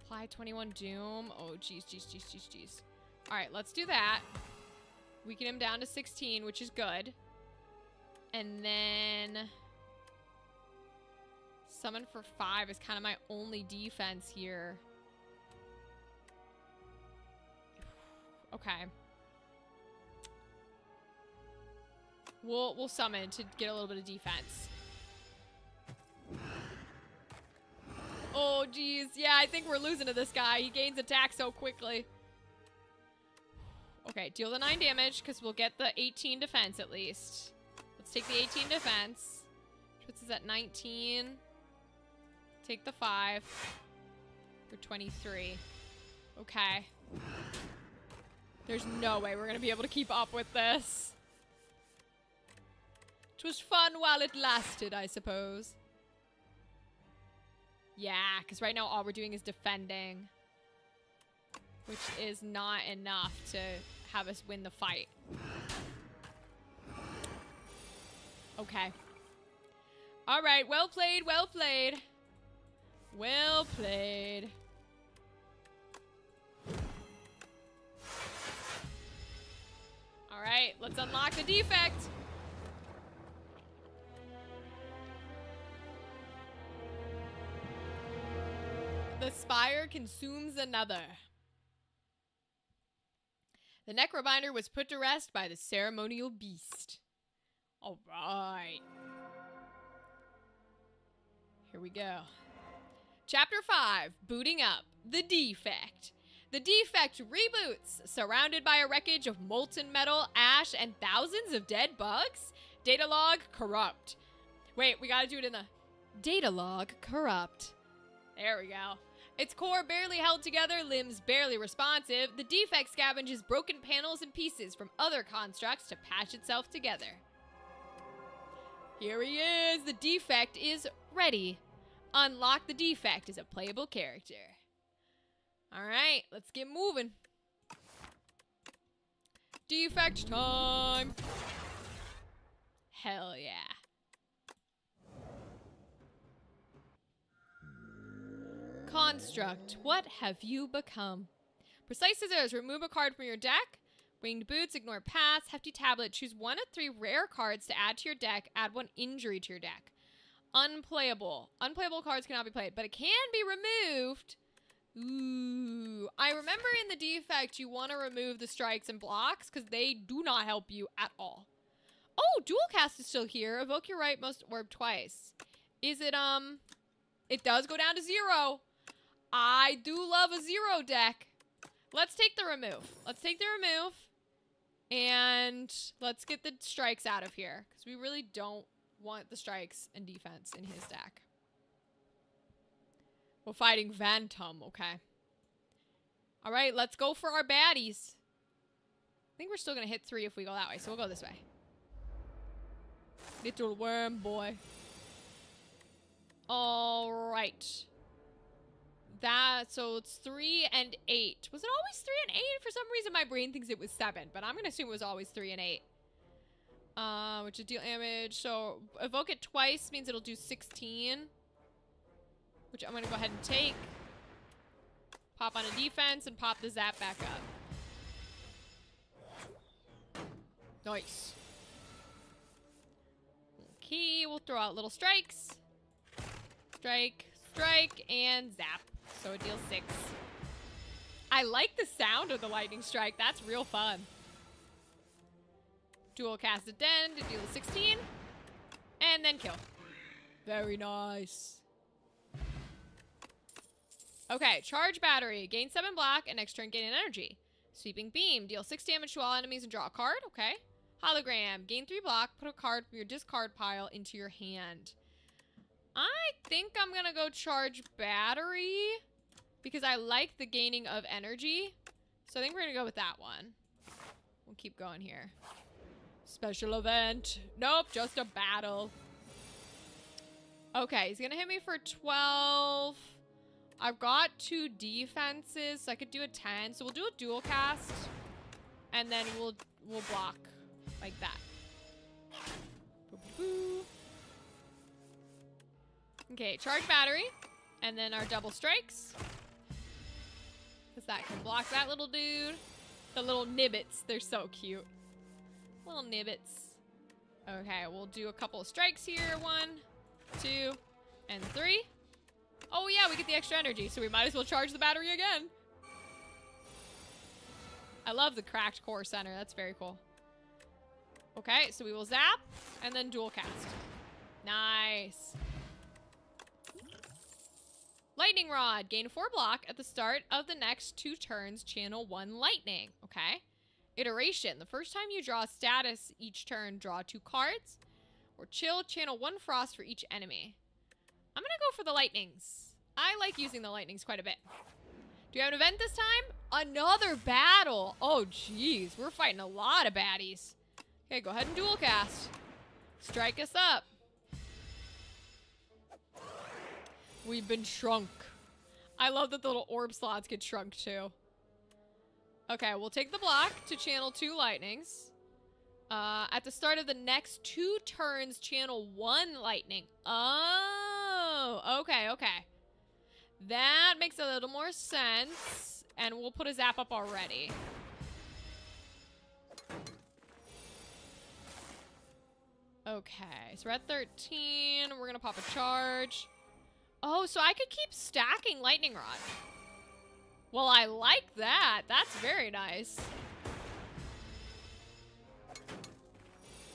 Apply 21 Doom. Oh, jeez. Alright, let's do that. Weaken him down to 16, which is good. And then... Summon for 5 is kind of my only defense here. Okay. We'll summon to get a little bit of defense. Oh, geez. Yeah, I think we're losing to this guy. He gains attack so quickly. Okay, deal the 9 damage, because we'll get the 18 defense at least. Let's take the 18 defense. Which puts us at 19. Take the 5. For 23. Okay. There's no way we're going to be able to keep up with this. It was fun while it lasted, I suppose. Yeah, because right now all we're doing is defending. Which is not enough to have us win the fight. Okay. Alright, well played, well played. Well played. Alright, let's unlock the defect. The Spire consumes another. The Necrobinder was put to rest by the ceremonial beast. All right. Here we go. Chapter 5, Booting Up. The Defect. The Defect reboots, surrounded by a wreckage of molten metal, ash, and thousands of dead bugs. Data log corrupt. Wait, we gotta do it in the... Data log corrupt. There we go. Its core barely held together, limbs barely responsive, the defect scavenges broken panels and pieces from other constructs to patch itself together. Here he is! The defect is ready. Unlock the defect as a playable character. Alright, let's get moving. Defect time! Hell yeah. Construct, what have you become? Precise Scissors, remove a card from your deck. Winged Boots, ignore pass. Hefty Tablet, choose 1 of 3 rare cards to add to your deck. Add 1 injury to your deck. Unplayable. Unplayable cards cannot be played, but it can be removed. Ooh. I remember in the defect you want to remove the strikes and blocks because they do not help you at all. Oh, Dual Cast is still here. Evoke your rightmost orb twice. Is it, it does go down to 0. I do love a 0 deck. Let's take the remove. Let's take the remove. And let's get the strikes out of here. Because we really don't want the strikes and defense in his deck. We're fighting Phantom, okay. Alright, let's go for our baddies. I think we're still going to hit 3 if we go that way. So we'll go this way. Little worm boy. Alright. So it's 3 and 8. Was it always 3 and 8? For some reason my brain thinks it was 7, but I'm gonna assume it was always 3 and 8. Which is deal damage. So evoke it twice means it'll do 16. Which I'm gonna go ahead and take. Pop on a defense and pop the zap back up. Nice. Okay, we'll throw out little strikes. Strike, strike, and zap. So it deals 6. I like the sound of the lightning strike. That's real fun. Dual cast it then to deal 16. And then kill. Very nice. Okay, charge battery. Gain 7 black and next turn gain an energy. Sweeping beam. Deal 6 damage to all enemies and draw a card. Okay. Hologram. Gain 3 block. Put a card from your discard pile into your hand. I think I'm gonna go charge battery because I like the gaining of energy. So I think we're gonna go with that one. We'll keep going here. Special event. Nope, just a battle. Okay, he's gonna hit me for 12. I've got 2 defenses, so I could do a 10. So we'll do a dual cast, and then we'll block like that. Okay, charge battery, and then our double strikes, because that can block that little dude. The little nibbits, they're so cute. Little nibbits. Okay, we'll do a couple of strikes here. 1, 2, and 3. Oh yeah, we get the extra energy, so we might as well charge the battery again. I love the cracked core center. That's very cool. Okay, so we will zap and then dual cast. Nice. Lightning rod. Gain 4 block at the start of the next 2 turns. Channel 1 lightning. Okay. Iteration. The first time you draw a status each turn, draw 2 cards. Or chill. Channel 1 frost for each enemy. I'm gonna go for the lightnings. I like using the lightnings quite a bit. Do you have an event this time? Another battle. Oh, jeez. We're fighting a lot of baddies. Okay, go ahead and dual cast. Strike us up. We've been shrunk. I love that the little orb slots get shrunk too. Okay, we'll take the block to channel 2 lightnings. At the start of the next 2 turns, channel 1 lightning. Oh, okay, okay. That makes a little more sense. And we'll put a zap up already. Okay, so we're at 13. We're gonna pop a charge. Oh, so I could keep stacking lightning rod. Well, I like that. That's very nice.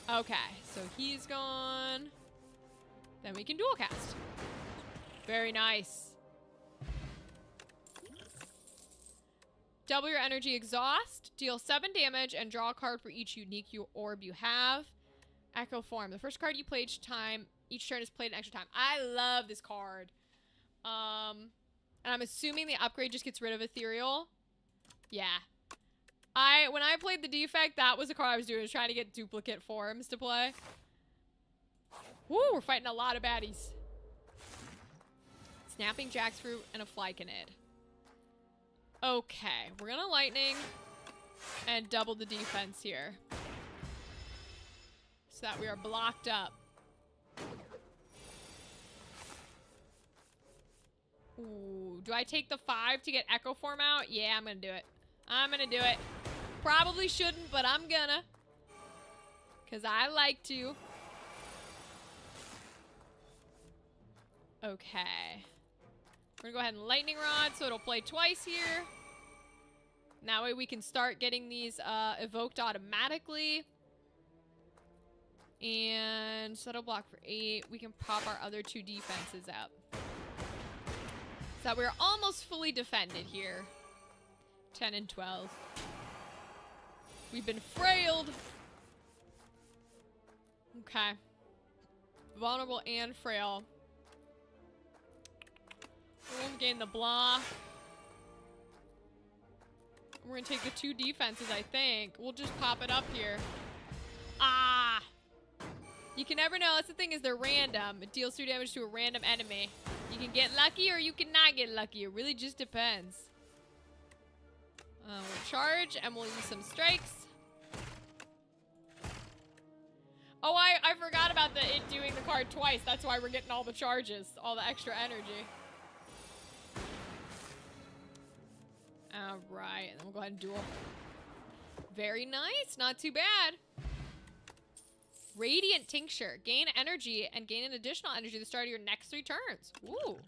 Okay, so he's gone. Then we can dual cast. Very nice. Double your energy exhaust. Deal 7 damage and draw a card for each unique orb you have. Echo form. The first card you play each turn is played an extra time. I love this card. And I'm assuming the upgrade just gets rid of ethereal. Yeah. When I played the defect, that was the card I was doing. I was trying to get duplicate forms to play. Woo, we're fighting a lot of baddies. Snapping jackfruit and a flycanid. Okay, we're gonna lightning and double the defense here. So that we are blocked up. Ooh, do I take the 5 to get echo form out? Yeah, I'm gonna do it. I'm gonna do it. Probably shouldn't, but I'm gonna. Because I like to. Okay. We're gonna go ahead and lightning rod so it'll play twice here. That way we can start getting these evoked automatically. And settle block for 8. We can pop our other 2 defenses up. So that we're almost fully defended here. 10 and 12. We've been frailed. Okay. Vulnerable and frail. We'll gain the block. We're gonna take the 2 defenses, I think. We'll just pop it up here. Ah! You can never know. That's the thing, is they're random. It deals 2 damage to a random enemy. You can get lucky or you cannot get lucky. It really just depends. We'll charge and we'll use some strikes. Oh, I forgot about it doing the card twice. That's why we're getting all the charges, all the extra energy. Alright, and then we'll go ahead and duel. Very nice, not too bad. Radiant Tincture. Gain energy and gain an additional energy at the start of your next 3 turns. Ooh.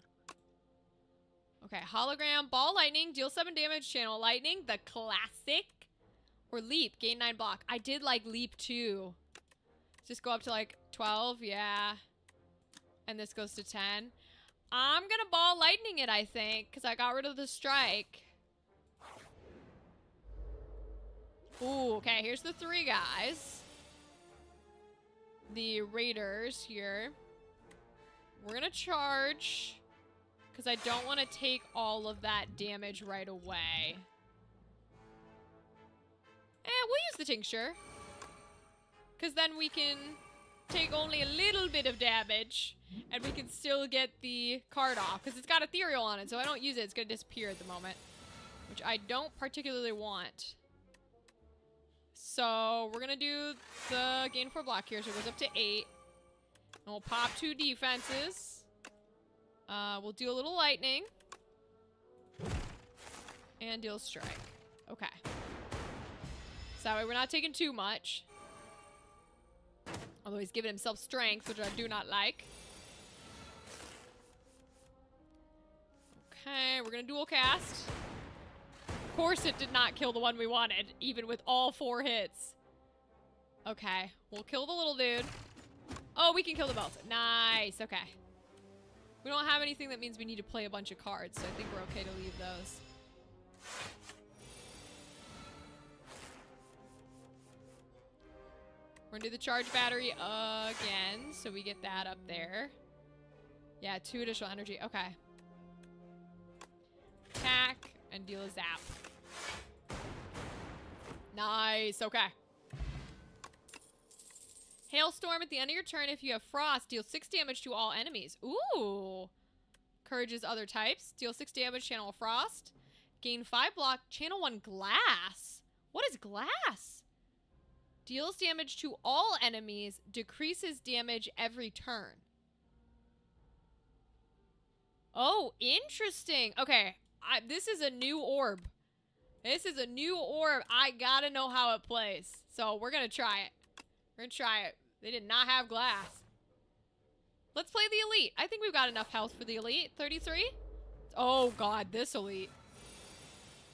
Okay, hologram. Ball lightning. Deal 7 damage. Channel lightning. The classic. Or leap. Gain 9 block. I did like leap too. Just go up to like 12. Yeah. And this goes to 10. I'm gonna ball lightning it, I think, because I got rid of the strike. Ooh, okay, here's the 3 guys. The raiders here. We're gonna charge, because I don't want to take all of that damage right away. We'll use the tincture. Because then we can take only a little bit of damage, and we can still get the card off. Because it's got ethereal on it, so I don't use it. It's going to disappear at the moment. Which I don't particularly want. So we're going to do the gain 4 block here. So it goes up to 8. And we'll pop 2 defenses. We'll do a little lightning. And deal strike. Okay. So that way we're not taking too much. Although he's giving himself strength, which I do not like. Okay, we're gonna dual cast. Of course it did not kill the one we wanted, even with all 4 hits. Okay, we'll kill the little dude. Oh, we can kill the both. Nice, okay. We don't have anything that means we need to play a bunch of cards, so I think we're okay to leave those. We're gonna do the charge battery again, so we get that up there. Yeah, 2 additional energy. Okay. Attack and deal a zap. Nice. Okay. Hailstorm at the end of your turn. If you have frost, deal 6 damage to all enemies. Ooh. Encourages other types. Deal 6 damage, channel a frost. Gain 5 block, channel 1 glass. What is glass? Deals damage to all enemies, decreases damage every turn. Oh, interesting. Okay, this is a new orb. This is a new orb. I gotta know how it plays. So we're gonna try it. We're gonna try it. They did not have glass. Let's play the elite. I think we've got enough health for the elite. 33? Oh god, this elite.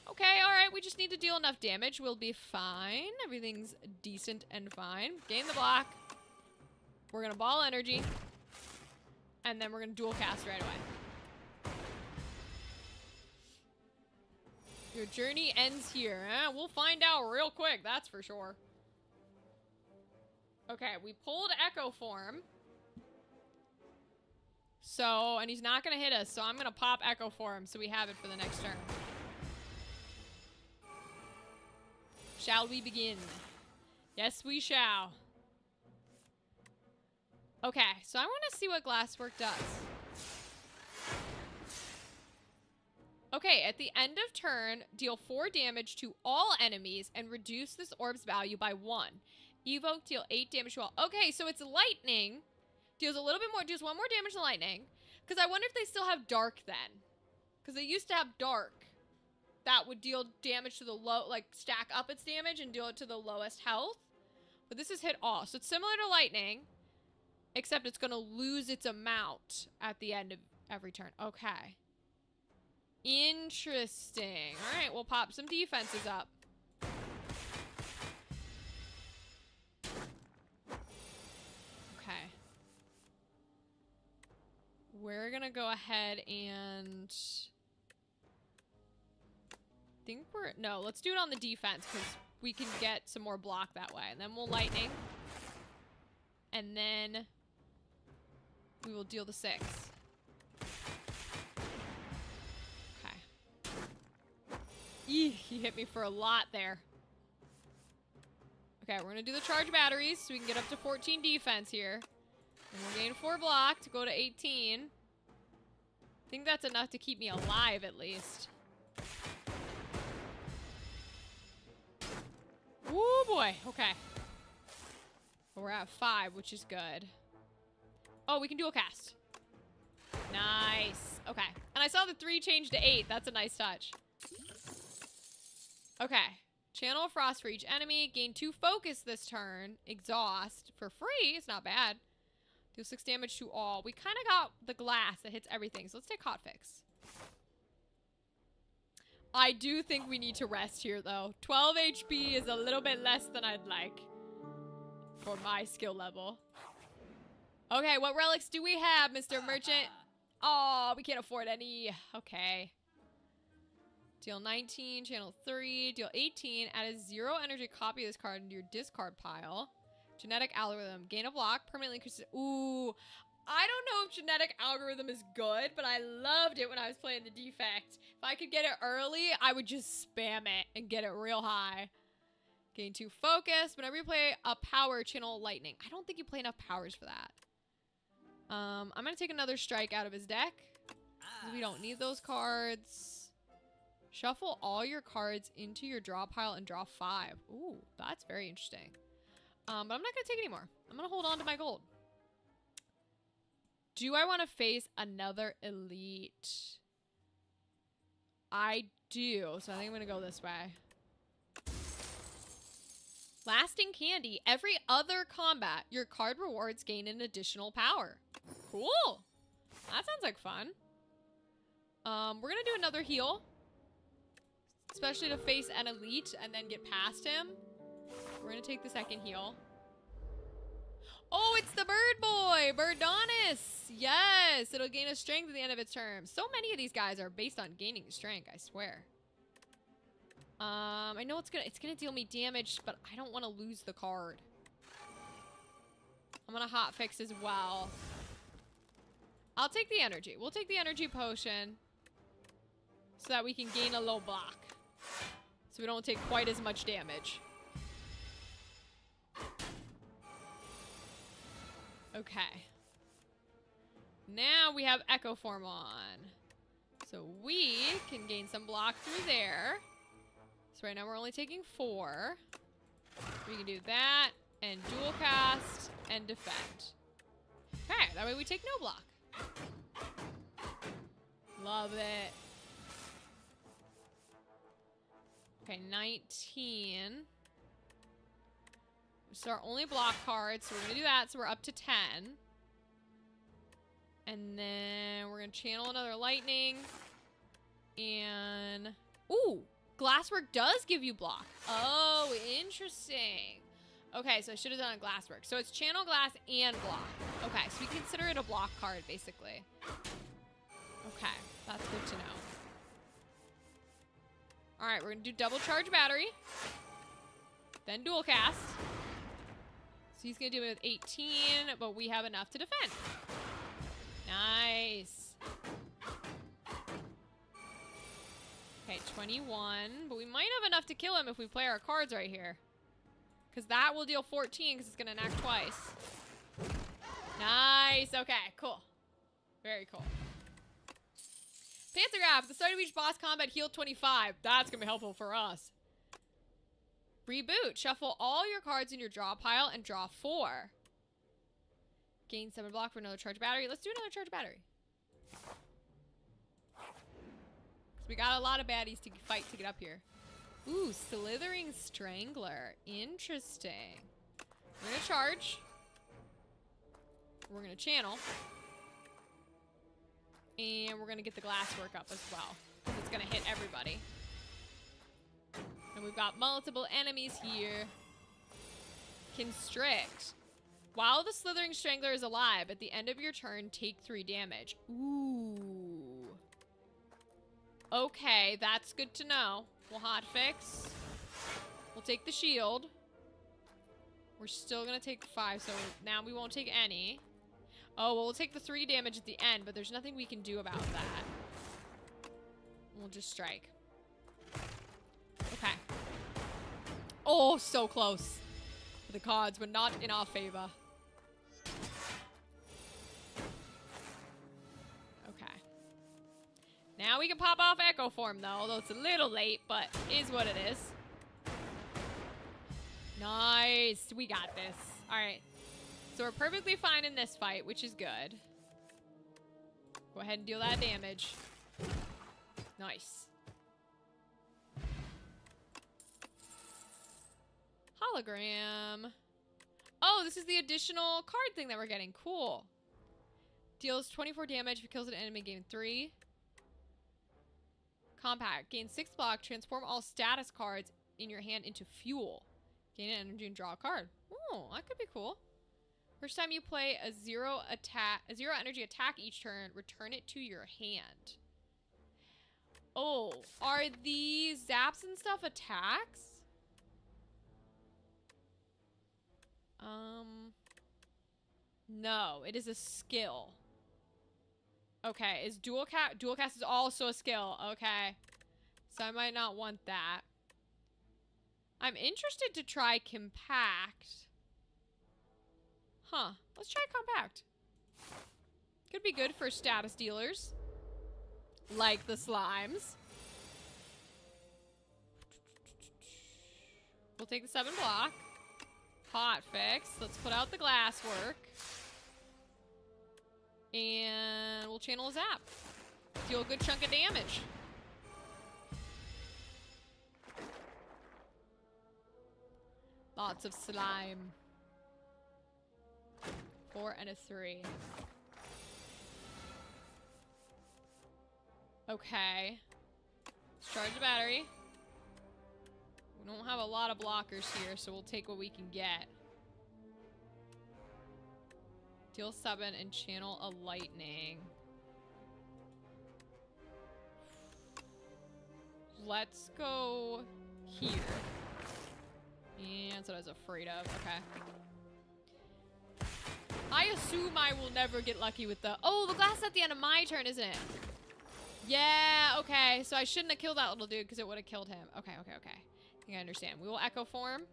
Okay, alright, we just need to deal enough damage. We'll be fine. Everything's decent and fine. Gain the block. We're gonna ball energy. And then we're gonna dual cast right away. Your journey ends here. We'll find out real quick, that's for sure. Okay, we pulled Echo Form. So, and he's not gonna hit us, so I'm gonna pop Echo Form so we have it for the next turn. Shall we begin? Yes, we shall. Okay, so I want to see what Glasswork does. Okay, at the end of turn, deal 4 damage to all enemies and reduce this orb's value by 1. Evoke, deal 8 damage to all. Okay, so it's lightning. Deals a little bit more, deals 1 more damage than lightning. Because I wonder if they still have dark then. Because they used to have dark. That would deal damage to the low, like stack up its damage and deal it to the lowest health. But this is hit all. So it's similar to lightning, except it's going to lose its amount at the end of every turn. Okay. Interesting. All right, we'll pop some defenses up. Okay. We're going to go ahead and... No, let's do it on the defense because we can get some more block that way. And then we'll lightning. And then we will deal the 6. Okay. Eeh, he hit me for a lot there. Okay, we're going to do the charge batteries so we can get up to 14 defense here. And we'll gain 4 block to go to 18. I think that's enough to keep me alive at least. Woo boy, okay. But we're at 5, which is good. Oh, we can dual cast. Nice. Okay. And I saw the 3 change to 8. That's a nice touch. Okay. Channel of Frost for each enemy. Gain 2 focus this turn. Exhaust for free. It's not bad. Deal 6 damage to all. We kind of got the glass that hits everything. So let's take Hotfix. I do think we need to rest here, though. 12 HP is a little bit less than I'd like for my skill level. Okay, what relics do we have, Mr. Merchant? Oh, we can't afford any. Okay. Deal 19, channel 3, deal 18, add a 0 energy copy of this card into your discard pile. Genetic algorithm, gain a block, permanently increases. Ooh, I don't know if genetic algorithm is good, but I loved it when I was playing the defect. If I could get it early, I would just spam it and get it real high. Gain 2 focus. Whenever you play a power, channel lightning. I don't think you play enough powers for that. I'm gonna take another strike out of his deck. We don't need those cards. Shuffle all your cards into your draw pile and draw 5. Ooh, that's very interesting. But I'm not gonna take any more. I'm gonna hold on to my gold. Do I want to face another elite? I do, so I think I'm gonna go this way. Lasting candy. Every other combat, your card rewards gain an additional power. Cool. That sounds like fun. We're gonna do another heal. Especially to face an elite and then get past him. We're gonna take the second heal. Oh, it's the bird boy! Birdonis! Yes! It'll gain a strength at the end of its term. So many of these guys are based on gaining strength, I swear. I know it's gonna deal me damage, but I don't want to lose the card. I'm gonna hotfix as well. I'll take the energy. We'll take the energy potion so that we can gain a low block. So we don't take quite as much damage. Okay. Now we have Echo Form on. So we can gain some block through there. So right now we're only taking 4. We can do that and dual cast and defend. Okay, that way we take no block. Love it. Okay, 19. So our only block card, so we're gonna do that, so we're up to 10. And then we're gonna channel another lightning. And, ooh, glasswork does give you block. Oh, interesting. Okay, so I should have done a glasswork. So it's channel glass and block. Okay, so we consider it a block card, basically. Okay, that's good to know. All right, we're gonna do double charge battery. Then dual cast. So he's gonna do it with 18, but we have enough to defend. Nice. Okay, 21, but we might have enough to kill him if we play our cards right here. Because that will deal 14 because it's gonna enact twice. Nice, okay, cool. Very cool. Pantograph, at the start of each boss combat, heal 25. That's gonna be helpful for us. Reboot, shuffle all your cards in your draw pile and draw 4. Gain 7 block for another charge battery. Let's do another charge battery. Because we got a lot of baddies to fight to get up here. Ooh, Slithering Strangler. Interesting. We're gonna charge. We're gonna channel. And we're gonna get the glasswork up as well. Because it's gonna hit everybody. And we've got multiple enemies here. Constrict. While the Slithering Strangler is alive, at the end of your turn, take 3 damage. Ooh. Okay, that's good to know. We'll hotfix. We'll take the shield. We're still gonna take 5, so now we won't take any. Oh, well, we'll take the 3 damage at the end, but there's nothing we can do about that. We'll just strike. Okay. Oh, so close. The cards were not in our favor. Okay. Now we can pop off Echo Form, though, although it's a little late, but is what it is. Nice. We got this. All right. So we're perfectly fine in this fight, which is good. Go ahead and deal that damage. Nice. Hologram. Oh, this is the additional card thing that we're getting. Cool. Deals 24 damage if it kills an enemy, gain 3. Compact. Gain 6 block. Transform all status cards in your hand into fuel. Gain an energy and draw a card. Oh, that could be cool. First time you play a zero energy attack each turn, return it to your hand. Oh, are these zaps and stuff attacks? No, it is a skill. Okay, is dual cast is also a skill. Okay. So I might not want that. I'm interested to try compact. Huh. Let's try compact. Could be good for status dealers. Like the slimes. We'll take the 7 block. Hot fix. Let's put out the glass work. And we'll channel a zap. Deal a good chunk of damage. Lots of slime. 4 and a 3. Okay. Let's charge the battery. We don't have a lot of blockers here, so we'll take what we can get. Deal 7 and channel a lightning. Let's go here. Yeah, that's what I was afraid of. Okay. I assume I will never get lucky with the... Oh, the glass at the end of my turn, isn't it? Yeah, okay. So I shouldn't have killed that little dude because it would have killed him. Okay, okay, okay. I think I understand. We will Echo Form.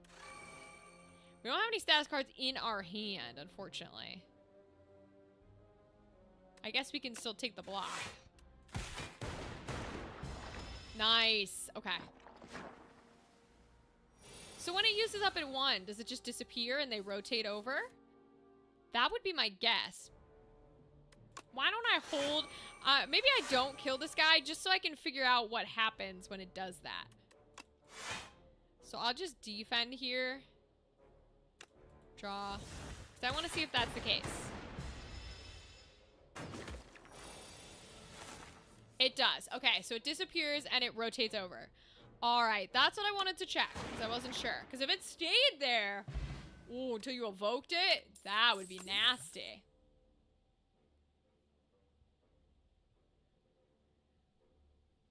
We don't have any status cards in our hand, unfortunately. I guess we can still take the block. Nice. Okay. So when it uses up in 1, does it just disappear and they rotate over? That would be my guess. Why don't I hold... maybe I don't kill this guy just so I can figure out what happens when it does that. So I'll just defend here. Draw. Because I want to see if that's the case. It does. Okay, so it disappears and it rotates over. Alright, that's what I wanted to check. Because I wasn't sure. Because if it stayed there... Ooh, until you evoked it? That would be nasty.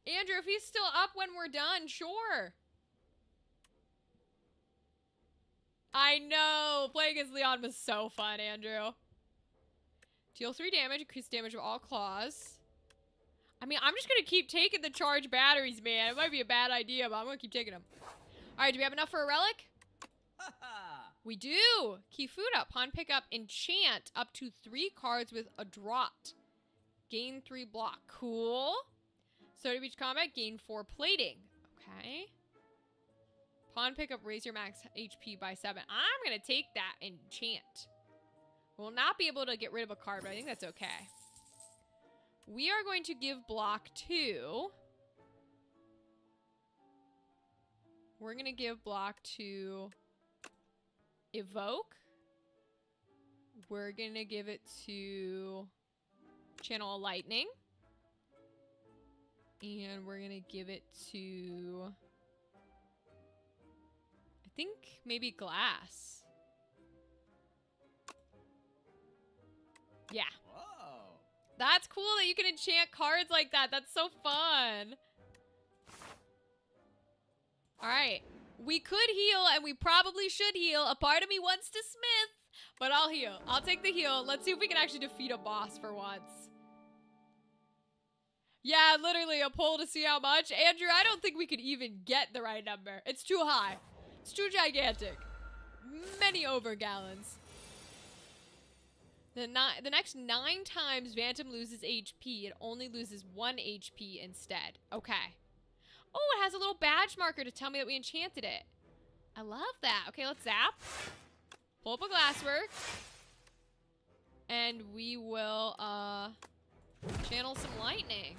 Andrew, if he's still up when we're done, sure. I know. Playing as Leon was so fun, Andrew. Deal 3 damage. Increase damage of all claws. I mean, I'm just going to keep taking the charged batteries, man. It might be a bad idea, but I'm going to keep taking them. All right, do we have enough for a relic? We do. Key food up. Pawn pickup. Enchant. Up to 3 cards with a draught. Gain 3 block. Cool. Start of each combat. Gain 4 plating. Okay. Pawn pickup. Raise your max HP by 7. I'm going to take that enchant. We'll not be able to get rid of a card, but I think that's okay. We are going to give block 2. We're going to give block 2 evoke. We're going to give it to channel a lightning. And we're going to give it to, I think maybe glass. Yeah. Whoa. That's cool that you can enchant cards like that. That's so fun. All right. We could heal, and we probably should heal. A part of me wants to smith, but I'll heal. I'll take the heal. Let's see if we can actually defeat a boss for once. Yeah, literally a poll to see how much. Andrew, I don't think we could even get the right number. It's too high. It's too gigantic. Many overgallons. The next 9 times Phantom loses HP, it only loses 1 HP instead. Okay. Oh, it has a little badge marker to tell me that we enchanted it. I love that. Okay, let's zap. Pull up a glasswork. And we will, channel some lightning.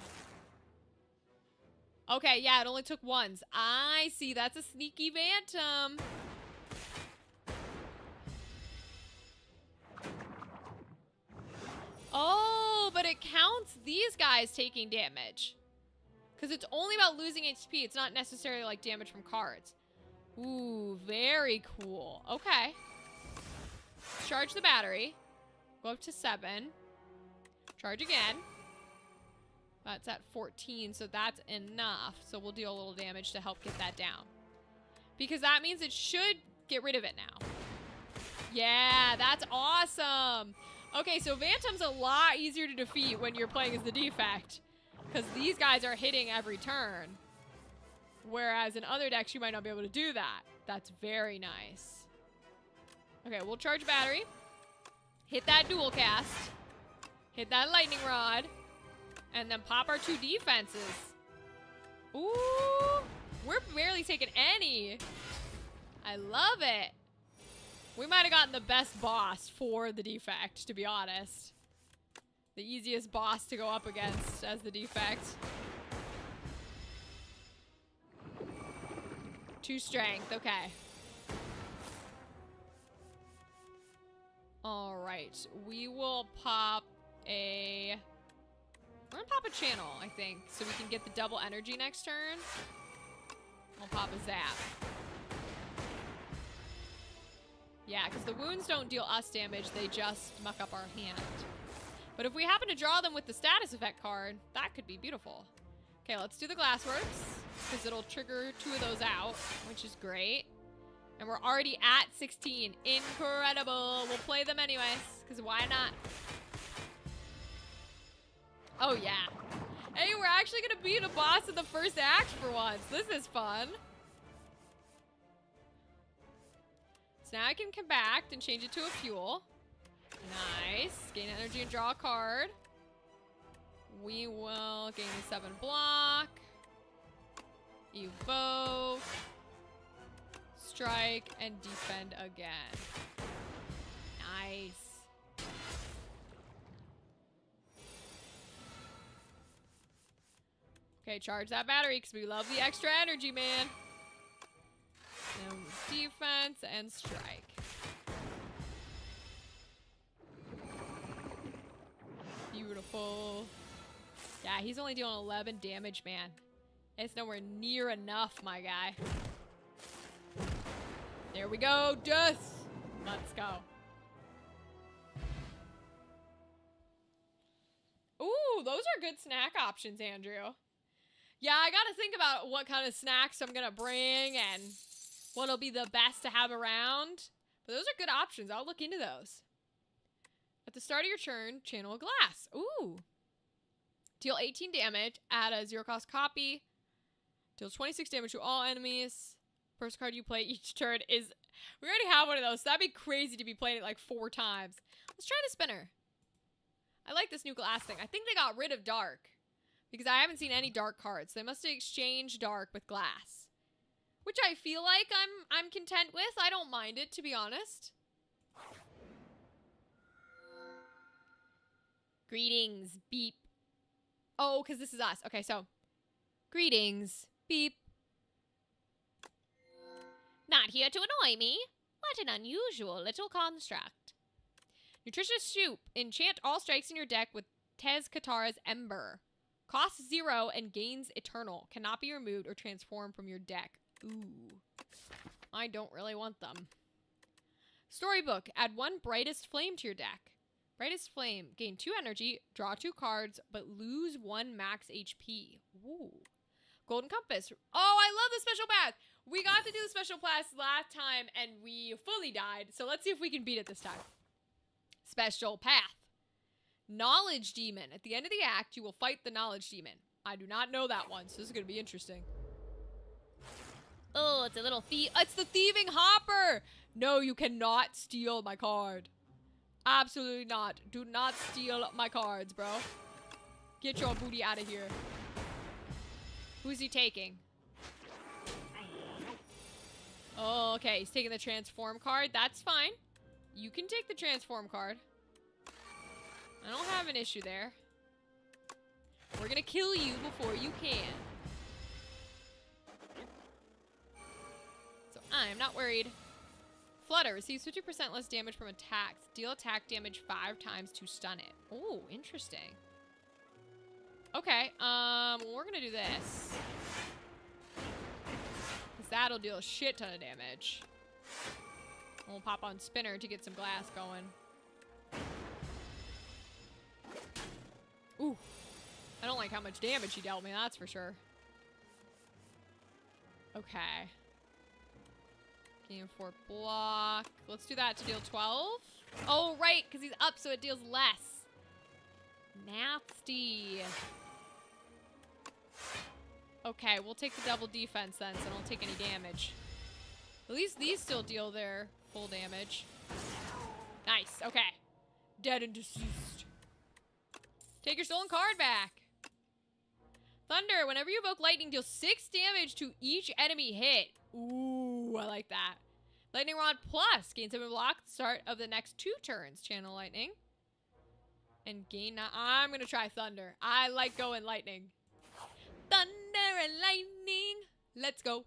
Okay, yeah, it only took 1s. I see. That's a sneaky Phantom. Oh, but it counts these guys taking damage. Because it's only about losing HP. It's not necessarily like damage from cards. Ooh, very cool. Okay. Charge the battery. Go up to 7. Charge again. That's at 14, so that's enough. So we'll deal a little damage to help get that down. Because that means it should get rid of it now. Yeah, that's awesome. Okay, so Phantom's a lot easier to defeat when you're playing as the defect. Because these guys are hitting every turn. Whereas in other decks, you might not be able to do that. That's very nice. Okay, we'll charge battery. Hit that dual cast. Hit that lightning rod. And then pop our 2 defenses. Ooh, we're barely taking any. I love it. We might have gotten the best boss for the defect, to be honest. The easiest boss to go up against as the defect. 2 strength, okay. All right, we will pop a... We're gonna pop a channel, I think, so we can get the double energy next turn. We'll pop a zap. Yeah, because the wounds don't deal us damage, they just muck up our hand. But if we happen to draw them with the status effect card, that could be beautiful. Okay, let's do the Glassworks, because it'll trigger 2 of those out, which is great. And we're already at 16. Incredible. We'll play them anyways, because why not? Oh, yeah. Hey, we're actually going to beat a boss in the first act for once. This is fun. So now I can come back and change it to a fuel. Nice. Gain energy and draw a card. We will gain 7 block. Evoke. Strike and defend again. Nice. Okay, charge that battery because we love the extra energy, man. Now defense and strike. Beautiful. Yeah, he's only doing 11 damage, man. It's nowhere near enough, my guy. There we go, Death. Let's go. Ooh, those are good snack options, Andrew. Yeah, I gotta think about what kind of snacks I'm gonna bring and what'll be the best to have around. But those are good options. I'll look into those. At the start of your turn, channel a glass. Ooh. Deal 18 damage. Add a 0-cost copy. Deals 26 damage to all enemies. First card you play each turn is... We already have one of those, so that'd be crazy to be playing it like 4 times. Let's try the spinner. I like this new glass thing. I think they got rid of dark. Because I haven't seen any dark cards. They must have exchanged dark with glass. Which I feel like I'm content with. I don't mind it, to be honest. Greetings, beep. Oh, because this is us. Okay, so. Greetings, beep. Not here to annoy me. What an unusual little construct. Nutritious Soup. Enchant all strikes in your deck with Tez Katara's Ember. Costs 0 and gains eternal. Cannot be removed or transformed from your deck. Ooh. I don't really want them. Storybook. Add 1 Brightest Flame to your deck. Brightest Flame. Gain 2 energy, draw 2 cards, but lose 1 max HP. Ooh. Golden Compass. Oh, I love the special path. We got to do the special path last time and we fully died. So let's see if we can beat it this time. Special path. Knowledge Demon. At the end of the act, you will fight the Knowledge Demon. I do not know that one, so this is going to be interesting. Oh, it's a little thief. It's the Thieving Hopper! No, you cannot steal my card. Absolutely not. Do not steal my cards, bro. Get your booty out of here. Who's he taking? Oh, okay. He's taking the Transform card. That's fine. You can take the Transform card. I don't have an issue there. We're gonna kill you before you can. So I'm not worried. Flutter receives 50% less damage from attacks. Deal attack damage 5 times to stun it. Oh, interesting. Okay, we're gonna do this. Because that'll deal a shit ton of damage. We'll pop on Spinner to get some glass going. Ooh. I don't like how much damage he dealt me, that's for sure. Okay. Game 4 block. Let's do that to deal 12. Oh, right, because he's up, so it deals less. Nasty. Okay, we'll take the double defense then, so I don't take any damage. At least these still deal their full damage. Nice, okay. Dead and deceased. Take your stolen card back. Thunder, whenever you evoke lightning, deal 6 damage to each enemy hit. Ooh, I like that. Lightning Rod Plus. Gain 7 block at the start of the next 2 turns. Channel Lightning. And gain 9. I'm going to try Thunder. I like going Lightning. Thunder and Lightning. Let's go.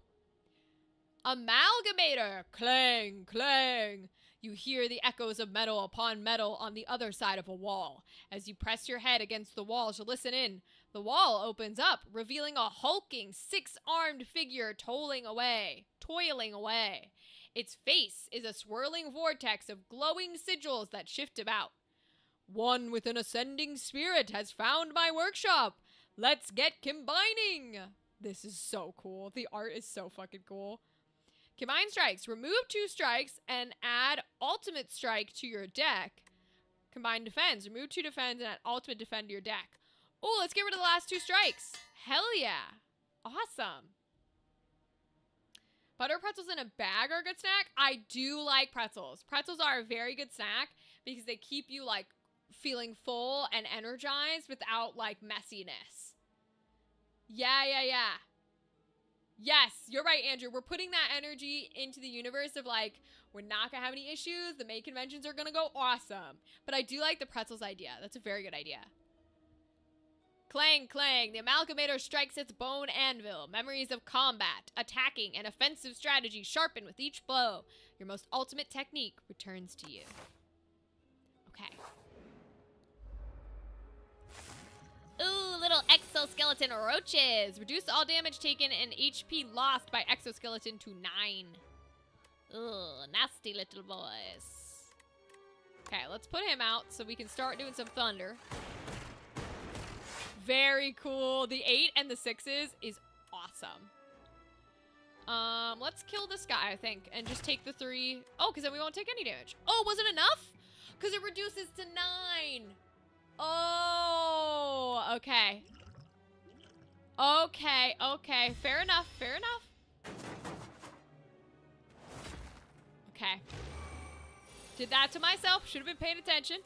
Amalgamator. Clang, clang. You hear the echoes of metal upon metal on the other side of a wall. As you press your head against the wall to listen in, the wall opens up, revealing a hulking, 6-armed figure toiling away. Its face is a swirling vortex of glowing sigils that shift about. One with an ascending spirit has found my workshop. Let's get combining. This is so cool. The art is so fucking cool. Combine strikes. Remove 2 strikes and add ultimate strike to your deck. Combine defense. Remove 2 defense and add ultimate defend to your deck. Oh, let's get rid of the last 2 strikes. Hell yeah. Awesome. Butter pretzels in a bag are a good snack. I do like pretzels. Pretzels are a very good snack because they keep you like feeling full and energized without like messiness. Yeah. Yes, you're right, Andrew. We're putting that energy into the universe of like, we're not gonna have any issues. The May conventions are gonna go awesome. But I do like the pretzels idea. That's a very good idea. Clang, clang. The Amalgamator strikes its bone anvil. Memories of combat, attacking, and offensive strategy sharpen with each blow. Your most ultimate technique returns to you. Okay. Ooh, little exoskeleton roaches. Reduce all damage taken and HP lost by exoskeleton to 9. Ooh, nasty little boys. Okay, let's put him out so we can start doing some thunder. Very cool. The 8 and the 6s is awesome. Let's kill this guy, I think, and just take the 3. Oh, because then we won't take any damage. Oh, was it enough? Because it reduces to 9. Oh, okay. Okay. Fair enough. Okay. Did that to myself. Should have been paying attention.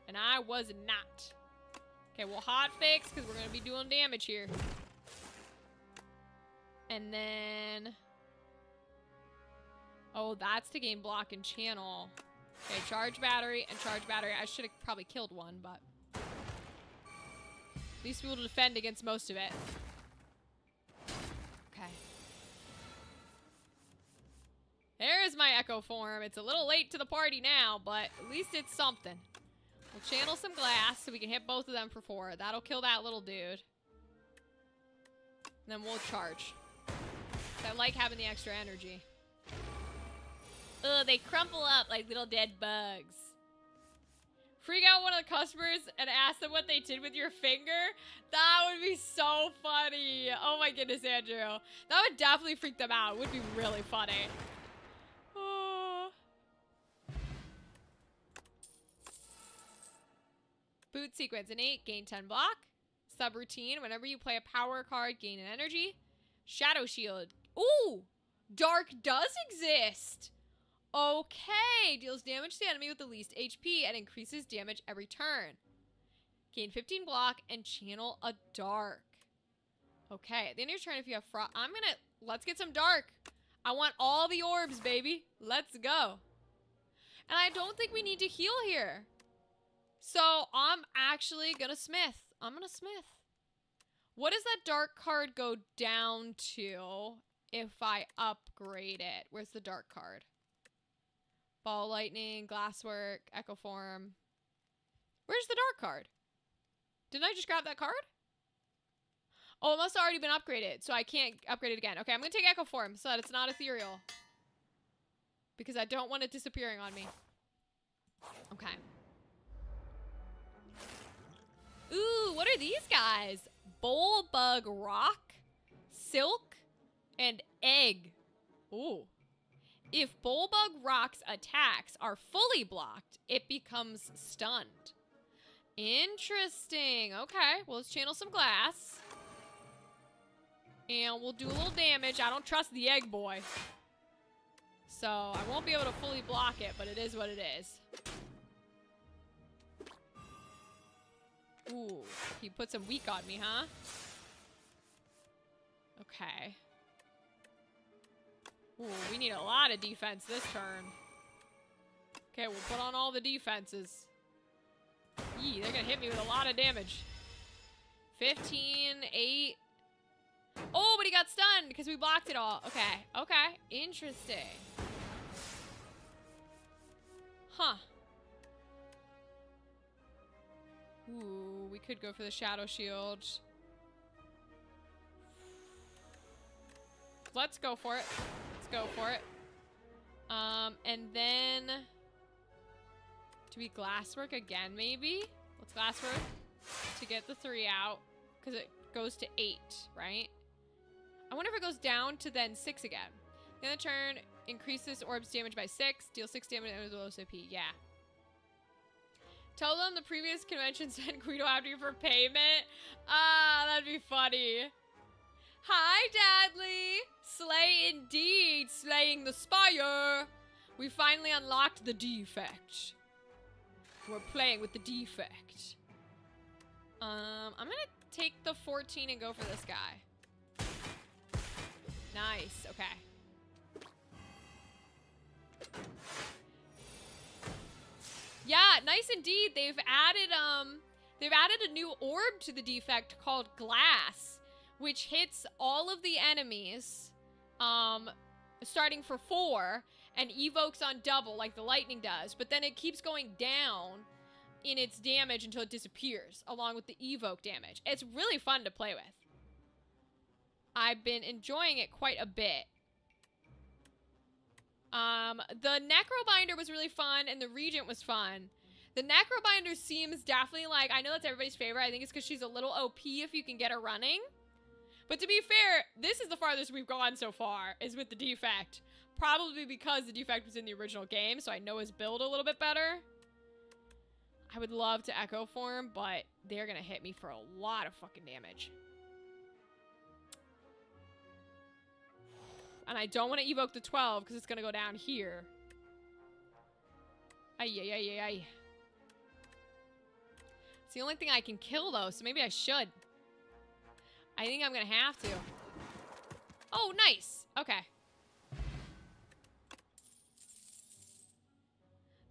And I was not. Okay, we'll hot fix because we're going to be doing damage here. And then... oh, that's to gain block and channel. Okay, charge battery and charge battery. I should have probably killed one, but... at least we will defend against most of it. Okay. There's my echo form. It's a little late to the party now, but at least it's something. We'll channel some glass so we can hit both of them for 4. That'll kill that little dude. And then we'll charge. I like having the extra energy. Ugh, they crumple up like little dead bugs. Freak out one of the customers and ask them what they did with your finger? That would be so funny. Oh my goodness, Andrew. That would definitely freak them out. It would be really funny. Oh. Boot sequence. Innate, gain 10 block. Subroutine. Whenever you play a power card, gain an energy. Shadow shield. Ooh! Dark does exist! Okay, deals damage to the enemy with the least HP and increases damage every turn. Gain 15 block and channel a dark. Okay, at the end of your turn, if you have frost, let's get some dark. I want all the orbs, baby. Let's go. And I don't think we need to heal here. So I'm actually gonna smith. What does that dark card go down to if I upgrade it? Where's the dark card? Ball lightning, glasswork, echo form. Where's the dark card? Didn't I just grab that card? Oh, it must have already been upgraded, so I can't upgrade it again. Okay, I'm gonna take echo form so that it's not ethereal. because I don't want it disappearing on me. Okay. Ooh, what are these guys? Bullbug rock, silk, and egg. Ooh. If Bullbug rock's attacks are fully blocked, it becomes stunned. Interesting. Okay, well, let's channel some glass. And we'll do a little damage. I don't trust the egg boy. So I won't be able to fully block it, but it is what it is. Ooh, he put some weak on me, huh? Okay. Ooh, we need a lot of defense this turn. Okay, we'll put on all the defenses. Yee, they're gonna hit me with a lot of damage. 15, 8. Oh, but he got stunned because we blocked it all. Okay, okay. Interesting. Huh. Ooh, we could go for the Shadow Shield. Let's go for it. Let's go for it. And then... do we glasswork again, maybe? Let's glasswork to get the 3 out. Because it goes to 8, right? I wonder if it goes down to then 6 again. The other turn, increase this orb's damage by 6. Deal 6 damage and with OP. Yeah. Tell them the previous convention sent Guido after you for payment. Ah, that'd be funny. Hi, Dadley. Slay indeed. Slaying the Spire. We finally unlocked the defect. We're playing with the defect. I'm gonna take the 14 and go for this guy. Nice. Okay. Yeah, nice indeed. They've added a new orb to the defect called Glass, which hits all of the enemies starting for 4 and evokes on double like the lightning does, but then it keeps going down in its damage until it disappears along with the evoke damage. It's really fun to play with. I've been enjoying it quite a bit. The Necrobinder was really fun, and the Regent was fun. The Necrobinder seems definitely like, I know that's everybody's favorite. I think it's because she's a little OP if you can get her running. But to be fair, this is the farthest we've gone so far, is with the defect. Probably because the defect was in the original game, so I know his build a little bit better. I would love to Echo Form, but they're gonna hit me for a lot of fucking damage. And I don't want to evoke the 12 because it's going to go down here. Ay, ay, ay, ay, ay. It's the only thing I can kill, though, so maybe I should. I think I'm going to have to. Oh, nice. Okay.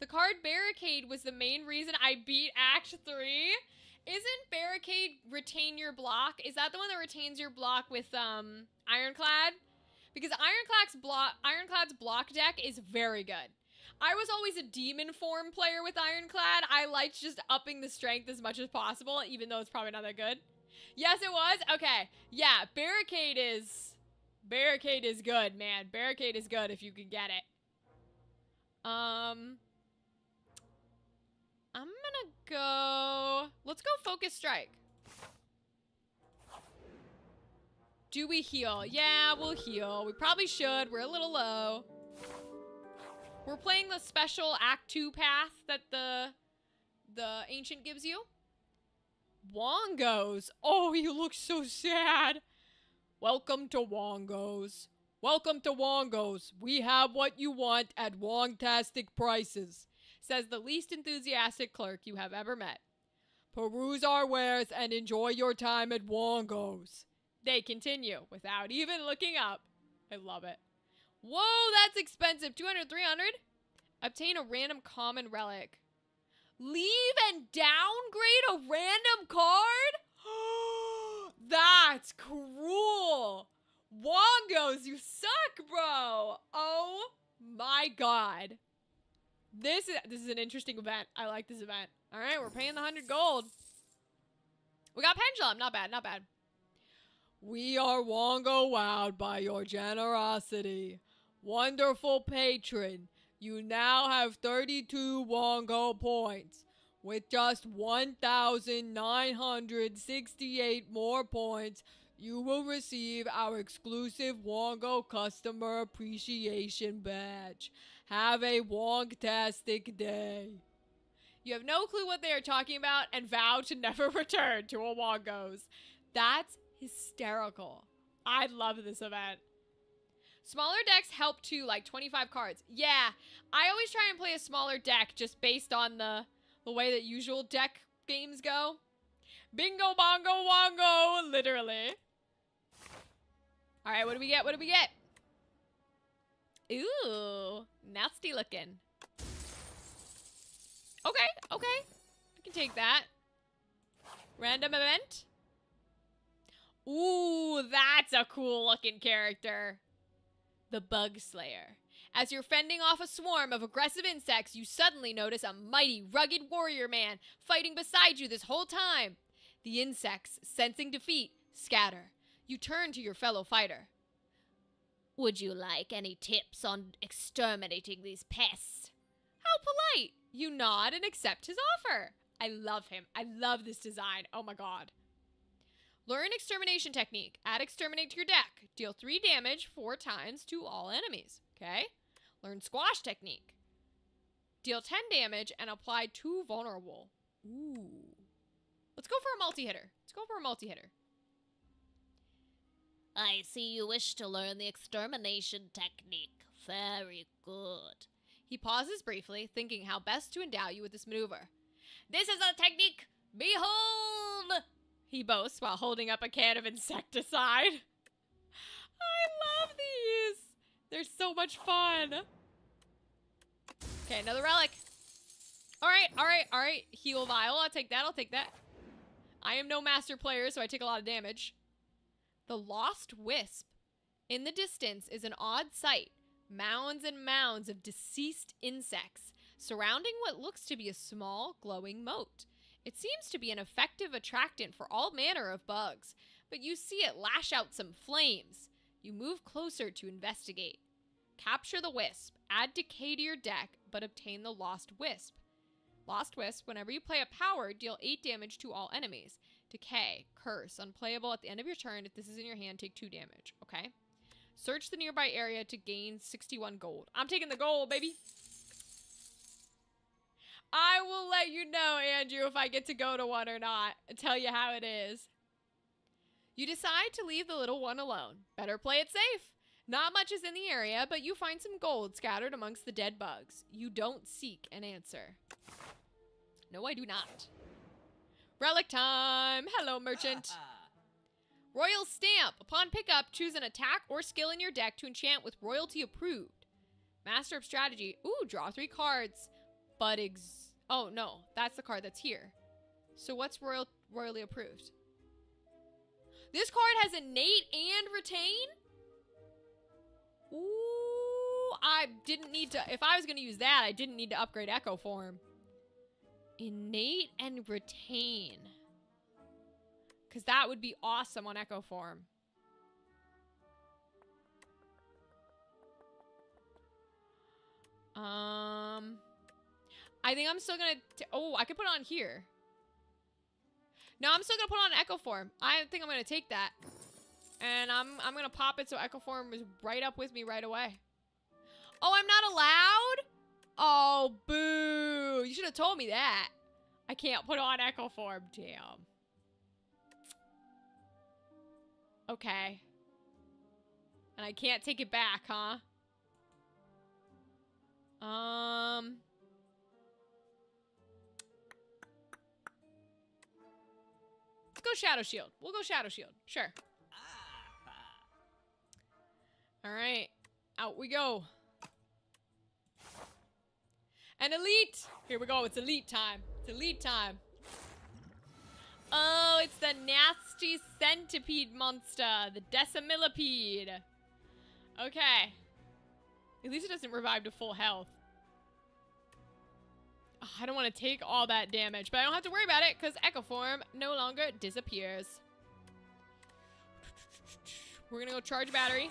The card Barricade was the main reason I beat Act 3. Isn't Barricade retain your block? Is that the one that retains your block with Ironclad? Because Ironclad's block deck is very good. I was always a demon form player with Ironclad. I liked just upping the strength as much as possible, even though it's probably not that good. Yes, it was? Okay. Yeah, Barricade is good, man. Barricade is good if you can get it. I'm gonna go... let's go Focus Strike. Do we heal? Yeah, we'll heal. We probably should. We're a little low. We're playing the special Act 2 path that the Ancient gives you. Wongos. Oh, you look so sad. Welcome to Wongos. Welcome to Wongos. We have what you want at Wongtastic prices, says the least enthusiastic clerk you have ever met. Peruse our wares and enjoy your time at Wongos. They continue without even looking up. I love it. Whoa, that's expensive. 200, 300? Obtain a random common relic. Leave and downgrade a random card? That's cruel. Wongos, you suck, bro. Oh my god. This is an interesting event. I like this event. All right, we're paying the 100 gold. We got Pendulum. Not bad, not bad. We are Wongo wowed by your generosity. Wonderful patron, You now have 32 Wongo points. With just 1,968 more points, you will receive our exclusive Wongo Customer Appreciation Badge. Have a Wongtastic day. You have no clue what they are talking about and vow to never return to a Wongos. That's hysterical. I love this event. Smaller decks help too, like 25 cards. Yeah, I always try and play a smaller deck just based on the way that usual deck games go. Bingo, bongo, wongo, literally. All right, what do we get? What do we get? Ooh, nasty looking. Okay, okay. I can take that. Random event. Ooh, that's a cool looking character. The Bug Slayer. As you're fending off a swarm of aggressive insects, you suddenly notice a mighty, rugged warrior man fighting beside you this whole time. The insects, sensing defeat, scatter. You turn to your fellow fighter. Would you like any tips on exterminating these pests? How polite! You nod and accept his offer. I love him. I love this design. Oh my god. Learn Extermination Technique. Add Exterminate to your deck. Deal 3 damage 4 times to all enemies. Okay? Learn Squash Technique. Deal 10 damage and apply 2 vulnerable. Ooh. Let's go for a multi-hitter. Let's go for a multi-hitter. I see you wish to learn the Extermination Technique. Very good. He pauses briefly, thinking how best to endow you with this maneuver. This is a technique! Behold! He boasts while holding up a can of insecticide. I love these! They're so much fun. Okay, another relic. Alright. Heal vial. I'll take that. I am no master player, so I take a lot of damage. The Lost Wisp. In the distance is an odd sight. Mounds and mounds of deceased insects surrounding what looks to be a small, glowing moat. It seems to be an effective attractant for all manner of bugs, but you see it lash out some flames. You move closer to investigate. Capture the wisp, add decay to your deck, but obtain the Lost Wisp. Lost Wisp, whenever you play a power, deal 8 damage to all enemies. Decay, curse, unplayable at the end of your turn. If this is in your hand, take 2 damage, okay? Search the nearby area to gain 61 gold. I'm taking the gold, baby. I will let you know, Andrew, if I get to go to one or not. And tell you how it is. You decide to leave the little one alone. Better play it safe. Not much is in the area, but you find some gold scattered amongst the dead bugs. You don't seek an answer. No, I do not. Relic time. Hello, merchant. Royal Stamp. Upon pickup, choose an attack or skill in your deck to enchant with royalty approved. Master of Strategy. Ooh, draw 3 cards. But oh, no. That's the card that's here. So what's royally approved? This card has innate and retain? Ooh, I didn't need to... If I was going to use that, I didn't need to upgrade Echo Form. Innate and retain. Because that would be awesome on Echo Form. I think I'm still going to... Oh, I could put it on here. No, I'm still going to put it on Echo Form. I think I'm going to take that. And I'm going to pop it so Echo Form is right up with me right away. Oh, I'm not allowed? Oh, boo. You should have told me that. I can't put on Echo Form. Damn. Okay. And I can't take it back, huh? Let's go Shadow Shield. We'll go Shadow Shield. Sure. All right. Out we go. And elite. Here we go. It's elite time. It's elite time. Oh, it's the nasty centipede monster. The decimillipede. Okay. At least it doesn't revive to full health. Oh, I don't want to take all that damage, but I don't have to worry about it because Echo Form no longer disappears. We're going to go charge battery.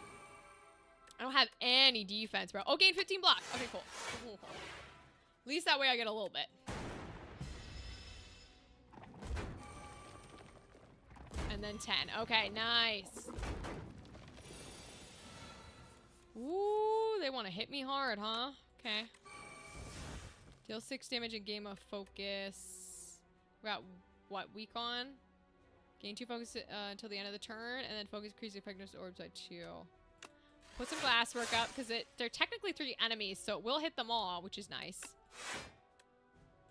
I don't have any defense, bro. Oh, gain 15 block. Okay, cool. Cool. At least that way I get a little bit. And then 10. Okay, nice. Ooh, they want to hit me hard, huh? Okay. Deal 6 damage in game of focus. We got, what, weak on? Gain 2 focus until the end of the turn, and then focus increase the effectiveness of orbs by 2. Put some glass work up, because they're technically 3 enemies, so it will hit them all, which is nice.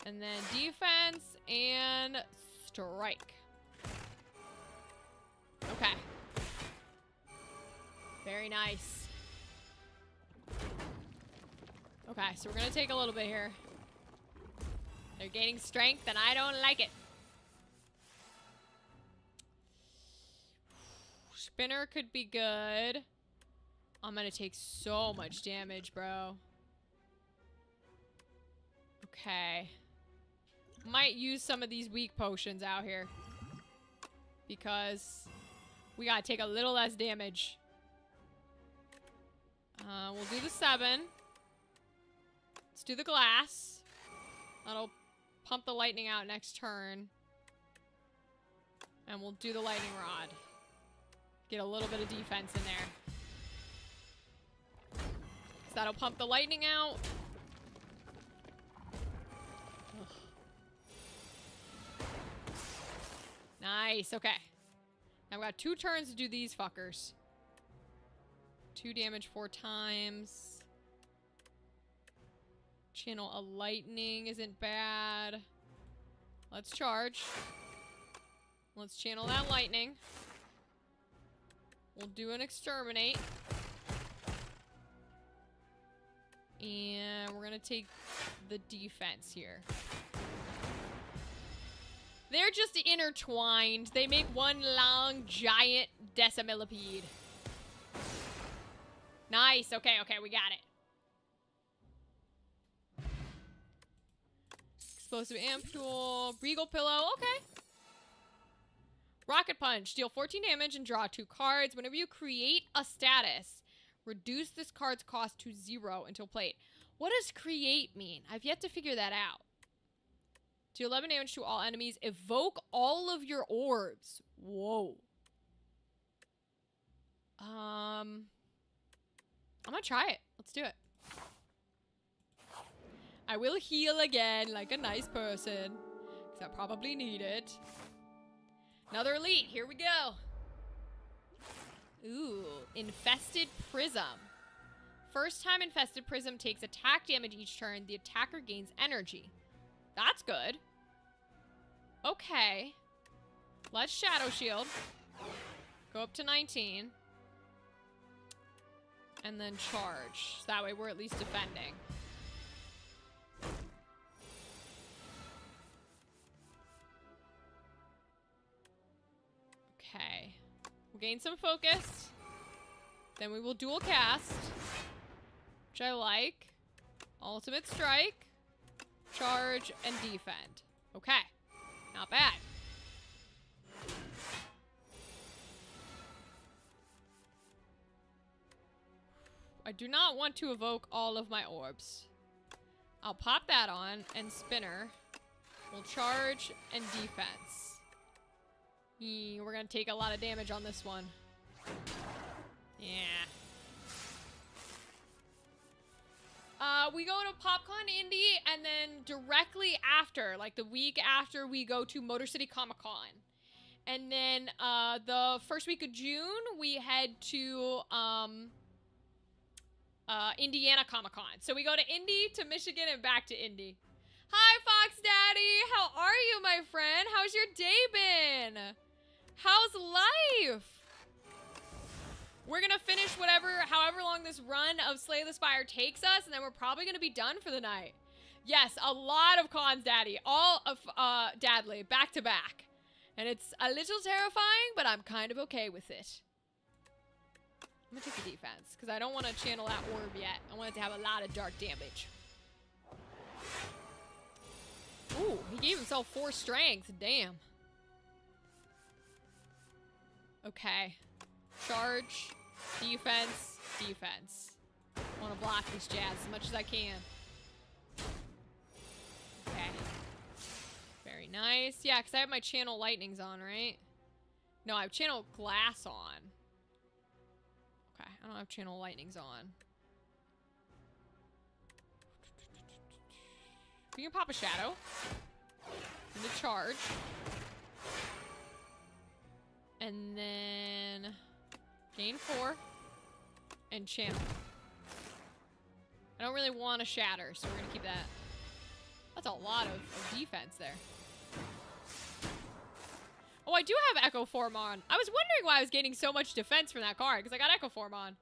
And then defense and strike. Okay. Very nice. Okay, so we're gonna take a little bit here. They're gaining strength, and I don't like it. Spinner could be good. I'm gonna take so much damage, bro. Okay. Might use some of these weak potions out here. Because we gotta take a little less damage. We'll do the 7. Let's do the glass. That'll pump the lightning out next turn. And we'll do the lightning rod. Get a little bit of defense in there. So that'll pump the lightning out. Ugh. Nice, okay. Now we got 2 turns to do these fuckers. 2 damage 4 times. Channel a lightning isn't bad. Let's charge. Let's channel that lightning. We'll do an exterminate. And we're gonna take the defense here. They're just intertwined. They make one long, giant decimillipede. Nice. Okay, okay, we got it. Explosive ampule. Regal pillow. Okay. Rocket punch. Deal 14 damage and draw 2 cards. Whenever you create a status, reduce this card's cost to 0 until played. What does create mean? I've yet to figure that out. Do 11 damage to all enemies. Evoke all of your orbs. Whoa. I'm gonna try it. Let's do it. I will heal again like a nice person, because I probably need it. Another elite. Here we go. Ooh, Infested Prism. First time Infested Prism takes attack damage each turn, the attacker gains energy. That's good. Okay. Let's Shadow Shield. Go up to 19. And then charge. So that way we're at least defending. Okay. We'll gain some focus. Then we will dual cast. Which I like. Ultimate Strike. Charge and defend. Okay. Not bad. I do not want to evoke all of my orbs. I'll pop that on and Spinner. We'll charge and defense. We're gonna take a lot of damage on this one. Yeah. We go to PopCon Indy, and then directly after, like the week after, we go to Motor City Comic Con. And then the first week of June, we head to Indiana Comic Con. So we go to Indy, to Michigan, and back to Indy. Hi, Fox Daddy! How are you, my friend? How's your day been? How's life? We're gonna finish however long this run of Slay the Spire takes us, and then we're probably gonna be done for the night. Yes, a lot of cons, Daddy. All of, Dadly, back to back. And it's a little terrifying, but I'm kind of okay with it. I'm gonna take the defense, because I don't want to channel that orb yet. I want it to have a lot of dark damage. Ooh, he gave himself 4 strength. Damn. Okay. Charge. Defense. defense. I want to block these jazz as much as I can. Okay. Very nice. Yeah, because I have my channel lightnings on, right? No, I have channel glass on. Okay, I don't have channel lightnings on. We can pop a shadow. And a charge. And then gain 4. And channel. I don't really want to shatter, so we're gonna keep that. That's a lot of defense there. Oh, I do have Echo Form on. I was wondering why I was gaining so much defense from that card, because I got Echo Form on.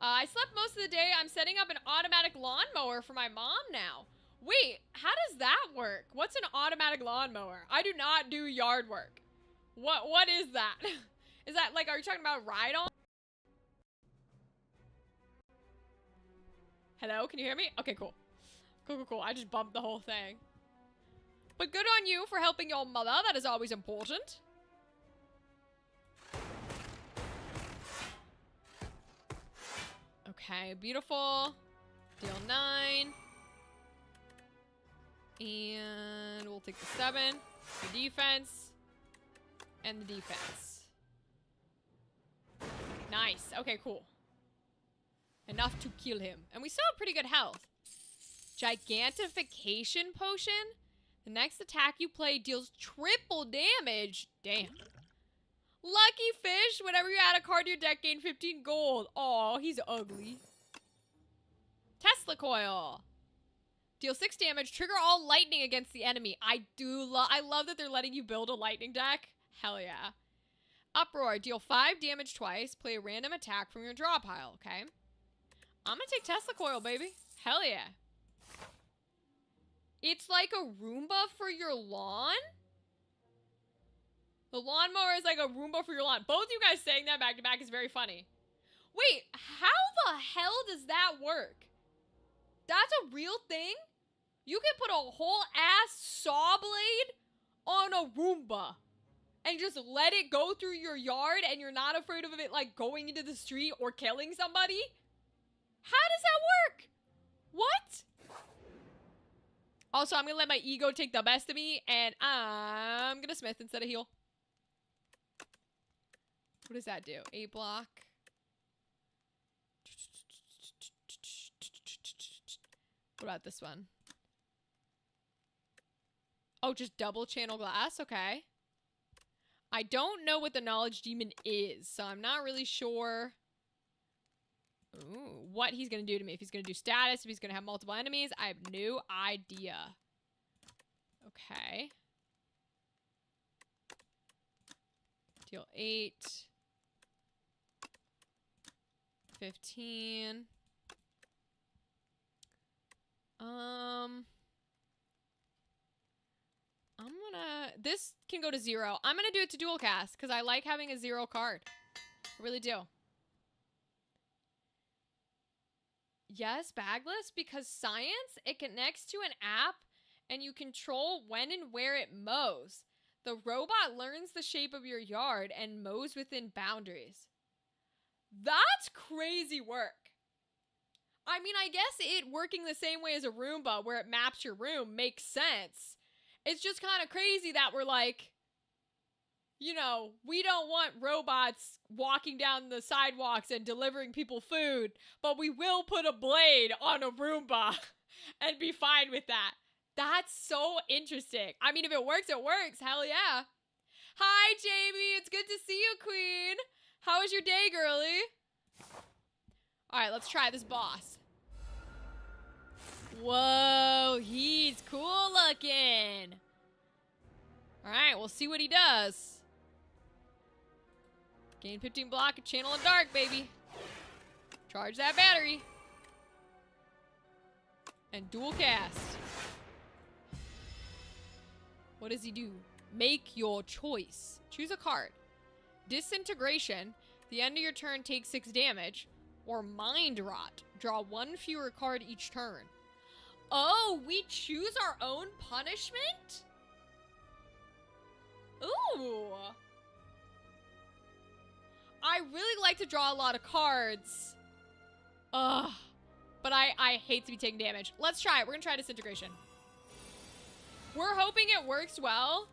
I slept most of the day. I'm setting up an automatic lawnmower for my mom now. Wait, how does that work? What's an automatic lawnmower? I do not do yard work. What is that? Is that like, are you talking about ride-on? Hello, can you hear me? Okay, cool. Cool. I just bumped the whole thing. But good on you for helping your mother. That is always important. Okay, beautiful. Deal 9. And we'll take the 7. The defense. And the defense. Nice. Okay, cool. Enough to kill him. And we still have pretty good health. Gigantification potion? The next attack you play deals triple damage. Damn. Lucky fish. Whenever you add a card to your deck, gain 15 gold. Aw, he's ugly. Tesla coil. Deal 6 damage. Trigger all lightning against the enemy. I love that they're letting you build a lightning deck. Hell yeah. Uproar. Deal 5 damage twice. Play a random attack from your draw pile. Okay. I'm gonna take Tesla coil, baby. Hell yeah. It's like a Roomba for your lawn? The lawnmower is like a Roomba for your lawn. Both you guys saying that back to back is very funny. Wait, how the hell does that work? That's a real thing? You can put a whole ass saw blade on a Roomba and just let it go through your yard and you're not afraid of it like going into the street or killing somebody? How does that work? What? Also, I'm gonna let my ego take the best of me, and I'm gonna smith instead of heal. What does that do? A block. What about this one? Oh, just double channel glass? Okay. I don't know what the knowledge demon is, so I'm not really sure what he's gonna do to me. If he's gonna do status, if he's gonna have multiple enemies, I have no idea. Okay. Deal 8. 15. This can go to 0. I'm gonna do it to dual cast, because I like having a 0 card. I really do. Yes, bagless, because science, it connects to an app and you control when and where it mows. The robot learns the shape of your yard and mows within boundaries. That's crazy work. I mean, I guess it working the same way as a Roomba where it maps your room makes sense. It's just kind of crazy that we're like, you know, we don't want robots walking down the sidewalks and delivering people food, but we will put a blade on a Roomba and be fine with that. That's so interesting. I mean, if it works, it works. Hell yeah. Hi, Jamie. It's good to see you, Queen. How was your day, girly? All right, let's try this boss. Whoa, he's cool looking. All right, we'll see what he does. Gain 15 block and channel in dark, baby. Charge that battery. And dual cast. What does he do? Make your choice. Choose a card. Disintegration. The end of your turn takes 6 damage. Or Mind Rot. Draw 1 fewer card each turn. Oh, we choose our own punishment? Ooh. I really like to draw a lot of cards. Ugh. But I hate to be taking damage. Let's try it. We're gonna try Disintegration. We're hoping it works well.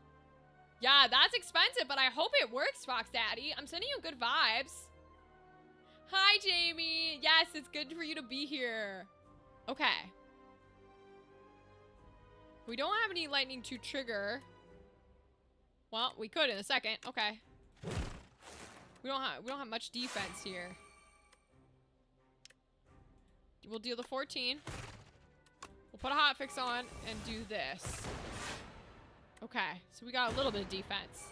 Yeah, that's expensive, but I hope it works, Fox Daddy. I'm sending you good vibes. Hi, Jamie. Yes, it's good for you to be here. Okay. We don't have any lightning to trigger. Well, we could in a second. Okay. We don't have much defense here. We'll deal the 14. We'll put a hotfix on and do this. Okay, so we got a little bit of defense.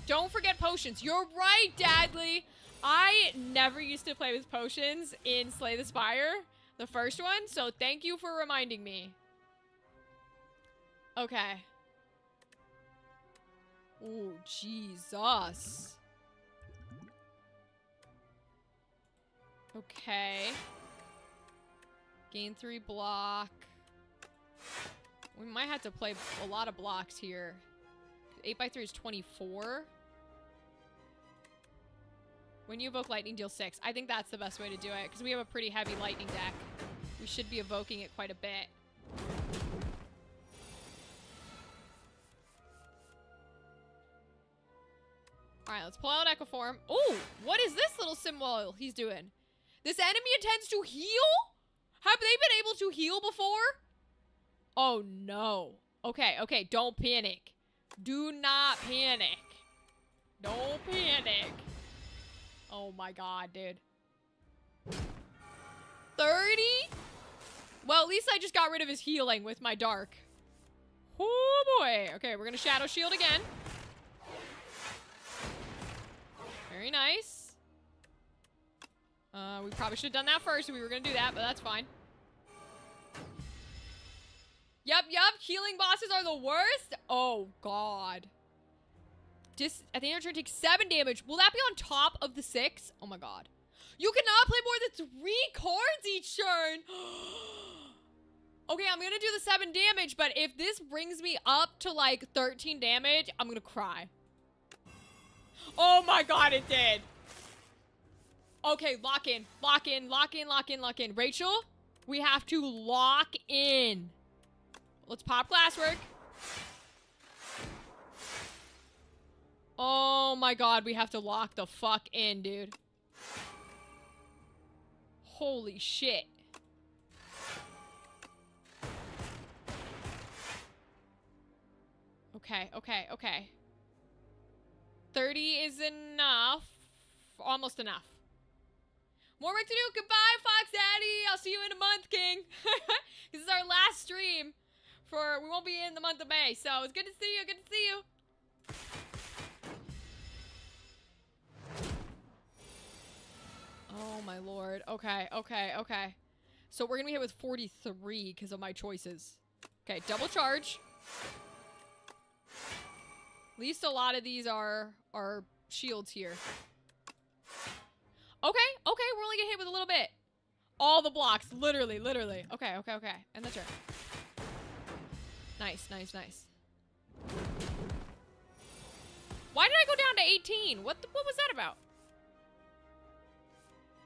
Don't forget potions. You're right, Dadley. I never used to play with potions in Slay the Spire, the first one, so thank you for reminding me. Okay. Oh, Jesus. Okay. Gain 3 block. We might have to play a lot of blocks here. 8x3 is 24. When you evoke lightning, deal 6. I think that's the best way to do it, because we have a pretty heavy lightning deck. We should be evoking it quite a bit. Alright, let's pull out Echo Form. Oh, what is this little symbol he's doing? This enemy intends to heal? Have they been able to heal before? Oh, no. Okay, okay, don't panic. Do not panic. Don't panic. Oh my god, dude. 30? Well, at least I just got rid of his healing with my dark. Oh boy. Okay, we're gonna Shadow Shield again. Very nice. We probably should have done that first if we were gonna do that, but that's fine. Yep, healing bosses are the worst. Oh, God. At the end of turn, take 7 damage. Will that be on top of the 6? Oh, my God. You cannot play more than 3 cards each turn. Okay, I'm going to do the 7 damage, but if this brings me up to, like, 13 damage, I'm going to cry. Oh, my God, it did. Okay, lock in. Lock in, lock in, lock in, lock in. Rachel, we have to lock in. Let's pop Glasswork. Oh my god, we have to lock the fuck in, dude. Holy shit. Okay, okay, okay. 30 is enough. Almost enough. More work to do. Goodbye, Fox Daddy. I'll see you in a month, King. This is our last stream. We won't be in the month of May, so it's good to see you. Good to see you. Oh my lord. Okay, okay, okay. So we're gonna be hit with 43 because of my choices. Okay, double charge. At least a lot of these are shields here. Okay, okay, we're only getting hit with a little bit. All the blocks, literally, literally. Okay, okay, okay. And the turn. Nice, nice, nice. Why did I go down to 18? What was that about?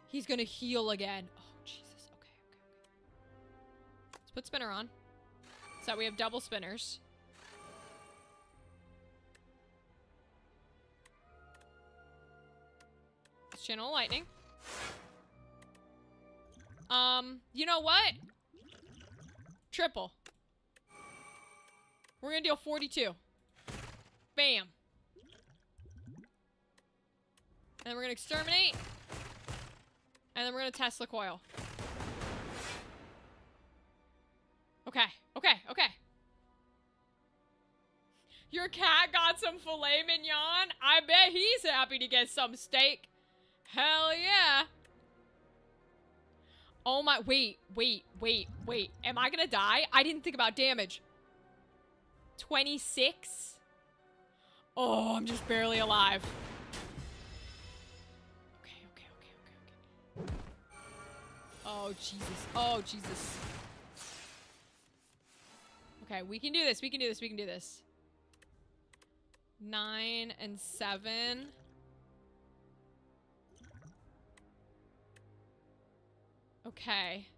He's gonna heal again. Oh, Jesus. Okay, okay, okay. Let's put spinner on. So we have double spinners. Let's channel lightning. You know what? Triple. We're gonna deal 42. Bam. And then we're gonna exterminate. And then we're gonna Tesla coil. Okay, okay, okay. Your cat got some filet mignon? I bet he's happy to get some steak. Hell yeah. Oh my, wait. Am I gonna die? I didn't think about damage. 26? Oh, I'm just barely alive. Okay, okay, okay, okay, okay. Oh, Jesus. Oh, Jesus. Okay, we can do this. We can do this. We can do this. 9 and 7. Okay.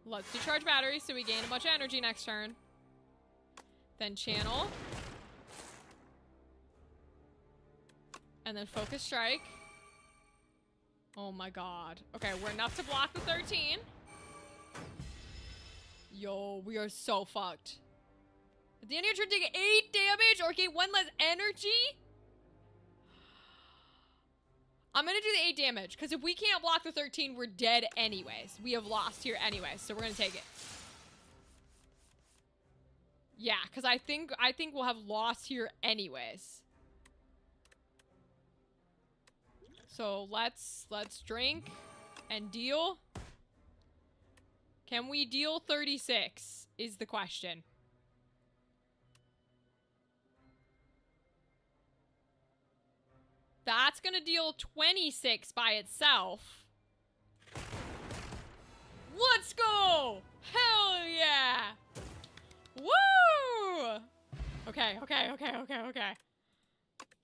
Let's decharge batteries so we gain a bunch of energy next turn. Then channel. And then focus strike. Oh my god. Okay, we're enough to block the 13. Yo, we are so fucked. At the end of your turn, take 8 damage or gain 1 less energy? I'm gonna do the 8 damage, because if we can't block the 13, we're dead anyways. We have lost here anyways, so we're gonna take it. Yeah, because I think we'll have lost here anyways. So let's drink and deal. Can we deal 36 is the question. That's gonna deal 26 by itself. Let's go! Hell yeah! Woo! Okay.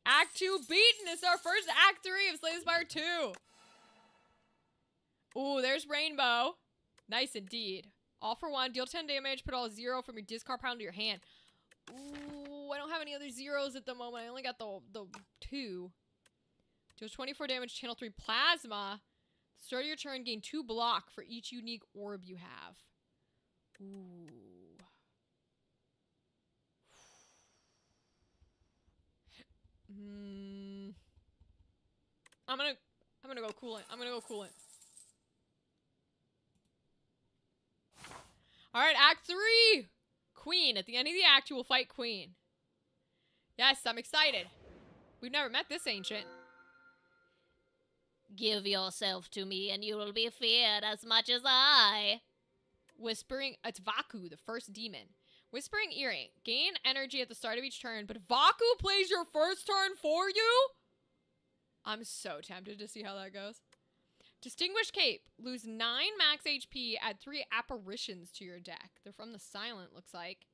Act 2 beaten! It's our first Act 3 of Slay the Spire 2. Ooh, there's Rainbow. Nice indeed. All for 1. Deal 10 damage. Put all 0 from your discard pile into your hand. Ooh, I don't have any other zeros at the moment. I only got the 2. Deals 24 damage. Channel 3 Plasma. Start of your turn. Gain 2 block for each unique orb you have. Ooh. I'm gonna go coolant. Alright, Act 3! Queen. At the end of the act, you will fight Queen. Yes, I'm excited. We've never met this ancient. Give yourself to me and you will be feared as much as I. Whispering. It's Vaku, the first demon. Whispering Earring. Gain energy at the start of each turn, but Vaku plays your first turn for you? I'm so tempted to see how that goes. Distinguished Cape. Lose 9 max HP. Add 3 apparitions to your deck. They're from the Silent, looks like.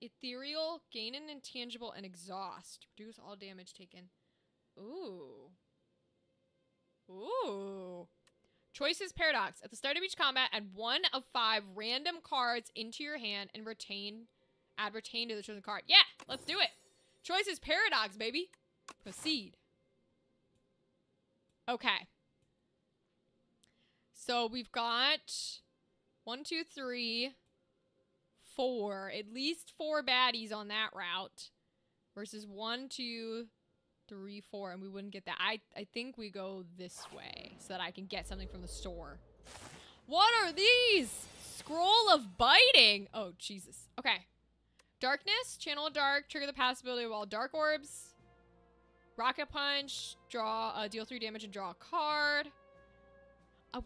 Ethereal. Gain an intangible and exhaust. Reduce all damage taken. Ooh. Ooh. Choices Paradox. At the start of each combat, add 1 of 5 random cards into your hand and add retain to the chosen card. Yeah, let's do it. Choices Paradox, baby. Proceed. Okay. So we've got 1, 2, 3, 4. At least 4 baddies on that route. Versus 1, 2, 3, 4. And we wouldn't get that. I think we go this way so that I can get something from the store. What are these? Scroll of Biting. Oh, Jesus. Okay. Darkness. Channel a dark. Trigger the possibility of all dark orbs. Rocket Punch. Deal 3 damage and draw a card.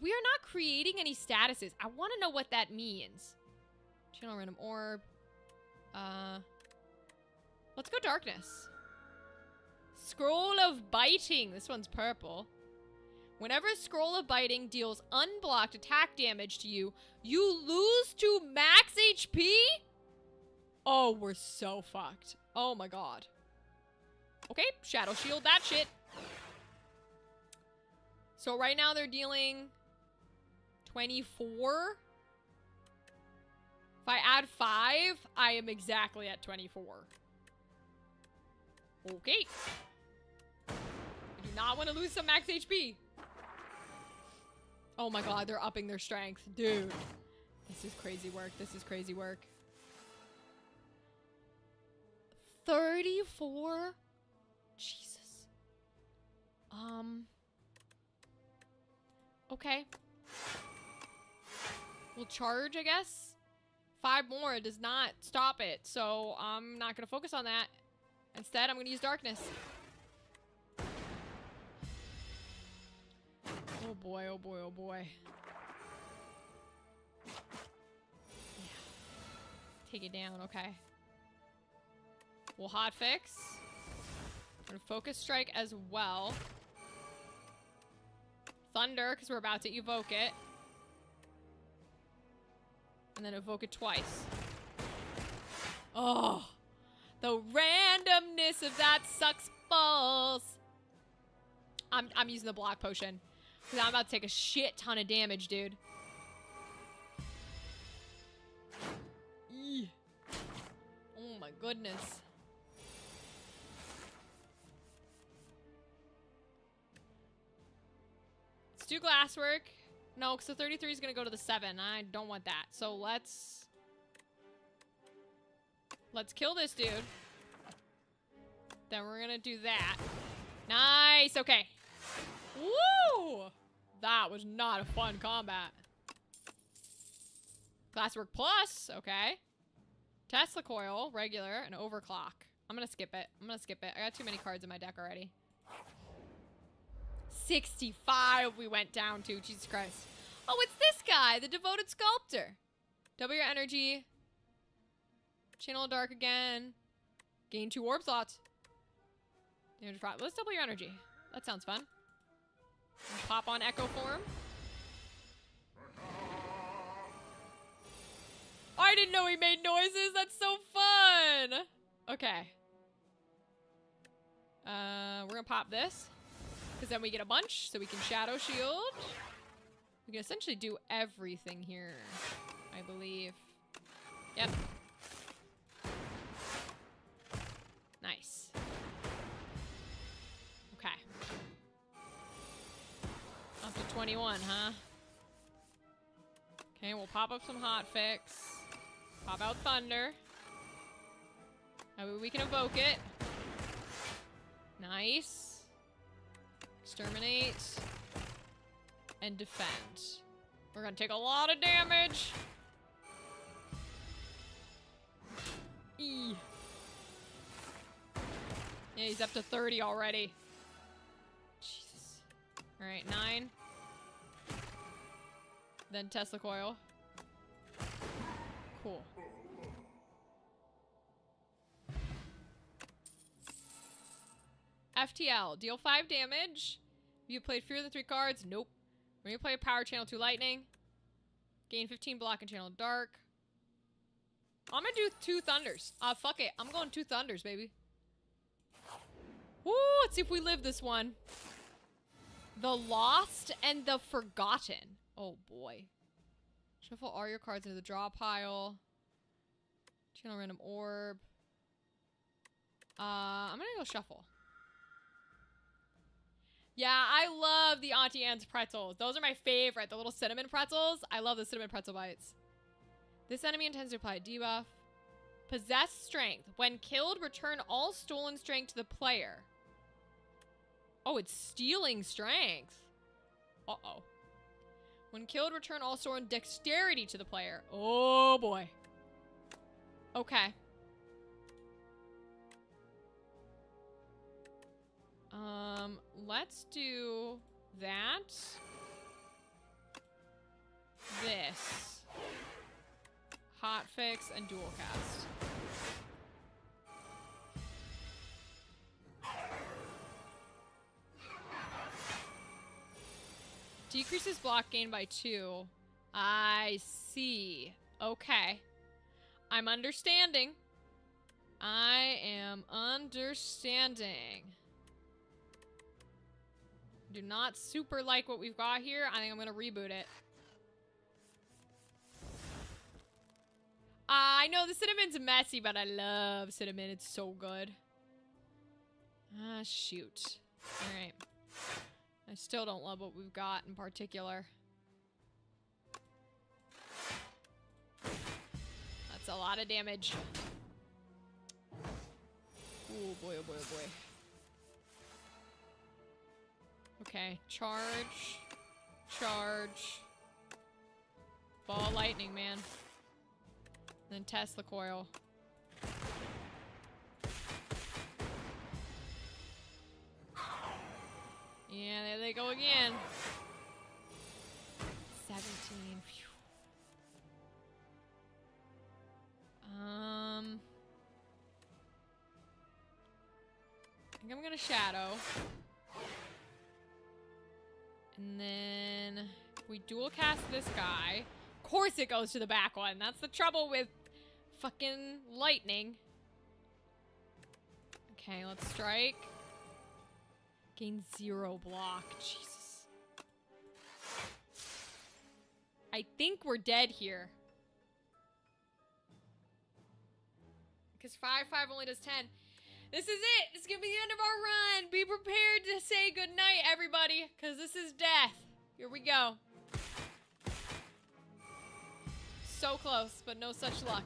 We are not creating any statuses. I want to know what that means. Channel random orb. Let's go Darkness. Scroll of Biting. This one's purple. Whenever Scroll of Biting deals unblocked attack damage to you, you lose to max HP? Oh, we're so fucked. Oh my god. Okay, Shadow Shield that shit. So right now they're dealing 24. If I add 5, I am exactly at 24. Okay. I do not want to lose some max HP. Oh my god, they're upping their strength. Dude. This is crazy work. This is crazy work. 34? Jesus. Okay. We'll charge, I guess. 5 more does not stop it, so I'm not gonna focus on that. Instead, I'm gonna use Darkness. Oh boy, oh boy, oh boy. Yeah. Take it down, okay. We'll hotfix. I'm gonna focus strike as well. Thunder, because we're about to evoke it. And then evoke it twice. Oh, the randomness of that sucks balls. I'm using the block potion. Because I'm about to take a shit ton of damage, dude. Eeh. Oh my goodness. Let's do glasswork. No, because the 33 is going to go to the 7. I don't want that. So let's kill this dude. Then we're going to do that. Nice. Okay. Woo! That was not a fun combat. Glasswork plus. Okay. Tesla coil, regular, and overclock. I'm going to skip it. I got too many cards in my deck already. 65 we went down to. Jesus Christ. Oh, it's this guy, the devoted sculptor. Double your energy. Channel dark again. Gain 2 orb slots. Let's double your energy. That sounds fun. Pop on echo form. Oh, I didn't know he made noises. That's so fun. Okay. We're gonna pop this. Because then we get a bunch, so we can Shadow Shield. We can essentially do everything here, I believe. Yep. Nice. Okay. Up to 21, huh? Okay, we'll pop up some hotfix. Pop out Thunder. That way we can evoke it. Nice. Exterminate. And defend. We're gonna take a lot of damage. E. Yeah, he's up to 30 already. Jesus. Alright, 9. Then Tesla coil. Cool. FTL. Deal 5 damage. You played fewer than 3 cards. Nope. When you play power channel 2 lightning. Gain 15 block and channel dark. I'm gonna do 2 thunders. Fuck it. I'm going 2 thunders, baby. Woo, let's see if we live this one. The Lost and the Forgotten. Oh boy. Shuffle all your cards into the draw pile. Channel random orb. I'm gonna go shuffle. Yeah, I love the Auntie Anne's pretzels. Those are my favorite. The little cinnamon pretzels. I love the cinnamon pretzel bites. This enemy intends to apply a debuff. Possess strength. When killed, return all stolen strength to the player. Oh, it's stealing strength. Uh-oh. When killed, return all stolen dexterity to the player. Oh, boy. Okay. Let's do that. This. Hotfix and dual cast. Decreases block gain by 2. I see. Okay. I'm understanding. I am understanding. Do not super like what we've got here. I think I'm gonna reboot it. I know the cinnamon's messy, but I love cinnamon. It's so good. Ah, shoot. Alright. I still don't love what we've got in particular. That's a lot of damage. Oh boy, oh boy, oh boy. Okay, charge. Charge. Ball lightning, man. Then Tesla coil. Yeah, there they go again. 17. Phew. I think I'm gonna shadow. And then we dual cast this guy. Of course it goes to the back one. That's the trouble with fucking lightning. Okay, let's strike. Gain 0 block. Jesus. I think we're dead here. Because 5/5 only does 10. This is it. This is going to be the end of our run. Be prepared to say goodnight, everybody, because this is death. Here we go. So close, but no such luck.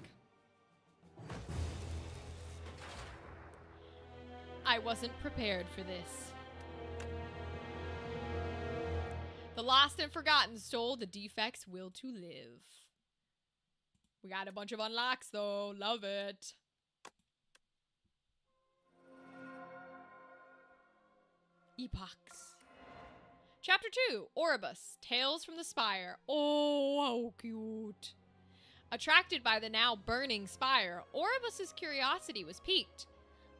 I wasn't prepared for this. The lost and forgotten stole the defect's will to live. We got a bunch of unlocks, though. Love it. Epochs. Chapter 2, Oribus, Tales from the Spire. Oh, how cute. Attracted by the now burning spire, Oribus's curiosity was piqued.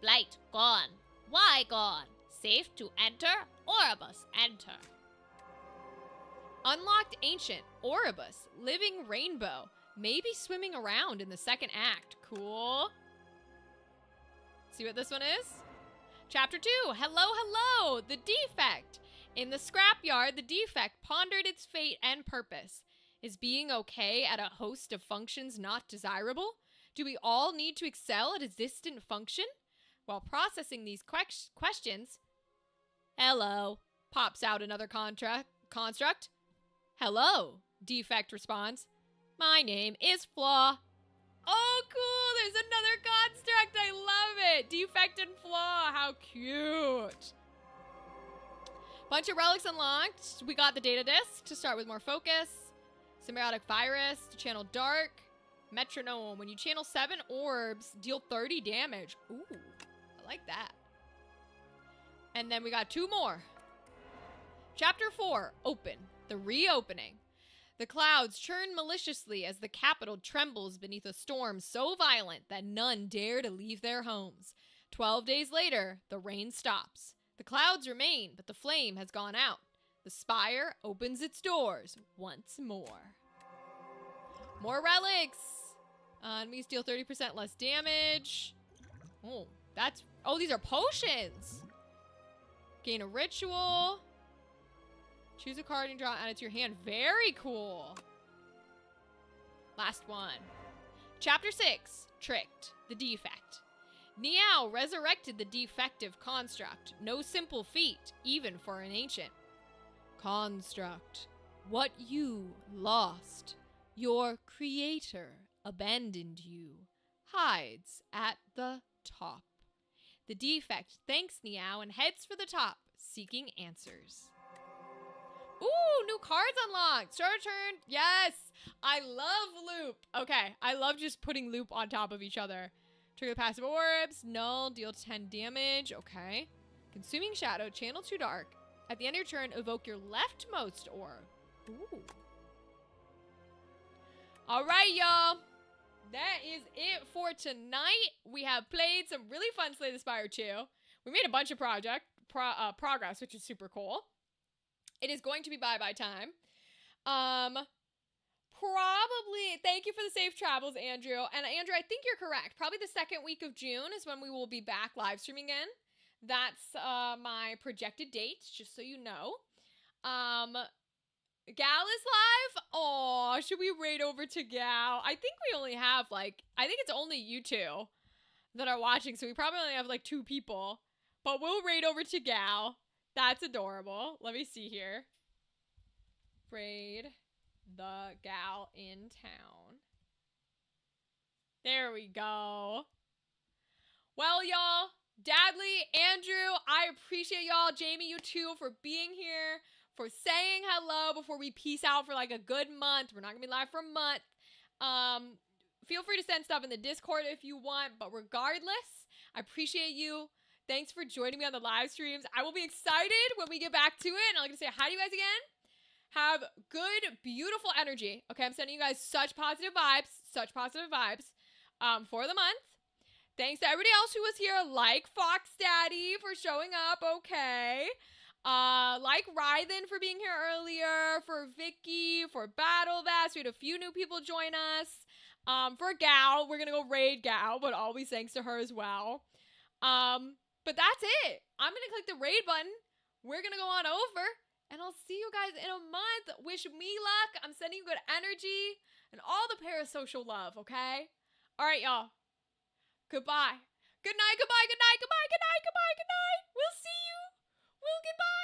Blight gone. Why gone? Safe to enter? Oribus, enter. Unlocked ancient, Oribus, living rainbow, maybe swimming around in the second act. Cool. See what this one is? Chapter 2, Hello, Hello, the defect. In the scrapyard, the defect pondered its fate and purpose. Is being okay at a host of functions not desirable? Do we all need to excel at a distant function? While processing these questions, hello, pops out another construct. Hello, defect responds. My name is Flaw. Oh, cool, there's another construct. I love it. Defect and Flaw, how cute. Bunch of relics unlocked. We got the data disc to start with more focus. Symbiotic virus to channel dark. Metronome. When you channel 7 orbs, deal 30 damage. Ooh, I like that. And then we got 2 more. Chapter 4, Open. The reopening. The clouds churn maliciously as the capital trembles beneath a storm so violent that none dare to leave their homes. 12 days later, the rain stops. The clouds remain, but the flame has gone out. The spire opens its doors once more. More relics. Enemies deal 30% less damage. Oh, these are potions. Gain a ritual. Choose a card and draw and add it to your hand. Very cool. Last one. Chapter 6, Tricked, the defect. Niao resurrected the defective construct. No simple feat, even for an ancient. Construct. What you lost. Your creator abandoned you. Hides at the top. The defect thanks Niao and heads for the top, seeking answers. Ooh, new cards unlocked. Start a turn. Yes. I love loop. Okay. I love just putting loop on top of each other. Trigger the passive orbs. Null. Deal 10 damage. Okay. Consuming shadow. Channel 2 dark. At the end of your turn, evoke your leftmost orb. Ooh. All right, y'all. That is it for tonight. We have played some really fun Slay the Spire 2. We made a bunch of progress, which is super cool. It is going to be bye-bye time. Probably, thank you for the safe travels, Andrew. And Andrew, I think you're correct. Probably the second week of June is when we will be back live streaming again. That's my projected dates, just so you know. Gal is live. Oh, should we raid over to Gal? I think we only have I think it's only you two that are watching, so we probably only have 2 people. But we'll raid over to Gal. That's adorable. Let me see here. Raid the gal in town. There we go. Well, y'all, Dadley, Andrew, I appreciate y'all. Jamie, you too, for being here, for saying hello before we peace out for a good month. We're not gonna be live for a month. Feel free to send stuff in the Discord if you want, but regardless, I appreciate you. Thanks for joining me on the live streams. I will be excited when we get back to it. And I'm going to say hi to you guys again. Have good, beautiful energy. Okay, I'm sending you guys such positive vibes for the month. Thanks to everybody else who was here, like Fox Daddy for showing up, okay. Like Rythan for being here earlier, for Vicky, for Battle Vest. We had a few new people join us. For Gal, we're going to go raid Gal, but always thanks to her as well. But that's it. I'm going to click the raid button. We're going to go on over And I'll see you guys in a month. Wish me luck. I'm sending you good energy and all the parasocial love, okay? All right, y'all. Goodbye. Good night, goodbye, good night, goodbye, good night, goodbye, good night. We'll see you. Well, goodbye.